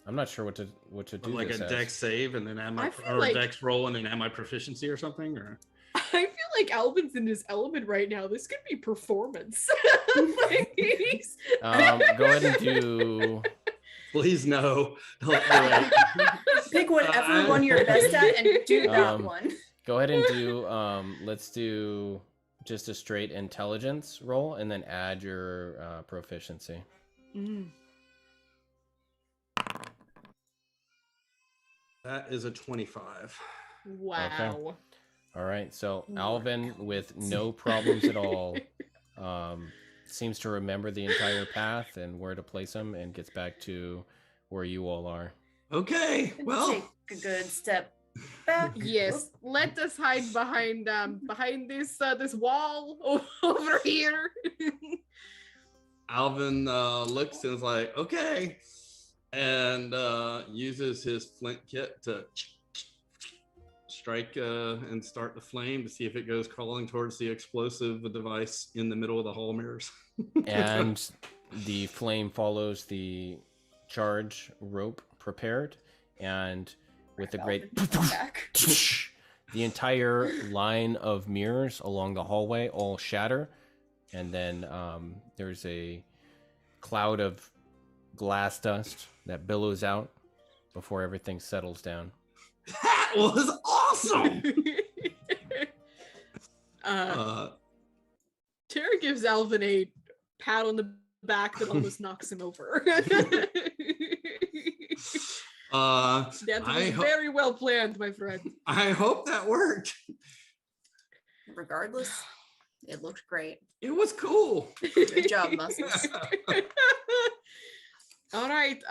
I'm not sure what to do. Like this a as. dex save and then add my I feel or like- dex roll and then add my proficiency or something, or I feel like Alvin's in his element right now. This could be performance. Like, he's- Go ahead and do. please no. Don't do it. Pick whatever one you're best at and do that one. Go ahead and do. Let's do just a straight intelligence roll and then add your proficiency. Mm. That is a 25. Wow. All right, so Oh my Alvin, with no problems at all, seems to remember the entire path and where to place him, and gets back to where you all are. Okay. Well, Take a good step back. Yes, let us hide behind this this wall over here. Alvin looks and is like, okay, and uses his flint kit to strike and start the flame to see if it goes crawling towards the explosive device in the middle of the hall mirrors. And the flame follows the charge rope prepared, and with a great Back. the entire line of mirrors along the hallway all shatter, and then there's a cloud of glass dust that billows out before everything settles down. That was awesome. Tara gives Alvin a pat on the back that almost knocks him over. That was very well planned, my friend. I hope that worked. Regardless, it looked great. It was cool. Good job, Muscles. All right.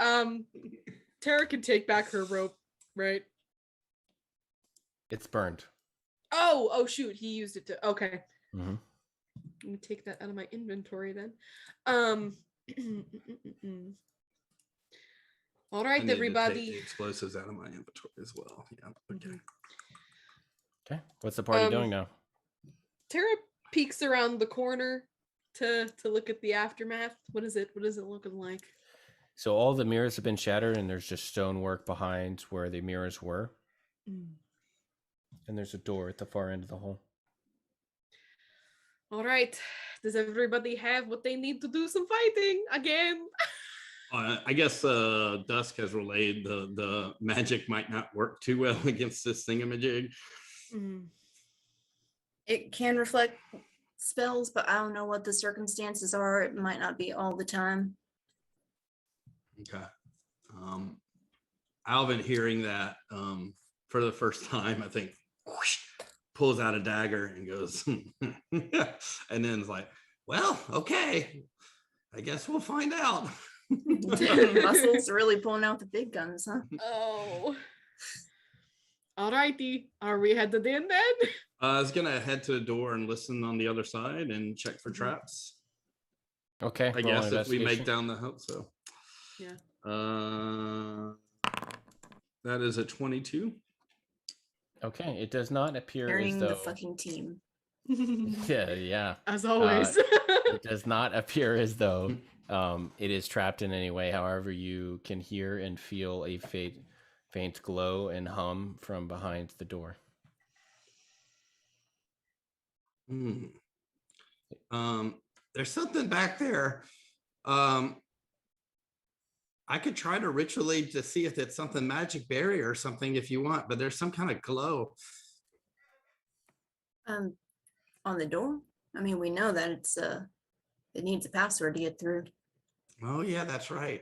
Tara can take back her rope, right? It's burned. Oh, shoot. He used it to. Okay. Mm-hmm. Let me take that out of my inventory then. All I right, need to everybody. take the explosives out of my inventory as well. Yeah. Okay. Mhm. Okay, what's the party doing now? Tara peeks around the corner to look at the aftermath. What is it looking like? So all the mirrors have been shattered, and there's just stonework behind where the mirrors were. And there's a door at the far end of the hall. All right. Does everybody have what they need to do some fighting again? I guess Dusk has relayed the magic might not work too well against this thingamajig. It can reflect spells, but I don't know what the circumstances are. It might not be all the time. Okay. Alvin, hearing that for the first time, I think, whoosh, pulls out a dagger and goes, and then it's like, well, okay, I guess we'll find out. Muscles really pulling out the big guns, huh? Oh. Alrighty. Are we headed in then? I was gonna head to the door and listen on the other side and check for traps. Okay. I roll an guess if we make investigation. down the house, so Yeah. that is a 22. Okay. It does not appear Carrying as the though. fucking team. Yeah. As always. It does not appear as though it is trapped in any way. However, you can hear and feel a faint glow and hum from behind the door. There's something back there. I could try to ritually to see if it's something magic barrier or something if you want, but there's some kind of glow. On the door? I mean, we know that it needs a password to get through. Oh yeah, that's right.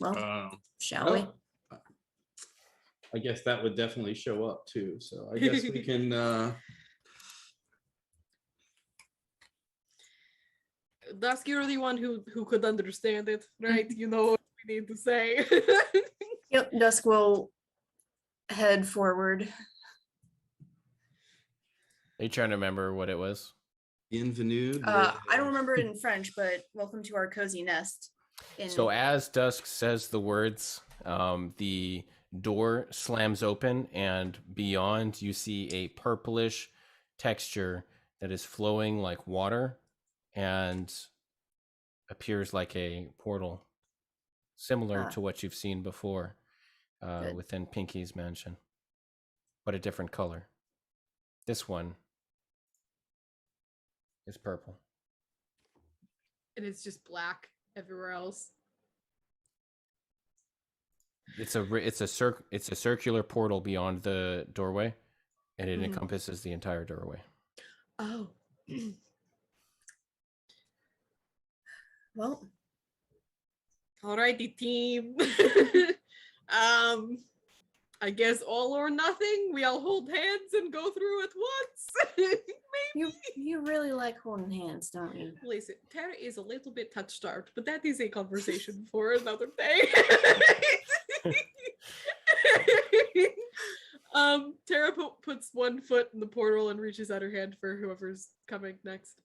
Well, shall we? I guess that would definitely show up too. So I guess we can. Dusk, you're the one who could understand it, right? You know what we need to say. Yep, Dusk will head forward. Are you trying to remember what it was? Bienvenue. I don't remember it in French, but welcome to our cozy nest. So as Dusk says the words, the door slams open, and beyond you see a purplish texture that is flowing like water and appears like a portal, similar to what you've seen before within Pinky's mansion, but a different color. This one is purple. And it's just black everywhere else. It's a circular portal beyond the doorway, and it encompasses the entire doorway. Oh. Well, Alrighty, team. I guess all or nothing. We all hold hands and go through at once. Maybe. you really like holding hands, don't you? Listen, Tara is a little bit touch-starved, but that is a conversation for another day. Tara puts one foot in the portal and reaches out her hand for whoever's coming next.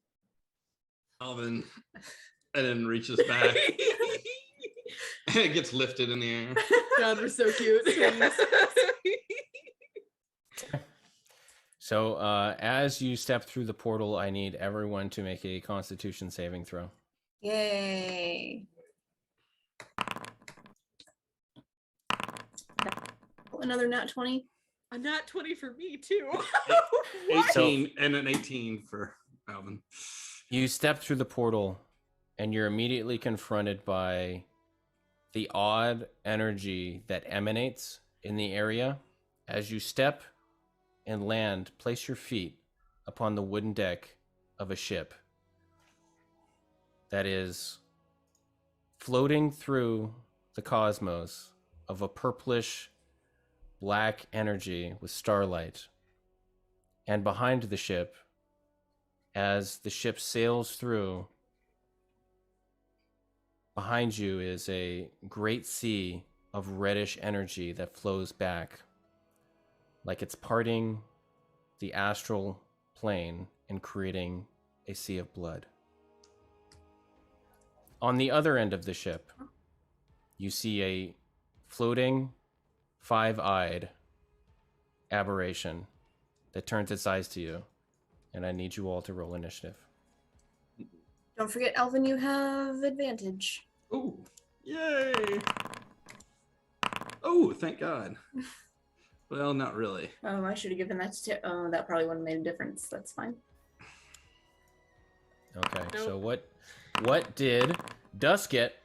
Alvin, and then reaches back. And it gets lifted in the air. God, we're so cute. So as you step through the portal, I need everyone to make a Constitution saving throw. Yay. Another nat 20. A nat 20 for me, too. 18 and an 18 for Alvin. You step through the portal, and you're immediately confronted by the odd energy that emanates in the area. As you step and land, place your feet upon the wooden deck of a ship that is floating through the cosmos of a purplish black energy with starlight. And behind the ship, as the ship sails through, behind you is a great sea of reddish energy that flows back, like it's parting the astral plane and creating a sea of blood. On the other end of the ship, you see a floating, five-eyed aberration that turns its eyes to you, and I need you all to roll initiative. Don't forget, Alvin, you have advantage. Oh, yay! Oh, thank God. Well, not really. Oh, I should have given that to oh, that probably wouldn't have made a difference. That's fine. Okay, Nope. so what did Dusk get?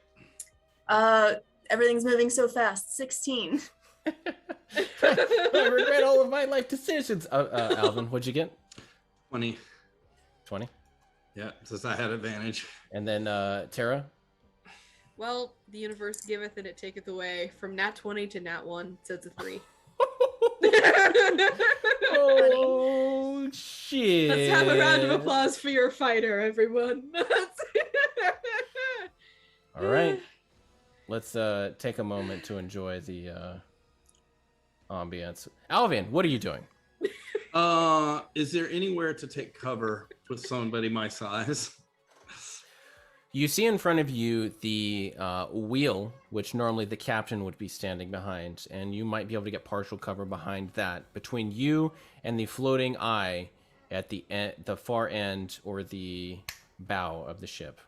Everything's moving so fast. 16. I regret all of my life decisions. Alvin, what'd you get? 20. 20. Yeah, since I had advantage. And then Tara? Well, the universe giveth and it taketh away. From nat 20 to nat 1, so it's a 3. Oh shit! Let's have a round of applause for your fighter, everyone. All right, let's take a moment to enjoy the ambience. Alvin, what are you doing? Is there anywhere to take cover with somebody my size? You see in front of you the wheel, which normally the captain would be standing behind, and you might be able to get partial cover behind that. Between you and the floating eye at the far end or the bow of the ship.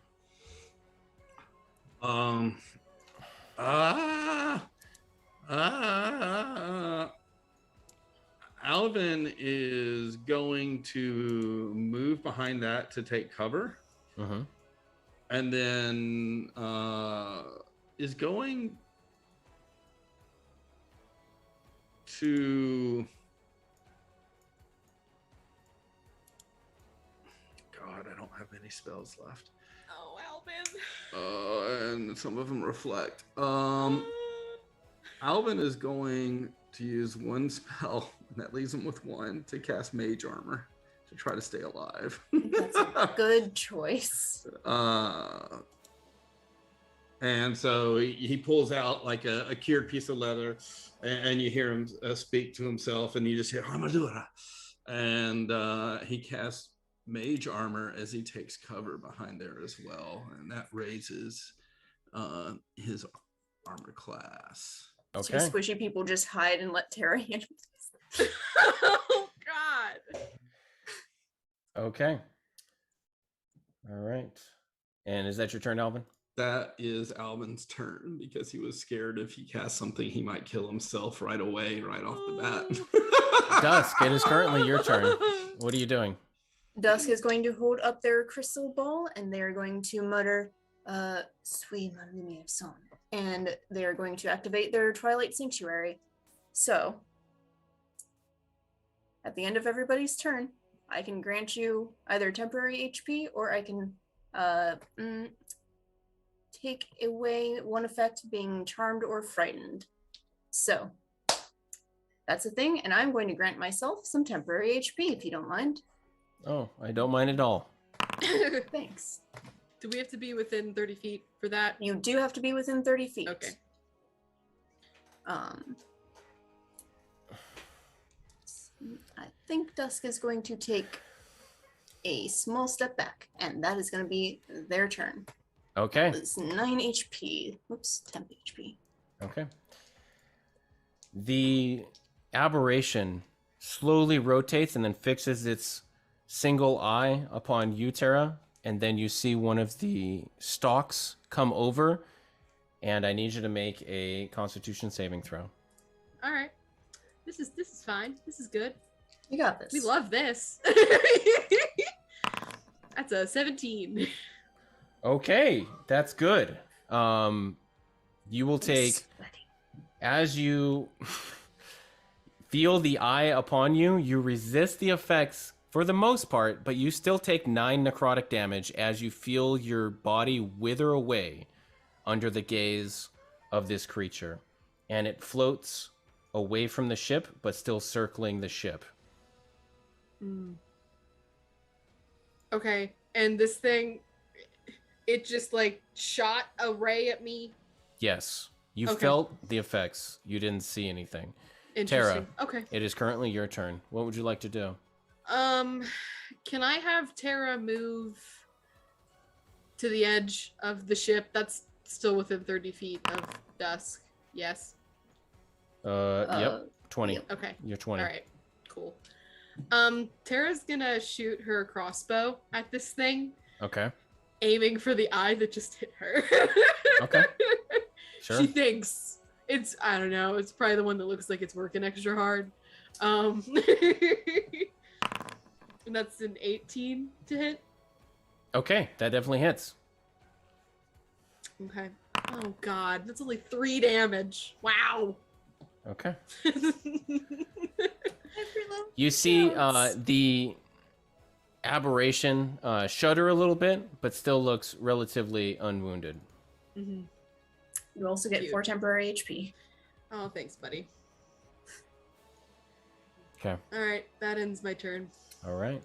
Alvin is going to move behind that to take cover. Mm-hmm. And then is going to... God, I don't have any spells left. Oh, Alvin. And some of them reflect. Alvin is going to use one spell, and that leaves him with one, to cast Mage Armor to try to stay alive. That's a good choice. And so he pulls out like a cured piece of leather, and you hear him speak to himself, and you just hear Armadura. And he casts Mage Armor as he takes cover behind there as well, and that raises his armor class. Okay. Two squishy people just hide and let Tara handle this. Oh, God. Okay. All right. And is that your turn, Alvin? That is Alvin's turn, because he was scared if he cast something, he might kill himself right away, right off the bat. Dusk, it is currently your turn. What are you doing? Dusk is going to hold up their crystal ball and they're going to mutter, Sweet la lumiere son. And they're going to activate their Twilight Sanctuary. So, at the end of everybody's turn, I can grant you either temporary HP or I can take away one effect, being charmed or frightened. So, that's a thing, and I'm going to grant myself some temporary HP if you don't mind. Oh, I don't mind at all. Thanks. Do we have to be within 30 feet for that? You do have to be within 30 feet. Okay. I think Dusk is going to take a small step back, and that is going to be their turn. Okay. It's 9 HP. Whoops, 10 HP. Okay. The aberration slowly rotates and then fixes its single eye upon you, Tara, and then you see one of the stalks come over, and I need you to make a Constitution saving throw. All right. This is fine. This is good. You got this. We love this. That's a 17. Okay, that's good. You will take, as you feel the eye upon you, you resist the effects for the most part, but you still take 9 necrotic damage as you feel your body wither away under the gaze of this creature. And it floats away from the ship, but still circling the ship. Okay, and this thing, it just like shot a ray at me. Yes, you Okay. felt the effects. You didn't see anything. Interesting. Tara. Okay. It is currently your turn. What would you like to do? Can I have Tara move to the edge of the ship? That's still within 30 feet of Dusk. Yes. Yep. 20. yep. Okay. You're 20. All right. Cool. Tara's gonna shoot her crossbow at this thing, Okay. aiming for the eye that just hit her. Okay. Sure. She thinks it's, I don't know, it's probably the one that looks like it's working extra hard. And that's an 18 to hit. Okay, that definitely hits. Okay. Oh god, that's only 3 damage. Wow. Okay. Every little You see counts. the aberration shudder a little bit, but still looks relatively unwounded. Mm-hmm. You also get Cute. 4 temporary HP. Oh, thanks, buddy. Okay. All right, that ends my turn. All right.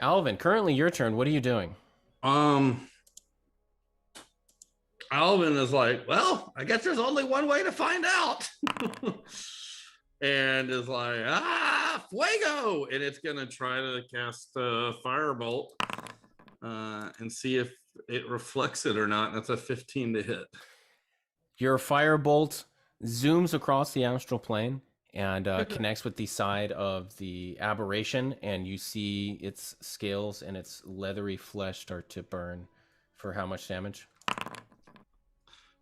Alvin, currently your turn. What are you doing? Alvin is like, well, I guess there's only one way to find out. And is like, fuego. And it's going to try to cast a firebolt and see if it reflects it or not. That's a 15 to hit. Your firebolt zooms across the astral plane and connects with the side of the aberration, and you see its scales and its leathery flesh start to burn. For how much damage?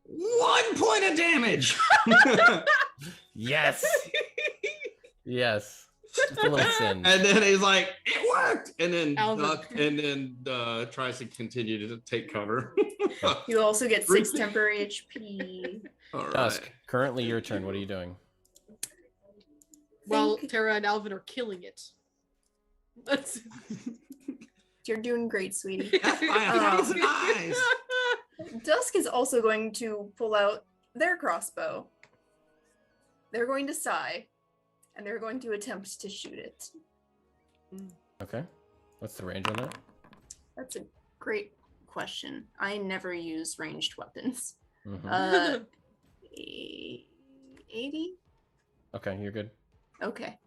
1 point of damage. Yes. Yes. Just a little sin. And then he's like, it worked. And then Alvin. duck, and then tries to continue to take cover. You also get 6 temporary HP. All right. Dusk, currently your turn. What are you doing? Well, Think- Tara and Alvin are killing it. That's You're doing great, sweetie. Death by 1,000 eyes. Dusk is also going to pull out their crossbow. They're going to sigh, and they're going to attempt to shoot it. Okay. What's the range on that? That's a great question. I never use ranged weapons. Mhm. 80? Okay, you're good. Okay.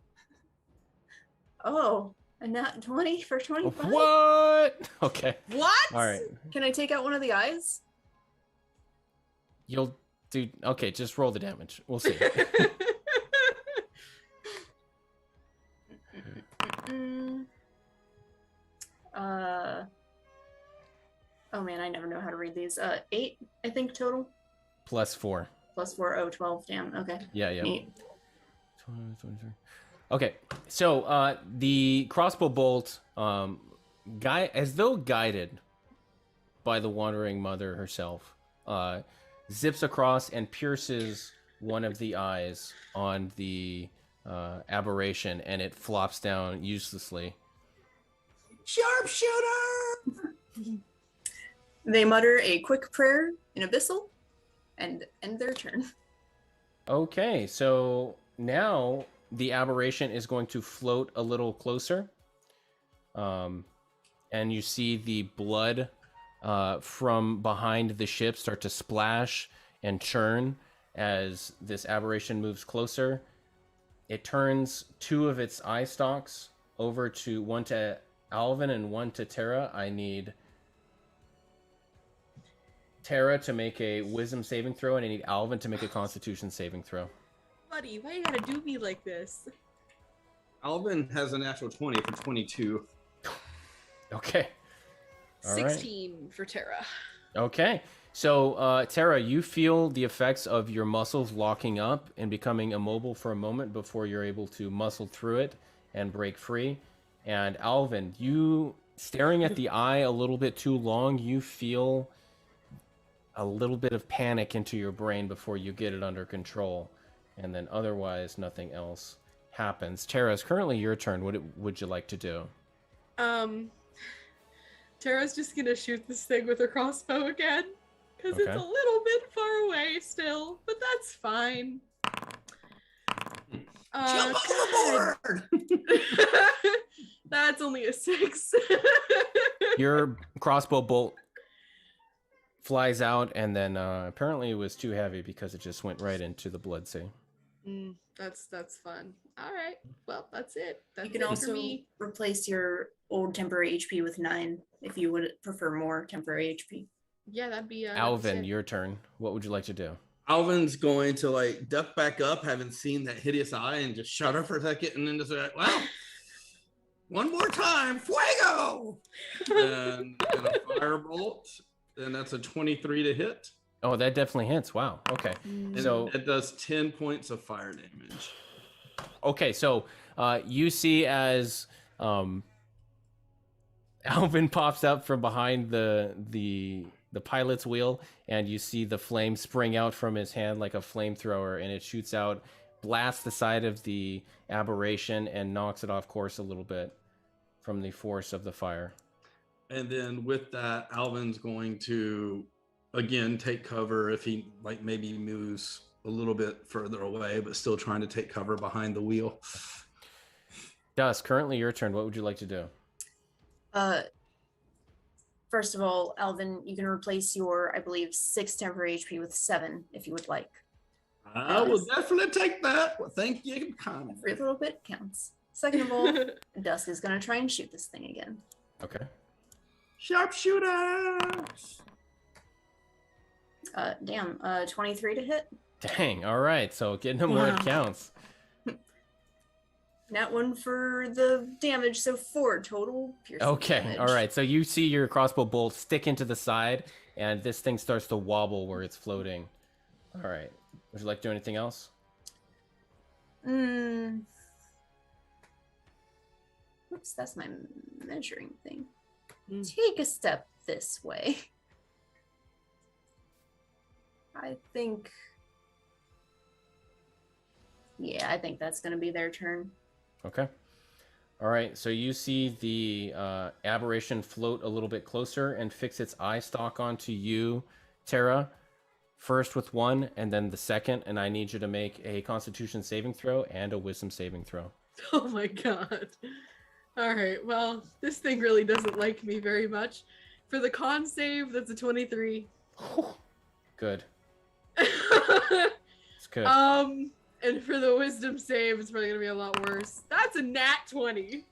Oh, a nat 20 for 25? What? Okay. what? All right. Can I take out one of the eyes? You'll do. Okay, just roll the damage. We'll see. Mm, oh man, I never know how to read these. 8, I think, total. +4. Plus 4, oh, 12, damn, okay. Yeah, yeah. 8. 23. Okay, so the crossbow bolt, as though guided by the wandering mother herself, zips across and pierces one of the eyes on the aberration, and it flops down uselessly. Sharpshooter. They mutter a quick prayer in Abyssal and end their turn. Okay, so now the aberration is going to float a little closer. And you see the blood from behind the ship start to splash and churn as this aberration moves closer. It turns 2 of its eye stalks over to one to Alvin and one to Tara. I need Tara to make a wisdom saving throw, and I need Alvin to make a constitution saving throw. Buddy, why you gotta do me like this? Alvin has a natural 20 for 22. Okay. All right. 16 for Tara. Okay. So, Tara, you feel the effects of your muscles locking up and becoming immobile for a moment before you're able to muscle through it and break free. And Alvin, you staring at the eye a little bit too long, you feel a little bit of panic into your brain before you get it under control. And then otherwise, nothing else happens. Tara, it's currently your turn. What would you like to do? Tara's just gonna shoot this thing with her crossbow again. Because it's Okay. a little bit far away still, but that's fine. Jump God. overboard. That's only a 6. Your crossbow bolt flies out, and then apparently it was too heavy because it just went right into the blood sea. That's fun. All right. Well, that's it. That's You can it for also me. replace your old temporary HP with 9 if you would prefer more temporary HP. Yeah, that'd be Alvin, sick. your turn. What would you like to do? Alvin's going to like duck back up, having seen that hideous eye, and just shudder for a second, and then just like, well, one more time, fuego! And a firebolt, and that's a 23 to hit. Oh, that definitely hits. Wow. Okay. And So- it does 10 points of fire damage. Okay, so you see as Alvin pops up from behind the pilot's wheel, and you see the flame spring out from his hand like a flamethrower, and it shoots out, blasts the side of the aberration, and knocks it off course a little bit from the force of the fire. And then with that, Alvin's going to again take cover if he like maybe moves a little bit further away, but still trying to take cover behind the wheel. Dusk, currently your turn. What would you like to do? First of all, Alvin, you can replace your, I believe, 6 temporary HP with 7 if you would like. I will definitely take that. Well, thank you. Every little bit counts. Second of all, Dusk is going to try and shoot this thing again. Okay. Sharpshooter. Damn, 23 to hit. Dang. All right. So getting them where it counts. That one for the damage, so 4 total piercing Okay. damage. All right. So you see your crossbow bolt stick into the side, and this thing starts to wobble where it's floating. All right. Would you like to do anything else? Oops, that's my measuring thing. Take a step this way. I think that's going to be their turn. Okay. All right. So you see the aberration float a little bit closer and fix its eye stalk onto you, Tara. First with 1, and then the second. And I need you to make a Constitution saving throw and a Wisdom saving throw. Oh my god. All right. Well, this thing really doesn't like me very much. For the con save, that's a 23. Good. It's good. And for the wisdom save, it's probably gonna be a lot worse. That's a nat 20.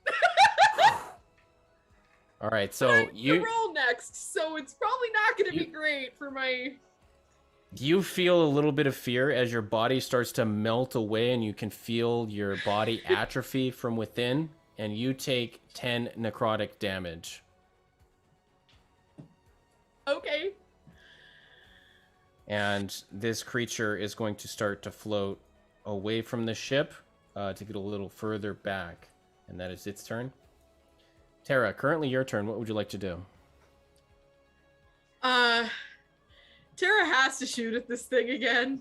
All right. So you roll next, so it's probably not gonna be great for my. You feel a little bit of fear as your body starts to melt away, and you can feel your body atrophy from within, and you take 10 necrotic damage. Okay. And this creature is going to start to float away from the ship to get a little further back. And that is its turn. Tara, currently your turn. What would you like to do? Tara has to shoot at this thing again,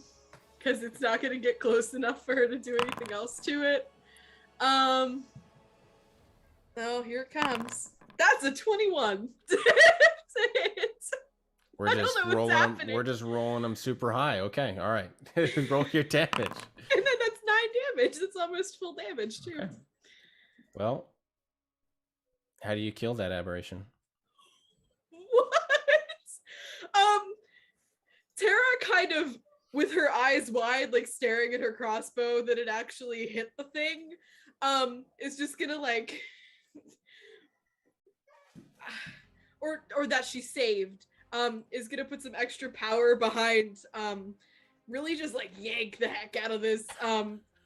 because it's not going to get close enough for her to do anything else to it. Oh, here it comes. That's a 21. We're just rolling them super high. Okay, all right. Roll your damage. And then that's 9 damage. That's almost full damage too. Okay. Well, how do you kill that aberration? What? Tara kind of, with her eyes wide, like staring at her crossbow that it actually hit the thing, is just gonna like, or that she saved, is gonna put some extra power behind, really just like yank the heck out of this,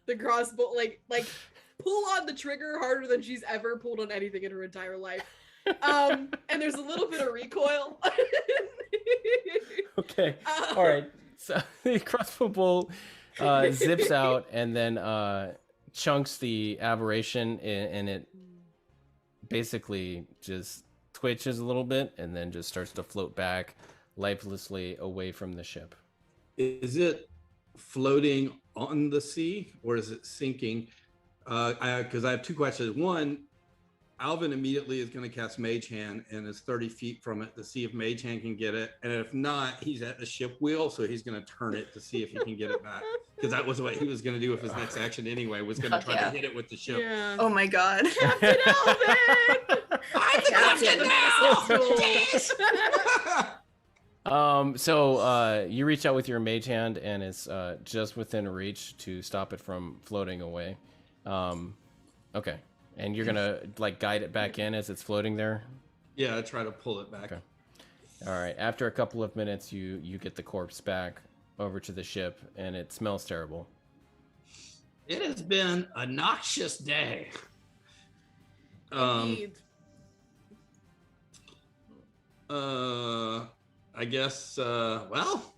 the crossbow, like pull on the trigger harder than she's ever pulled on anything in her entire life. And there's a little bit of recoil. Okay. All right. So the crossbow bolt zips out and then chunks the aberration, and it basically just twitches a little bit and then just starts to float back lifelessly away from the ship. Is it floating on the sea or is it sinking? Because I have 2 questions. One, Alvin immediately is going to cast Mage Hand and is 30 feet from it to see if Mage Hand can get it. And if not, he's at the ship wheel, so he's going to turn it to see if he can get it back. Because that was what he was going to do with his next action anyway, was going to try to hit it with the ship. Yeah. Oh my god. Captain Alvin! I'm the captain now! So you reach out with your Mage Hand, and it's just within reach to stop it from floating away. Okay. And you're gonna like guide it back in as it's floating there? Yeah, I try to pull it back. Okay. All right. After a couple of minutes, you get the corpse back over to the ship, and it smells terrible. It has been a noxious day. Indeed. I guess. Well,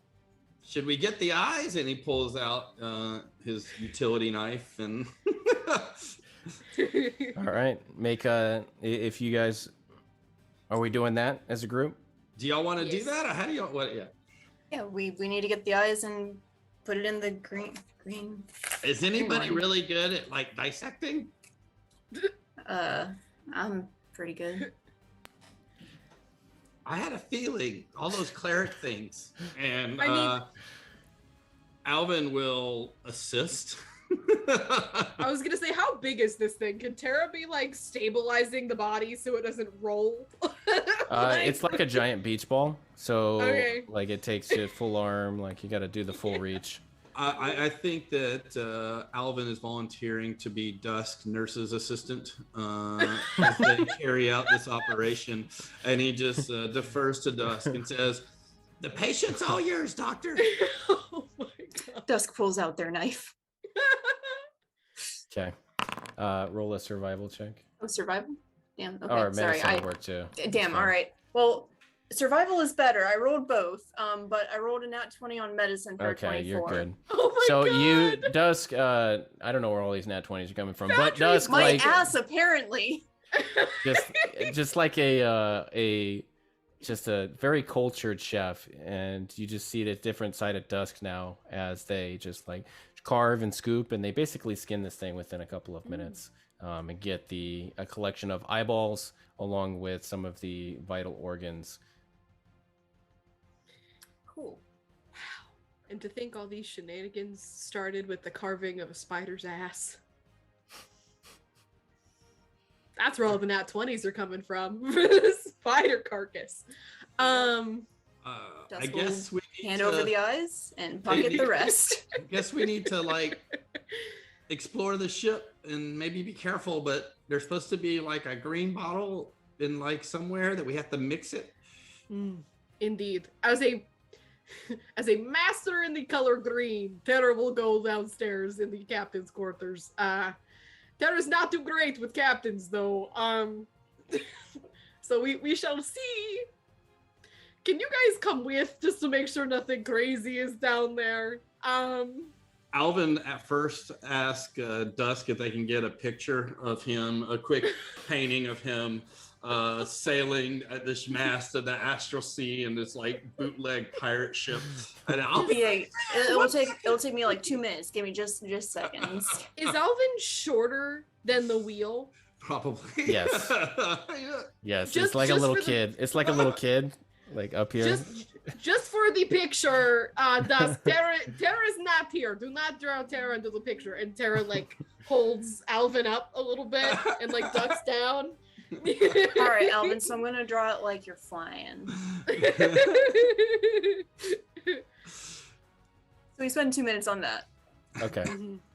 should we get the eyes? And he pulls out his utility knife and. All right. Make if you guys, are we doing that as a group? Do y'all want to do Yes. that, or how do y'all? What? Yeah. Yeah, we need to get the eyes and put it in the green. Is anybody one. really good at like dissecting? I'm pretty good. I had a feeling, all those cleric things. And I mean- Alvin will assist. I was gonna say, how big is this thing? Can Tara be like stabilizing the body so it doesn't roll? It's like a giant beach ball, so Okay. like it takes you full arm, like you got to do the full reach. I think that Alvin is volunteering to be Dusk nurse's assistant as they carry out this operation, and he just defers to Dusk and says, "The patient's all yours, doctor." Oh my god. Dusk pulls out their knife. Okay. Roll a survival check. Oh, survival? Damn. Okay, Or sorry. medicine will work too. Damn. All right. Well, survival is better. I rolled both. But I rolled a nat 20 on medicine for a Okay, 24. you're good. Oh my So god. you, Dusk, I don't know where all these nat 20s are coming from, but Patrick, Dusk, My like, ass, apparently. just like a very cultured chef, and you just see the different side of Dusk now as they just like carve and scoop, and they basically skin this thing within a couple of minutes, and get a collection of eyeballs along with some of the vital organs. Cool. And to think all these shenanigans started with the carving of a spider's ass. That's where all the nat 20s are coming from. Spider carcass. I Dusk guess we need Hand to, over the eyes and bucket the rest. I guess we need to like explore the ship and maybe be careful. But there's supposed to be like a green bottle in like somewhere that we have to mix it. Indeed. As a master in the color green, Tara will go downstairs in the captain's quarters. Tara's not too great with captains though. So we shall see. Can you guys come with just to make sure nothing crazy is down there? Alvin at first asked Dusk if they can get a picture of him, a quick painting of him sailing at this mast of the astral sea in this like bootleg pirate ship. And Yeah, it'll take me like 2 minutes. Give me just seconds. Is Alvin shorter than the wheel? probably. Yes. Yeah. Yes, Just- it's like a just little for the- kid. It's like a little kid, like up here. Just for the picture, Dusk, Tara is not here. Do not draw Tara into the picture. And Tara like holds Alvin up a little bit and like ducks down. All right, Alvin. So I'm gonna draw it like you're flying. So we spend 2 minutes on that. Okay.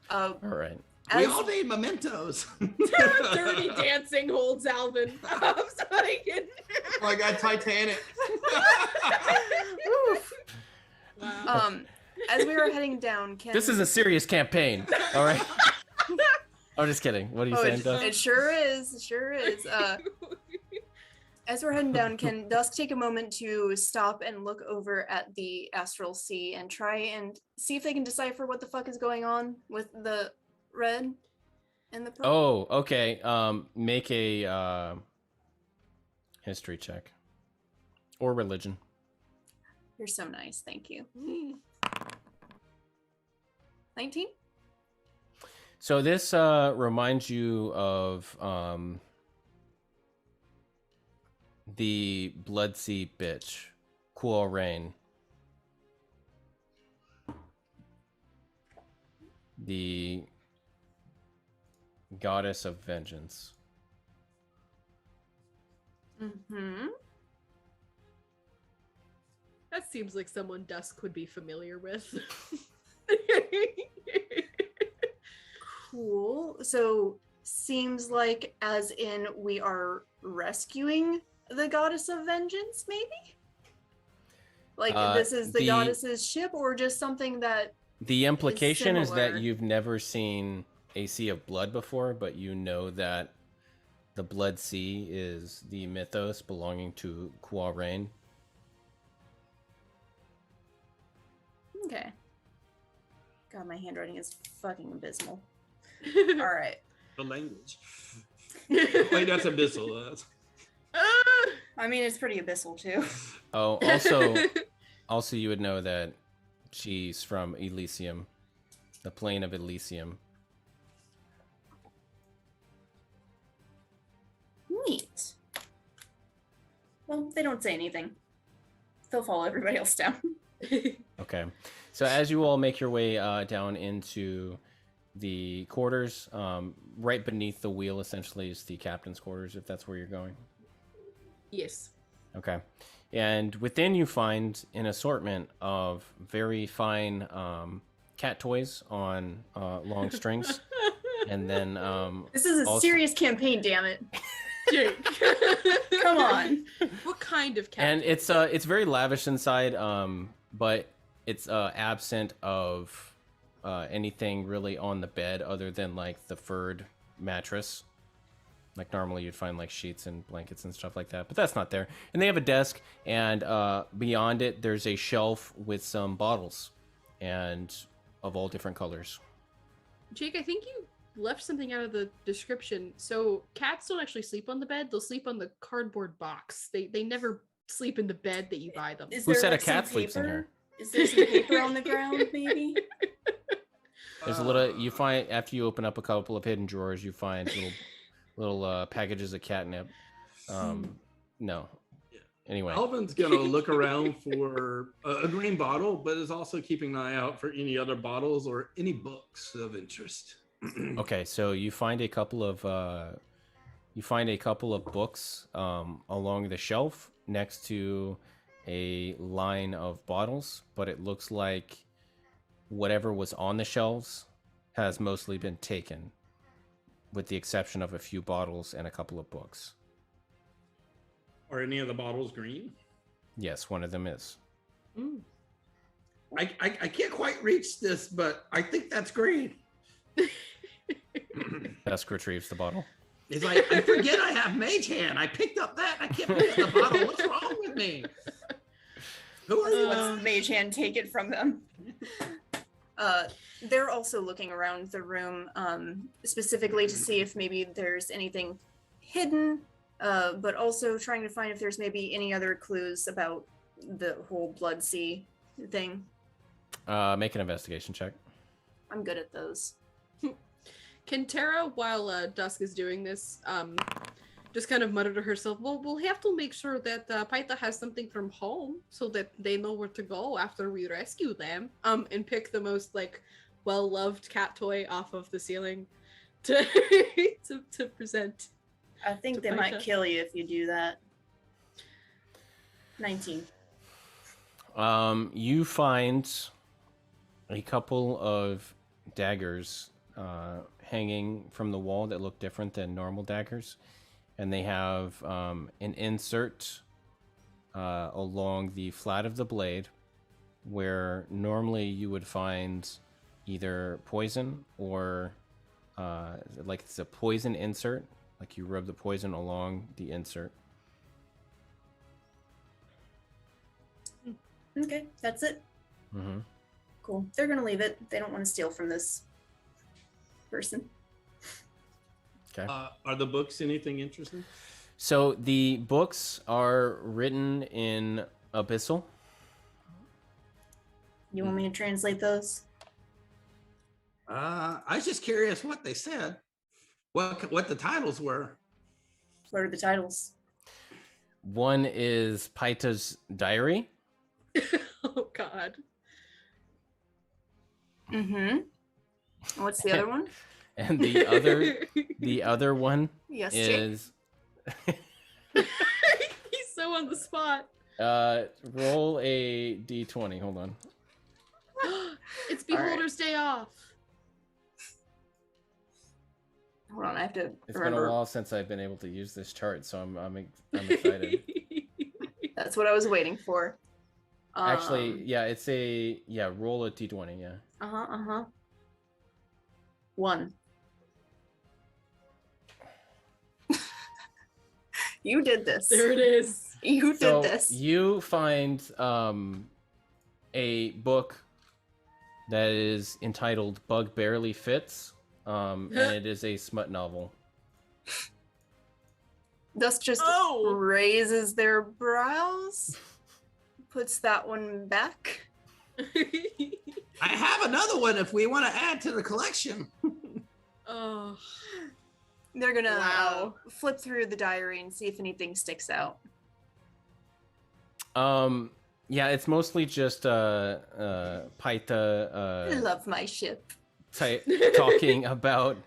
All right. We As all need mementos. Dirty Dancing holds Alvin up so I can. Like a Titanic. Wow. as we were heading down, Ken. This is a serious campaign. All right. I'm just kidding. What are you saying, Dusk? It sure is. It sure is. As we're heading down, can Dusk take a moment to stop and look over at the astral sea and try and see if they can decipher what the fuck is going on with the red and the purple? Oh, okay. Make a history check or religion. You're so nice. Thank you. 19? So this reminds you of the Blood Sea bitch, Quo Rain. The goddess of vengeance. Mm-hmm. That seems like someone Dusk would be familiar with. Cool. So seems like as in we are rescuing the goddess of vengeance, maybe? Like this is the goddess's ship, or just something that The implication is that similar. you've never seen a sea of blood before, but you know that the Blood Sea is the mythos belonging to Quo Rain. okay. God, my handwriting is fucking abysmal. All right. The language. Wait, that's abyssal. That's... I mean, it's pretty abyssal too. Oh, also you would know that she's from Elysium, the plane of Elysium. Neat. Well, they don't say anything. They'll follow everybody else down. Okay. So as you all make your way down into the quarters, right beneath the wheel essentially is the captain's quarters, if that's where you're going. Yes. Okay. And within you find an assortment of very fine cat toys on long strings. And then This is a also- serious campaign, damn it. Jake. Come on. What kind of cat? and it's very lavish inside, but it's absent of anything really on the bed other than like the furred mattress. Like normally you'd find like sheets and blankets and stuff like that, but that's not there. And they have a desk, and beyond it there's a shelf with some bottles, and of all different colors. Jake, I think you left something out of the description. So cats don't actually sleep on the bed; they'll sleep on the cardboard box. They never sleep in the bed that you buy them. Is Who there, said a like, some cat sleeps in paper? here? Is there some paper on the ground, maybe? There's a little, you find after you open up a couple of hidden drawers, you find little packages of catnip. No. Anyway, Alvin's gonna look around for a green bottle, but is also keeping an eye out for any other bottles or any books of interest. okay, so you find a couple of books along the shelf next to a line of bottles, but it looks like whatever was on the shelves has mostly been taken, with the exception of a few bottles and a couple of books. Are any of the bottles green? Yes, one of them is. Mm. I can't quite reach this, but I think that's green. Dusk retrieves the bottle. He's like, I forget I have mage hand. I picked up that. I can't pick up the bottle. What's wrong with me? Who are you? Let's mage hand take it from them. They're also looking around the room, specifically to see if maybe there's anything hidden, but also trying to find if there's maybe any other clues about the whole blood sea thing. Make an investigation check. I'm good at those. Can Tara, while Dusk is doing this, just kind of mutter to herself, well, we'll have to make sure that Paita has something from home so that they know where to go after we rescue them, and pick the most, like, well-loved cat toy off of the ceiling to to present. I think To they might Paita. kill you if you do that. 19. You find a couple of daggers hanging from the wall that look different than normal daggers, and they have an insert along the flat of the blade where normally you would find either poison or like it's a poison insert, like you rub the poison along the insert. Okay, that's it. Mm-hmm. Cool. They're gonna leave it. They don't want to steal from this person. Okay. Are the books anything interesting? So the books are written in Abyssal. You want me to translate those? I was just curious what they said. What the titles were. What are the titles? One is Paita's diary. Oh, God. Mm-hmm. What's the other one? And the other one Yes, Jake. is He's so on the spot. roll a d20. Hold on. It's All right. Beholder's Day Off. Hold on, I have to It's been a remember. while since I've been able to use this chart, so I'm excited. That's what I was waiting for. Actually, yeah, it's roll a d20. Yeah. Uh-huh. 1. You did this. There it is. You So did this. you find a book that is entitled "Bug Barely Fits," and it is a smut novel. Dusk just Oh! raises their brows, puts that one back. I have another one if we want to add to the collection. Oh. They're gonna Wow. flip through the diary and see if anything sticks out. Yeah, it's mostly just Paita I love my ship. talking about.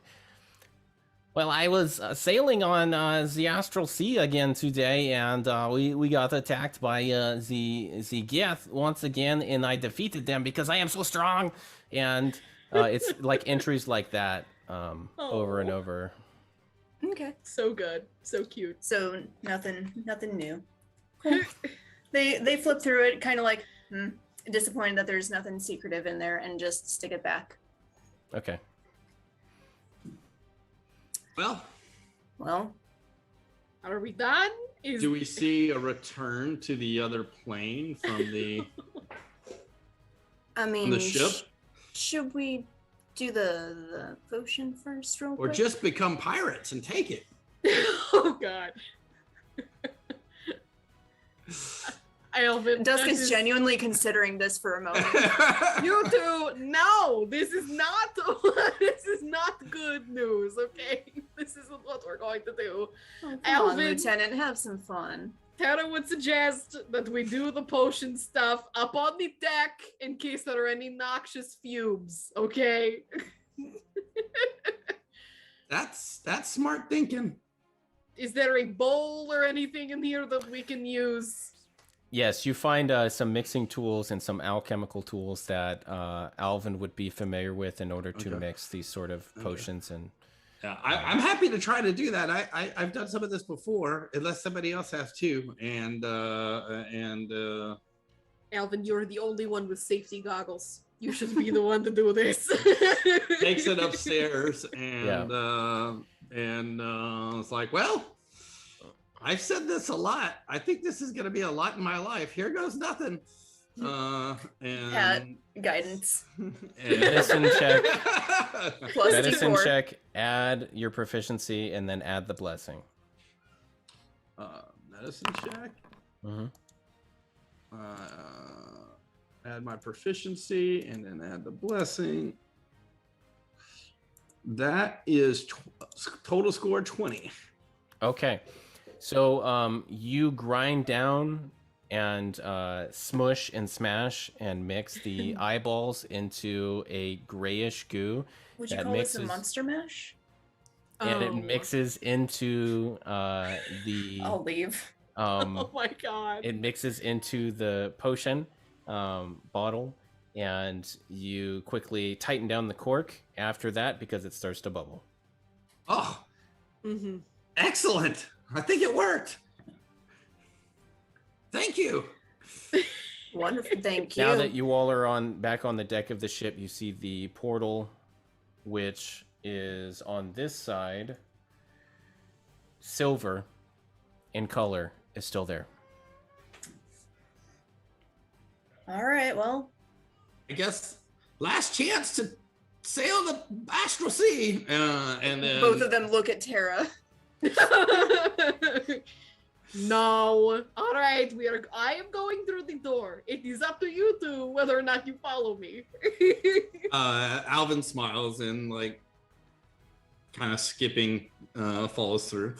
Well, I was sailing on the Astral Sea again today, and we got attacked by the Geth once again, and I defeated them because I am so strong. And it's like entries like that over and over. Okay. So good. So cute. So nothing new. Cool. They flip through it, kind of like disappointed that there's nothing secretive in there, and just stick it back. Okay. Well, Are we done? do we see a return to the other plane from the I mean, the ship, should we do the potion first, real or quick? just become pirates and take it? Oh God. Alvin, Dusk that is genuinely considering this for a moment. You two, no, this is not good news, okay? This isn't what we're going to do. Oh, come on, Alvin. Lieutenant, have some fun. Tara would suggest that we do the potion stuff up on the deck in case there are any noxious fumes, okay? That's smart thinking. Is there a bowl or anything in here that we can use? Yes, you find some mixing tools and some alchemical tools that Alvin would be familiar with in order to mix these sort of potions. And Yeah, I'm happy to try to do that. I've done some of this before, unless somebody else has too. And Alvin, you're the only one with safety goggles. You should be the one to do this. takes it upstairs, and it's like, well, I've said this a lot. I think this is going to be a lot in my life. Here goes nothing. And Guidance. medicine check. Plus Medicine D4. check. Add your proficiency, and then add the blessing. Medicine check. Mm-hmm. Add my proficiency, and then add the blessing. That is total score 20. Okay. So you grind down and smush and smash and mix the eyeballs into a grayish goo. Would you that call this a mixes- monster mash? And it mixes into the I'll leave. Oh my God. it mixes into the potion bottle, and you quickly tighten down the cork after that because it starts to bubble. Oh, Mm-hmm. excellent. I think it worked. Thank you. Wonderful. Thank you. Now that you all are back on the deck of the ship, you see the portal, which is on this side, silver in color, is still there. All right, well, I guess last chance to sail the astral sea. And then both of them look at Tara. No. All right, I am going through the door. It is up to you two whether or not you follow me. Alvin smiles and like kind of skipping follows through.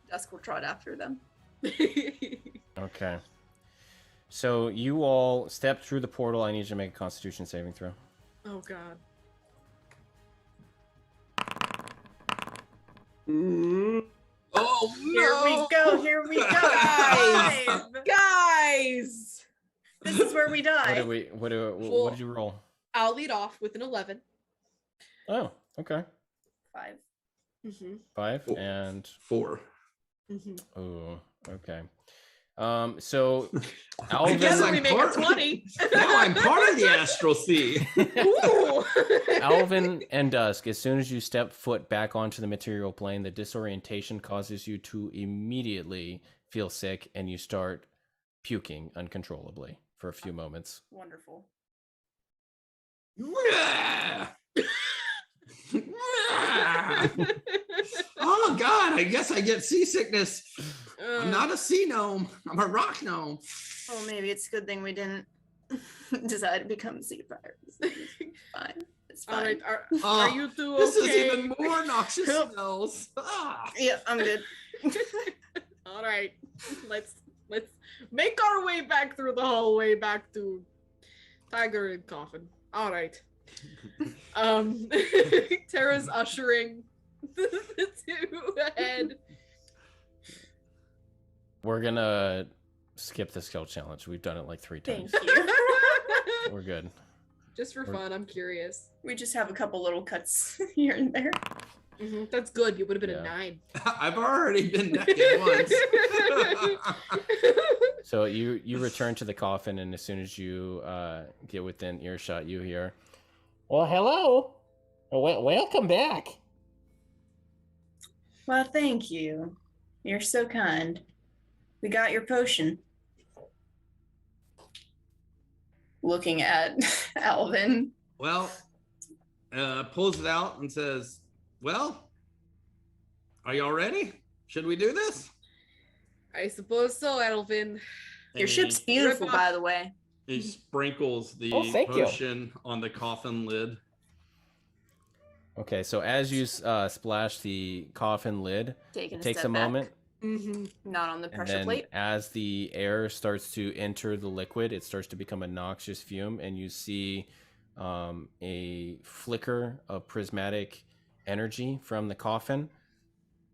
Dusk will trot after them. Okay. So you all step through the portal. I need you to make a Constitution saving throw. Oh God. Oh no! Here we go. Guys! Guys! This is where we die. What did you roll? I'll lead off with an 11. Oh, okay. 5. Mm-hmm. 5 Four. and 4. Mm-hmm. oh, okay. So I Alvin, guess Together we I'm make a part- 20. Now I'm part of the astral sea. Ooh. Alvin and Dusk, as soon as you step foot back onto the material plane, the disorientation causes you to immediately feel sick, and you start puking uncontrollably for a few moments. Wonderful. Oh God! I guess I get seasickness. I'm Uh, not a sea gnome. I'm a rock gnome. Well, maybe it's a good thing we didn't decide to become sea pirates. It's fine. It's all fine. right, are Oh, you two This okay? is even more noxious smells. Ah. Yeah, I'm good. All right, let's Let's make our way back through the hallway back to Tiger and Coffin. All right. Tara's ushering the two ahead. We're gonna skip the skill challenge. We've done it like 3 times. Thank you. We're good. Just for fun, I'm curious. We just have a couple little cuts here and there. That's good. You would have been Yeah. a 9. I've already been naked once. So you return to the coffin, and as soon as you get within earshot, you hear, Well, hello. Welcome back. Well, thank you. You're so kind. We got your potion. Looking at Alvin. Well, pulls it out and says, well, are y'all ready? Should we do this? I suppose so, Elvin. Your And ship's beautiful, by the way. He sprinkles the Oh, thank you. potion on the coffin lid. okay, so as you splash the coffin lid, Taking it a takes step a back. moment, Not on the and pressure then plate. as the air starts to enter the liquid, it starts to become a noxious fume, and you see a flicker of prismatic energy from the coffin,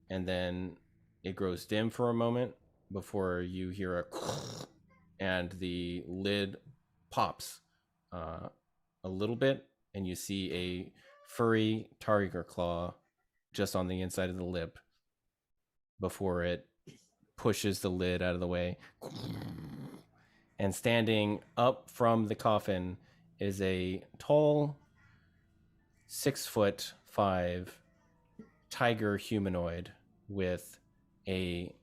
and then it grows dim for a moment before you hear a and the lid pops a little bit, and you see a furry tiger claw just on the inside of the lip before it pushes the lid out of the way. And standing up from the coffin is a tall 6'5" tiger humanoid with a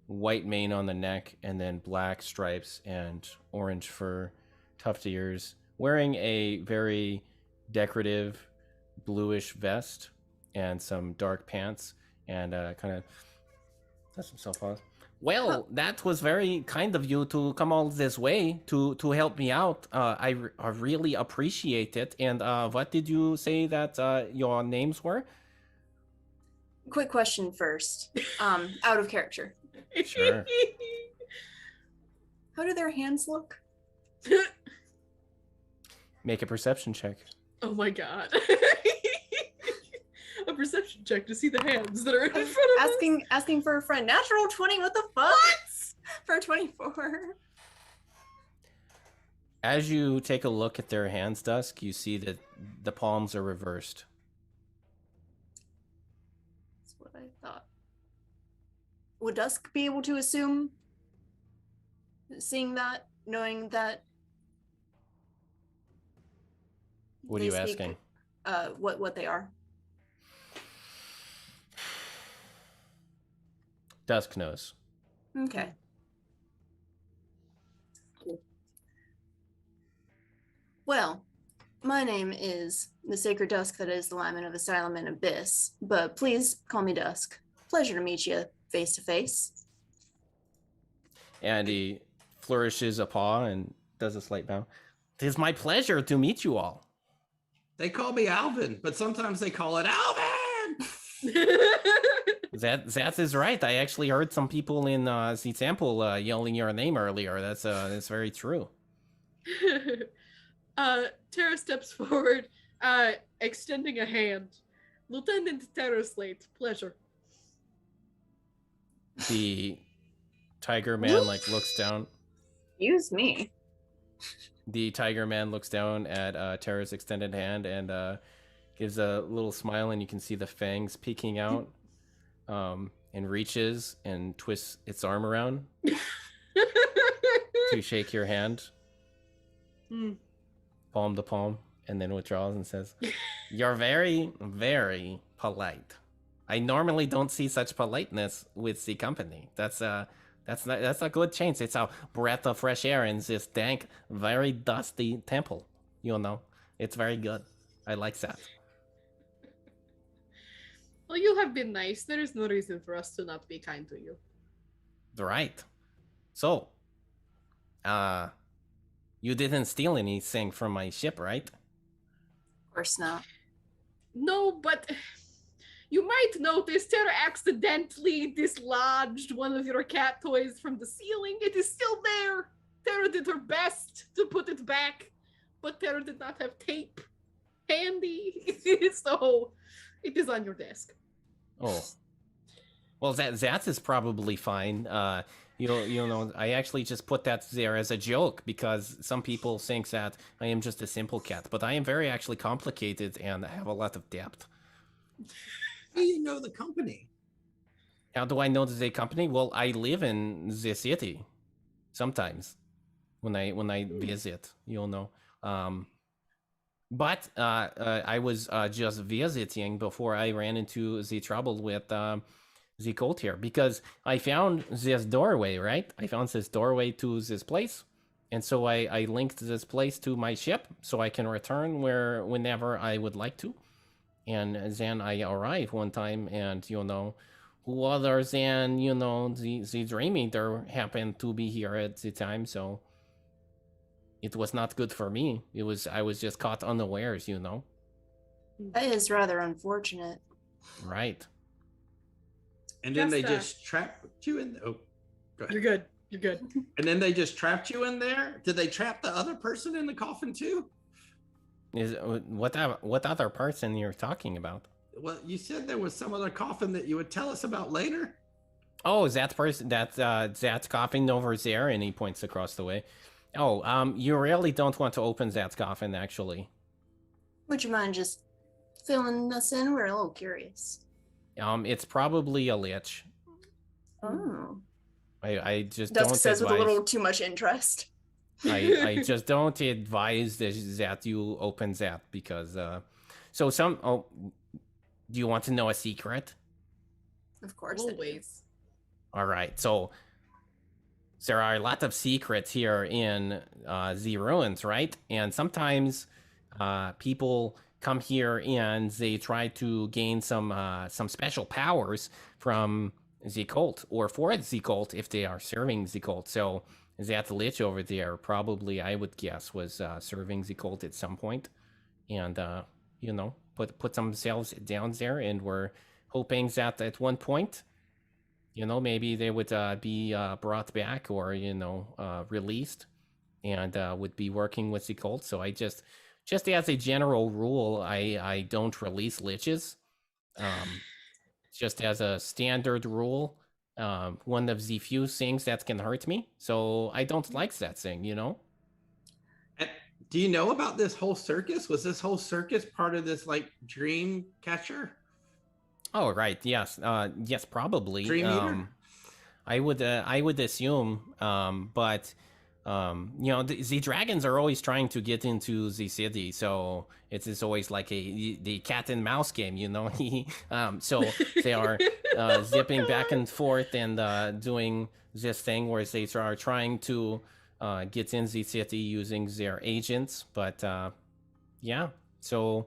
white mane on the neck and then black stripes and orange fur, tuft ears, wearing a very decorative bluish vest and some dark pants, and kind of does himself pause. Well, that was very kind of you to come all this way to help me out. I really appreciate it. And what did you say that your names were? Quick question first. Out of character. Sure. How do their hands look? Make a perception check. Oh my god. A perception check to see the hands that are in front of us. Asking for a friend. Natural 20, what the fuck? For 24. As you take a look at their hands, Dusk, you see that the palms are reversed. That's what I thought. Would Dusk be able to assume, seeing that, knowing that? What are they you speak, asking? What they are? Dusk knows. Okay. Well, my name is the Sacred Dusk that is the Lineman of Asylum and Abyss, but please call me Dusk. Pleasure to meet you face to face. And he flourishes a paw and does a slight bow. It is my pleasure to meet you all. They call me Alvin, but sometimes they call it Alvin. That is right. I actually heard some people in the sample yelling your name earlier. That's very true. Tara steps forward, extending a hand. Lieutenant Tara Slate, pleasure. The tiger man looks down. Excuse me. The tiger man looks down at Tara's extended hand and gives a little smile, and you can see the fangs peeking out, and reaches and twists its arm around to shake your hand, palm to palm, and then withdraws and says, "You're very, very polite. I normally don't see such politeness with the company. That's a good change. It's a breath of fresh air in this dank, very dusty temple. You know, it's very good. I like that." Well, you have been nice. There is no reason for us to not be kind to you. Right. So, you didn't steal anything from my ship, right? Of course not. No, but You might notice Tara accidentally dislodged one of your cat toys from the ceiling. It is still there. Tara did her best to put it back, but Tara did not have tape handy, so it is on your desk. Oh. Well, that is probably fine. You know, I actually just put that there as a joke because some people think that I am just a simple cat, but I am very actually complicated and have a lot of depth. How do you know the company? How do I know the company? Well, I live in the city sometimes when I visit, you'll know. But I was just visiting before I ran into the trouble with the cult here because I found this doorway, right? I found this doorway to this place. And so I linked this place to my ship so I can return whenever I would like to. And then I arrived one time and, you know, who other than, you know, the Dream Eater happened to be here at the time. So it was not good for me. I was just caught unawares, you know. That is rather unfortunate. Right. And then they just trapped you in. Oh, go ahead. You're good. You're good. And then they just trapped you in there. Did they trap the other person in the coffin too? Is what other person you're talking about? Well, you said there was some other coffin that you would tell us about later. Oh, is that person that's coffin over there? And he points across the way. Oh, you really don't want to open that coffin, actually. Would you mind just filling us in? We're a little curious. It's probably a lich. Oh. I just Dusk don't says advise. with a little too much interest. I just don't advise that you open that because do you want to know a secret? Of course. I do. Always. All right, so there are a lot of secrets here in the ruins, right? And sometimes people come here and they try to gain some special powers from the cult or for the cult if they are serving the cult. So that lich over there probably, I would guess, was serving the cult at some point, and you know, put themselves down there, and were hoping that at one point, you know, maybe they would be brought back or, you know, released, and would be working with the cult. So I just as a general rule, I don't release liches. Just as a standard rule, one of the few things that can hurt me. So I don't like that thing, you know? And do you know about this whole circus? Was this whole circus part of this like dream catcher? Oh, right. Yes. Yes, probably. Dream Eater? I would assume, but you know, the dragons are always trying to get into the city, so it's always like the cat and mouse game, you know. So they are zipping back and forth and doing this thing where they are trying to get in the city using their agents. But yeah, so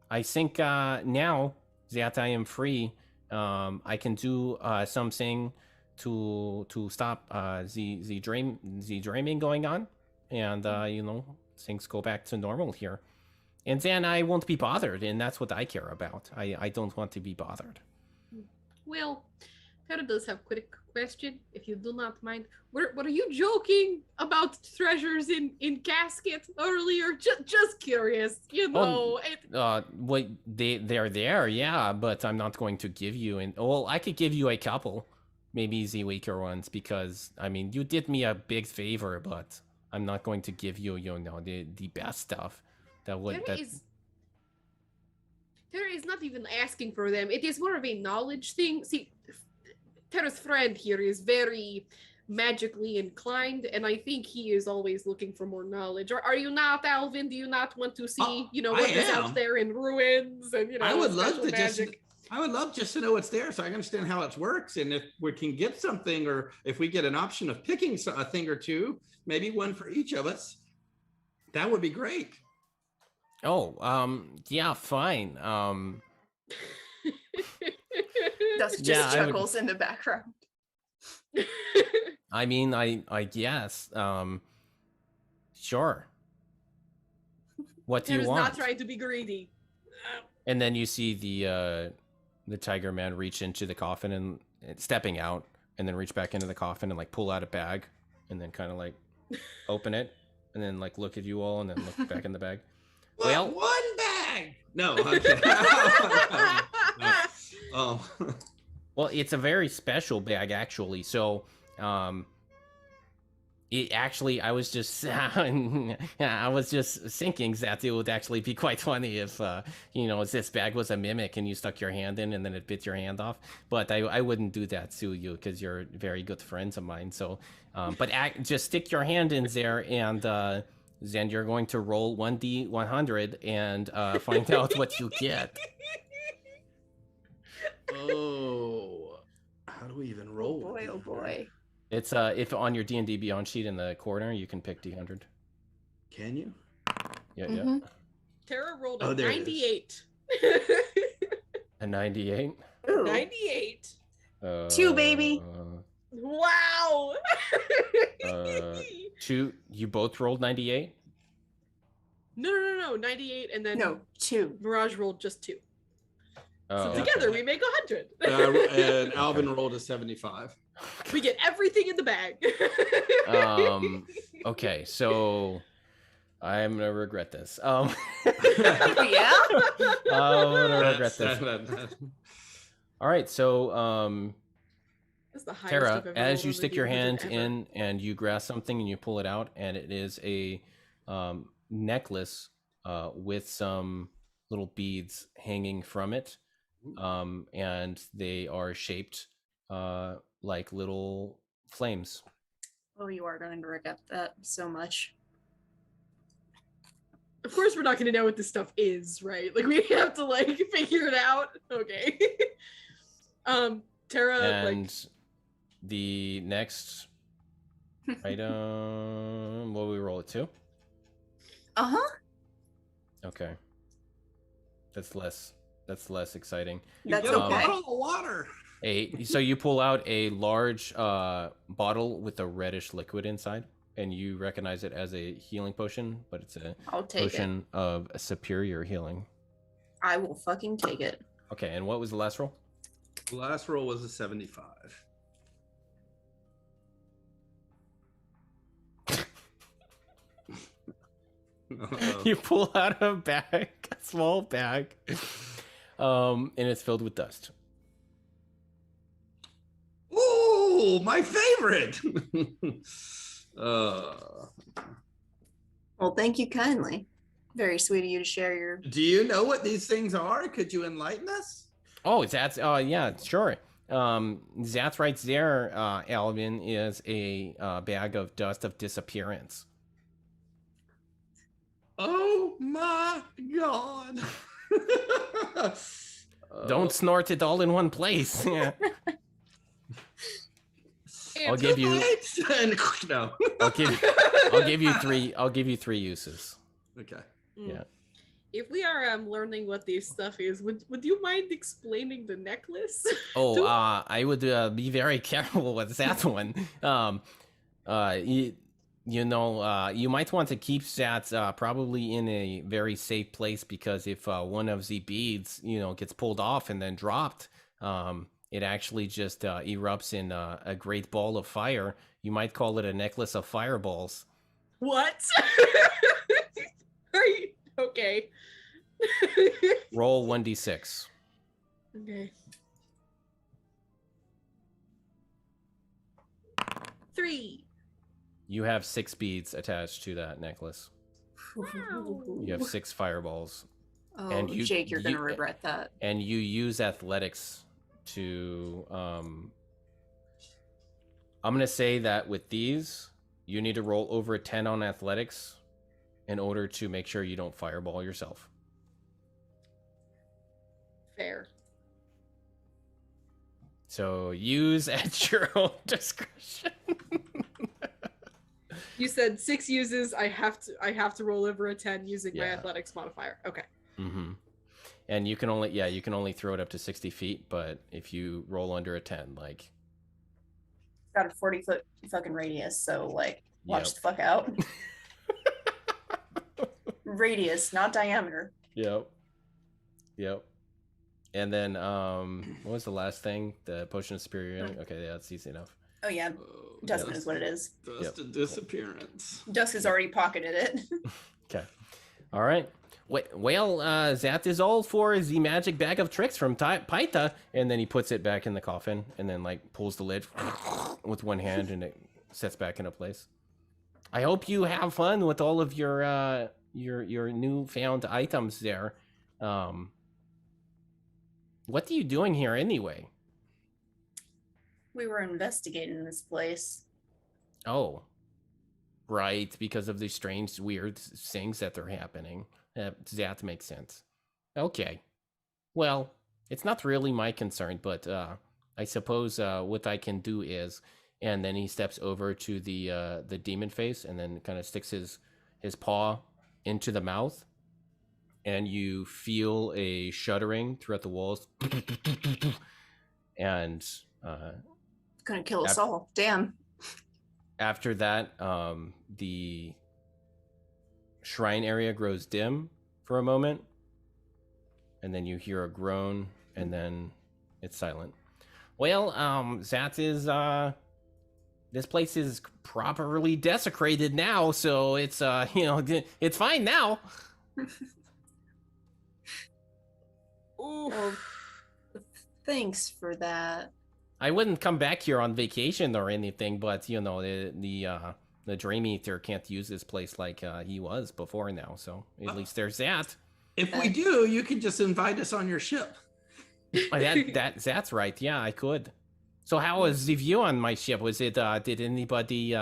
I think now that I am free, I can do something to stop the dreaming going on, and you know, things go back to normal here, and then I won't be bothered, and that's what I care about. I don't want to be bothered. Well, Tara does have a quick question, if you do not mind. What are you joking about treasures in casket earlier? Just curious, you know. What they're there, yeah, but I'm not going to give you. And well, I could give you a couple. Maybe the weaker ones, because I mean, you did me a big favor, but I'm not going to give you, you know, the best stuff. Tara is not even asking for them. It is more of a knowledge thing. See, Tara's friend here is very magically inclined, and I think he is always looking for more knowledge. Or are you not, Alvin? Do you not want to see, you know, what is out there in ruins and, you know, I would love to magic? I would love just to know what's there so I can understand how it works. And if we can get something, or if we get an option of picking a thing or two, maybe one for each of us, that would be great. Oh, yeah, fine. Dust just chuckles in the background. I mean, I guess. Sure. What do you want? Not trying to be greedy. And then you see the tiger man reach into the coffin and stepping out, and then reach back into the coffin and like pull out a bag, and then kind of like open it, and then like look at you all, and then look back in the bag. Well, one bag. No, I'm kidding. No. Well, it's a very special bag, actually. So, it actually, I was just thinking that it would actually be quite funny if, this bag was a mimic and you stuck your hand in and then it bit your hand off. But I wouldn't do that to you because you're very good friends of mine. So, but just stick your hand in there and then you're going to roll 1d100 and find out what you get. Oh, how do we even roll? Oh boy, oh boy. It's if on your D&D Beyond sheet in the corner, you can pick D100. Can you? Yeah, Mhm. Tara rolled Oh, a there it is. 98. A 98. Ooh. 98. 2, baby. Wow. 2. You both rolled 98. No. 98, and then No, 2. Mirage rolled just 2. Oh, So together we make 100. And Alvin rolled a 75. We get everything in the bag. Okay, so I'm gonna regret this. Yeah? I'm gonna regret this. All right, so That's the highest Tara, I've ever as rolled you on stick the your D100 hand ever. in and you grasp something and you pull it out, and it is a necklace with some little beads hanging from it, and they are shaped like little flames. Oh, you are going to regret that so much. Of course we're not going to know what this stuff is, right? Like we have to like figure it out. Okay. Tara, And the next item, what will we roll it to? Uh-huh. Okay. That's less exciting. That's You get okay. a bottle of water. So you pull out a large bottle with a reddish liquid inside, and you recognize it as a healing potion, but it's a I'll take it. potion of superior healing. I will fucking take it. Okay, and what was the last roll? The last roll was a 75. You pull out a bag, a small bag, and it's filled with dust. Ooh, my favorite. Well, thank you kindly. Very sweet of you to share your... Do you know what these things are? Could you enlighten us? Oh, that's yeah, sure. That's right there, Alvin, is a bag of dust of disappearance. Oh my god. Don't snort it all in one place. I'll give you. No. I'll give you 3. I'll give you 3 uses. Okay. Yeah. If we are learning what this stuff is, would you mind explaining the necklace? Oh, I would be very careful with that one. You might want to keep that probably in a very safe place, because if one of the beads, gets pulled off and then dropped, it actually just erupts in a great ball of fire. You might call it a necklace of fireballs. What? Are you okay? Roll 1d6. Okay. 3. You have 6 beads attached to that necklace. Wow. You have 6 fireballs. Oh, And you- Jake, you're going to you- regret that. And you use athletics to I'm going to say that with these, you need to roll over a 10 on athletics in order to make sure you don't fireball yourself. Fair. So use at your own discretion. You said 6 uses. I have to roll over a 10 using my Yeah. athletics modifier. Okay. Mm-hmm. And you can only throw it up to 60 feet, but if you roll under a 10, like... Got a 40-foot fucking radius, so, like, watch Yep. the fuck out. Radius, not diameter. Yep. And then what was the last thing? The potion of superiority. Okay, yeah, that's easy enough. Oh yeah, Oh, Dust knows what it is. Dust of disappearance. Dusk has already pocketed it. Okay. All right. Well, that is all for the magic bag of tricks from Paita. And then he puts it back in the coffin and then like pulls the lid with one hand and it sets back into place. I hope you have fun with all of your newfound items there. What are you doing here anyway? We were investigating this place. Oh, right, because of the strange, weird things that are happening. That makes sense. Okay. Well, it's not really my concern, but I suppose what I can do is, and then he steps over to the demon face, and then kind of sticks his paw into the mouth, and you feel a shuddering throughout the walls, and Gonna kill us all. Damn. after that, the shrine area grows dim for a moment, and then you hear a groan, and then it's silent. Well, that is, this place is properly desecrated now, so it's, it's fine now. Well, thanks for that. I wouldn't come back here on vacation or anything, but, the Dream Eater can't use this place like he was before now, so at least there's that. If we do, you can just invite us on your ship. That's right. Yeah, I could. So how was the view on my ship? Was it? Did anybody,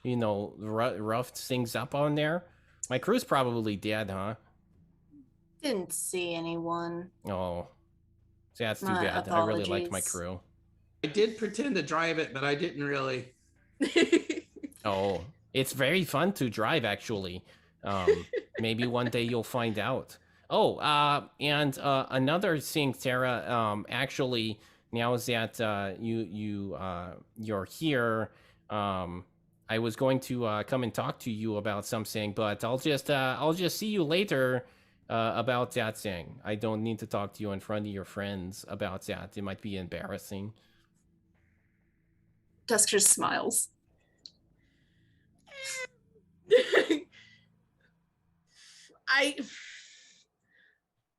roughed things up on there? My crew's probably dead, huh? Didn't see anyone. Oh, that's too My bad. I really liked my apologies. crew. I did pretend to drive it, but I didn't really. Oh, it's very fun to drive, actually. Maybe one day you'll find out. Oh, and another thing, Sarah. Actually, now that you're here, I was going to come and talk to you about something, but I'll just see you later about that thing. I don't need to talk to you in front of your friends about that. It might be embarrassing. Dusk just smiles.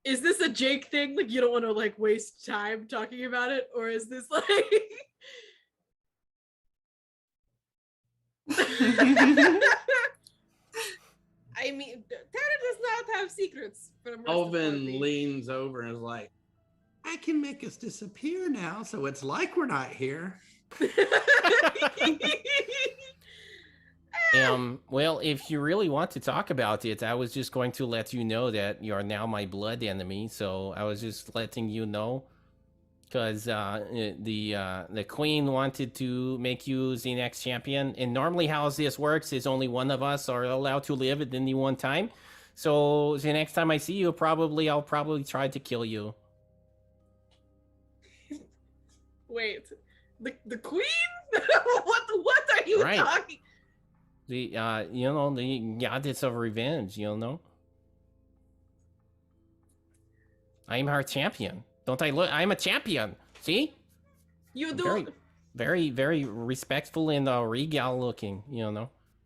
Is this a Jake thing? Like, you don't want to like waste time talking about it, or is this like? I mean, Tara does not have secrets. For the rest of Alvin the leans over and is like, I can make us disappear now, so it's like we're not here. Well, if you really want to talk about it, I was just going to let you know that you are now my blood enemy. So I was just letting you know, because the queen wanted to make you the next champion. And normally, how this works is only one of us are allowed to live at any one time. So the next time I see you, I'll probably try to kill you. Wait, the queen? what are you Right. talking? The the goddess of revenge. I'm her champion. Don't I look? I'm a champion. See? You I'm do. very, very, very respectful and regal looking.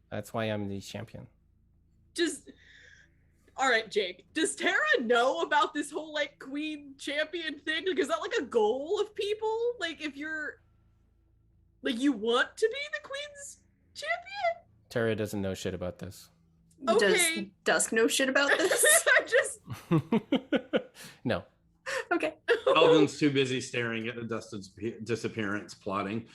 That's why I'm the champion. Just all right, Jake. Does Tara know about this whole like queen champion thing? Like, is that like a goal of people? Like, if you're like you want to be the queen's champion? Tara doesn't know shit about this. Does Okay. Dusk know shit about this? I just No. Okay. Alvin's too busy staring at the Dustin's disappearance, plotting.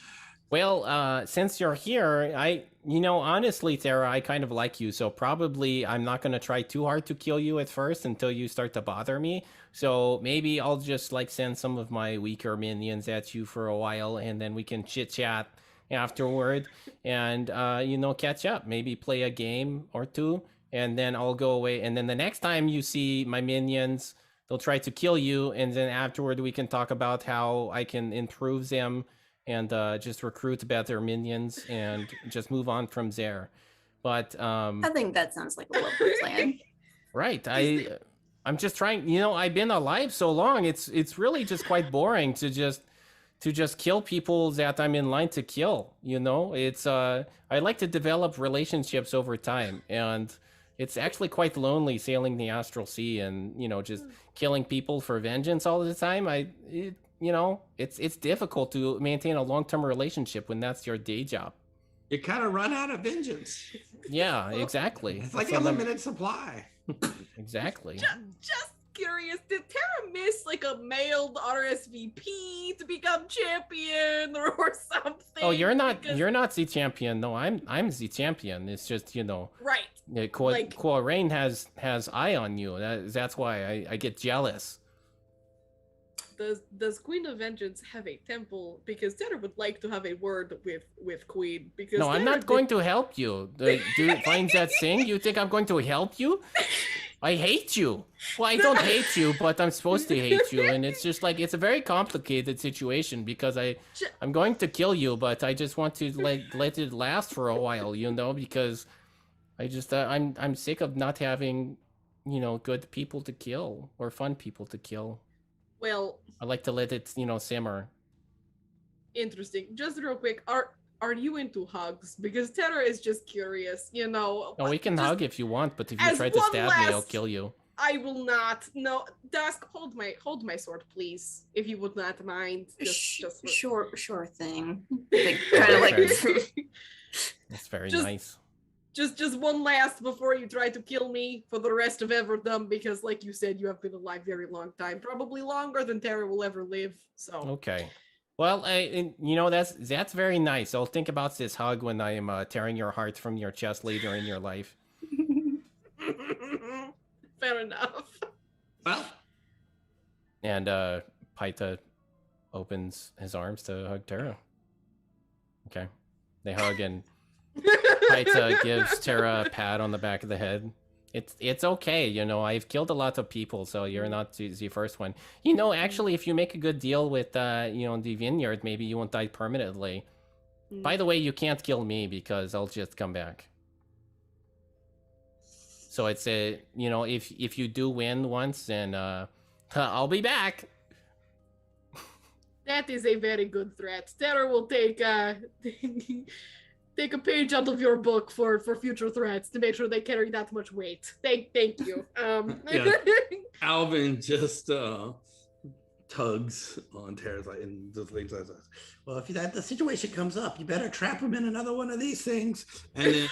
Well, since you're here, honestly, Tara, I kind of like you, so probably I'm not gonna try too hard to kill you at first until you start to bother me. So maybe I'll just like send some of my weaker minions at you for a while, and then we can chit chat afterward, and catch up. Maybe play a game or two, and then I'll go away. And then the next time you see my minions, they'll try to kill you, and then afterward we can talk about how I can improve them and just recruit better minions and just move on from there. But I think that sounds like a lovely plan. right, I'm just trying. You know, I've been alive so long. It's really just quite boring to just kill people that I'm in line to kill. You know, it's I like to develop relationships over time, and it's actually quite lonely sailing the astral sea and just killing people for vengeance all the time. It's difficult to maintain a long-term relationship when that's your day job. You kind of run out of vengeance. Yeah, exactly. It's like So a then- limited supply. Exactly. Just curious, did Tara miss like a mailed RSVP to become champion or something? Oh, you're not Because- the champion. No, I'm the champion. It's just right. Coraine has eye on you. That's why I get jealous. Does Queen of Vengeance have a temple? Because Tara would like to have a word with Queen. Because No, I'm Tara not going to help you. The dude finds that thing. You think I'm going to help you? I hate you. Well, I don't hate you, but I'm supposed to hate you, and it's just like it's a very complicated situation because I'm going to kill you, but I just want to let it last for a while, because I'm sick of not having good people to kill or fun people to kill. Well, I like to let it simmer. interesting. Just real quick, are you into hugs? Because Tara is just curious, Oh, we can just- hug if you want, but if you as try to one stab me, I'll last- kill you. I will not. No, Dusk, hold my sword, please, if you would not mind. Just Sure thing. They kind of like. That's very Just- nice. just one last before you try to kill me for the rest of Everdom, because like you said, you have been alive very long time, probably longer than Tara will ever live. So Okay. Well, that's very nice. I'll think about this hug when I am tearing your heart from your chest later in your life. fair enough. Well, And Paita opens his arms to hug Tara. Okay. They hug and Paita gives Tara a pat on the back of the head. It's okay, I've killed a lot of people, so you're not the first one. Actually, if you make a good deal with the vineyard, maybe you won't die permanently. By the way, you can't kill me because I'll just come back. So it's if you do win once, then I'll be back. That is a very good threat. Tara will take take a page out of your book for future threats to make sure they carry that much weight. Thank you. Yeah. Alvin just tugs on Tara's and just leaves us. Well, if the situation comes up, you better trap him in another one of these things, and then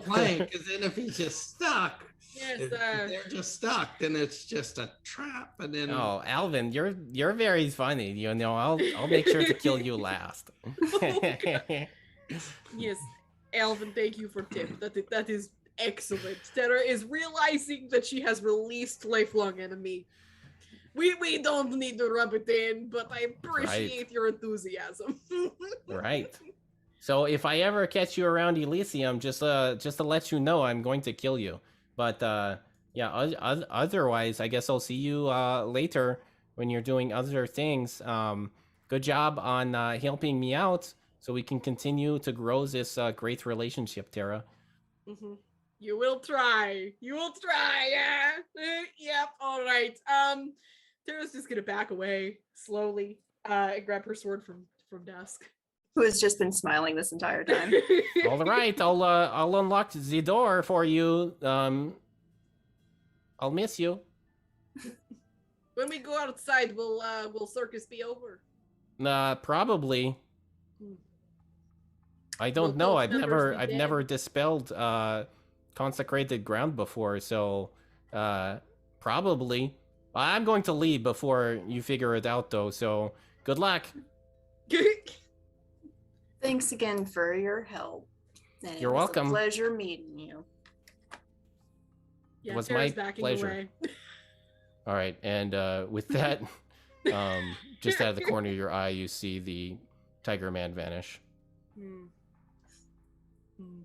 playing. Because then if he's just stuck, Yes, if they're just stuck, then it's just a trap, and then Oh, Alvin, you're very funny. I'll make sure to kill you last. yes, Alvin, thank you for tip. That is excellent. Tara is realizing that she has released lifelong enemy. We don't need to rub it in, but I appreciate your enthusiasm. Right. So if I ever catch you around Elysium, just to let you know, I'm going to kill you. But otherwise, I guess I'll see you later when you're doing other things. Good job on helping me out, so we can continue to grow this great relationship, Tara. Mm-hmm. You will try. Yeah. Yep. All right. Tara's just gonna back away slowly and grab her sword from Dusk. Who has just been smiling this entire time. All right, I'll unlock the door for you. I'll miss you. When we go outside, will Circus be over? Probably. I don't Will know. both I've members be never dead? never dispelled consecrated ground before, so probably. I'm going to leave before you figure it out, though. So good luck. Thanks again for your help. And You're it was welcome. A pleasure meeting you. Yeah, was Tara's my backing pleasure. away. All right, and with that, just out of the corner of your eye, you see the Tiger Man vanish. Hmm. Hmm.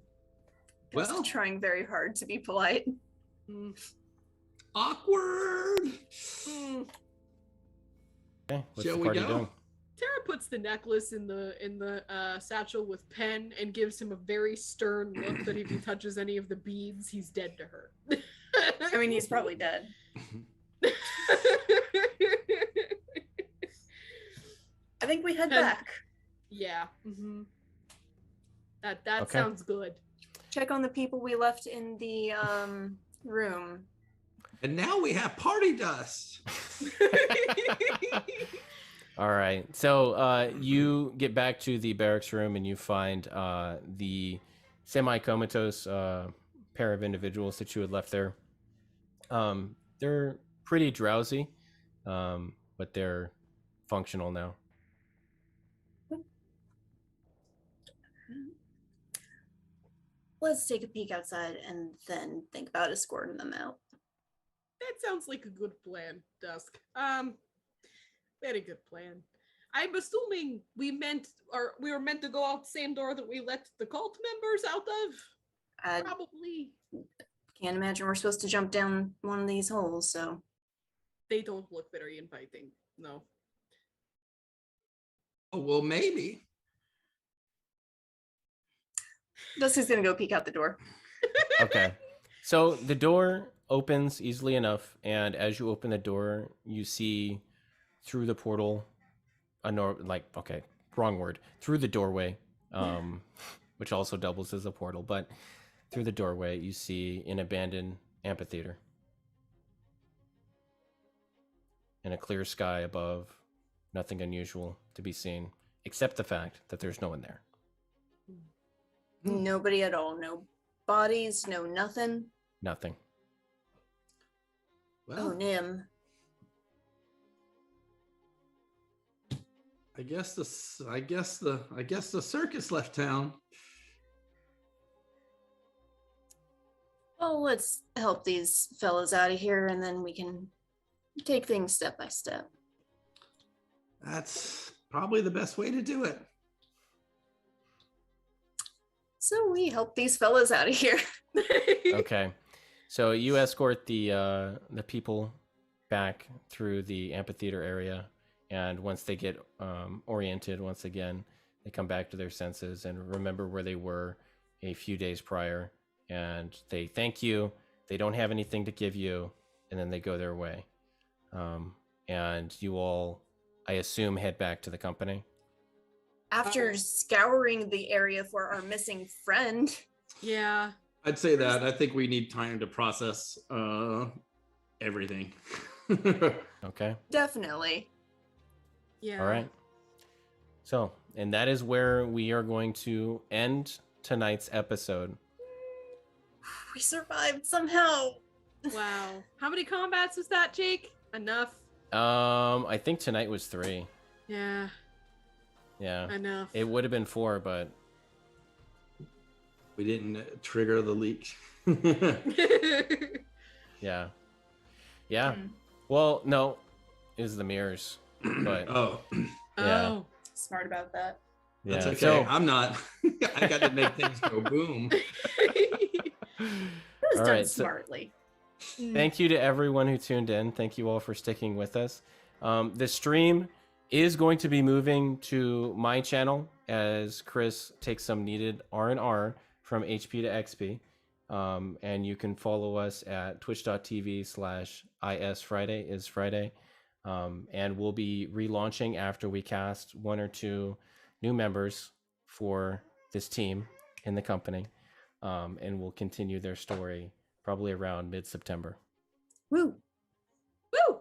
Just Well. trying very hard to be polite. Hmm. awkward. Hmm. Okay, what's Shall the we party go? doing? Tara puts the necklace in the satchel with Pen and gives him a very stern look that if he touches any of the beads, he's dead to her. I mean, he's probably dead. I think we head back. Yeah. That Okay. sounds good. Check on the people we left in the room. And now we have party dust. All right. So you get back to the barracks room and you find the semi-comatose pair of individuals that you had left there. They're pretty drowsy, but they're functional now. Let's take a peek outside and then think about escorting them out. That sounds like a good plan, Dusk. Very good plan. I'm assuming we were meant to go out the same door that we let the cult members out of. I Probably. can't imagine we're supposed to jump down one of these holes, so. They don't look very inviting. No. Oh, well, maybe. Dusty's gonna go peek out the door. Okay. So the door opens easily enough, and as you open the door, you see through the portal through the doorway, which also doubles as a portal, but through the doorway you see an abandoned amphitheater and a clear sky above. Nothing unusual to be seen except the fact that there's no one there. Nobody at all. No bodies, no nothing. Nothing. Oh, Well, Nim. I guess the circus left town. Well, let's help these fellas out of here and then we can take things step by step. That's probably the best way to do it. So we help these fellas out of here. Okay. So you escort the people back through the amphitheater area, and once they get oriented once again, they come back to their senses and remember where they were a few days prior, and they thank you. They don't have anything to give you, and then they go their way. And you all, I assume, head back to the company. After scouring the area for our missing friend. Yeah. I'd say that. I think we need time to process everything. Okay. Definitely. Yeah. All right. So, and that is where we are going to end tonight's episode. We survived somehow. Wow. How many combats was that, Jake? Enough. I think tonight was 3. Yeah. Yeah. Enough. It would have been 4, but We didn't trigger the leak. yeah. Yeah. Hmm. Well, no, it was the mirrors. But Oh, yeah. Oh. Smart about that. Yeah. that's okay. So, I'm not. I got to make things go boom. It was All done right, so- smartly. thank you to everyone who tuned in. Thank you all for sticking with us. The stream is going to be moving to my channel as Chris takes some needed R&R from HP to XP. And you can follow us at twitch.tv/isfriday is Friday. And we'll be relaunching after we cast 1 or 2 new members for this team in the company. And we'll continue their story probably around mid-September. Woo! Woo!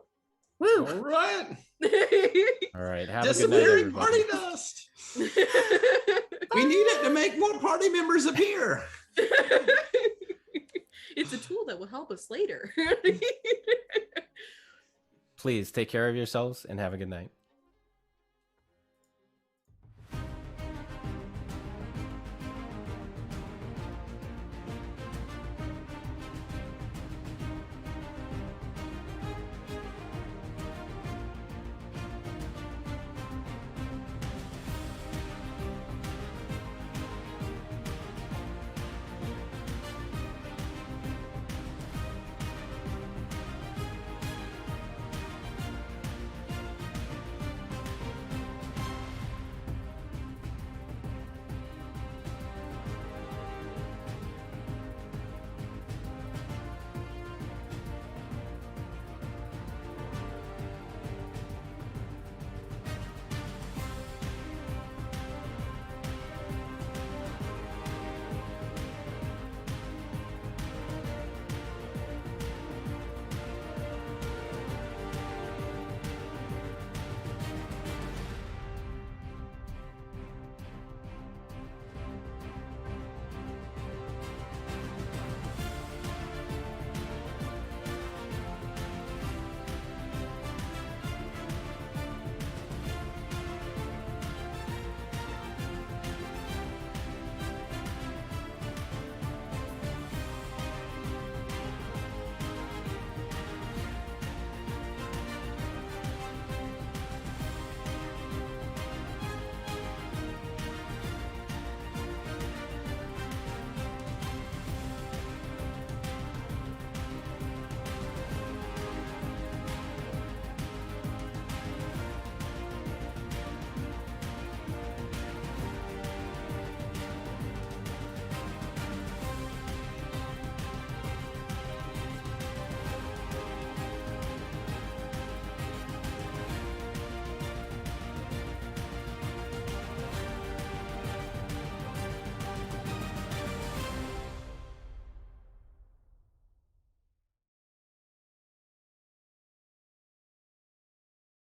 Woo! All right. All right. Have a good night, Disappearing everybody. party dust. We need it to make more party members appear. It's a tool that will help us later. Please take care of yourselves and have a good night.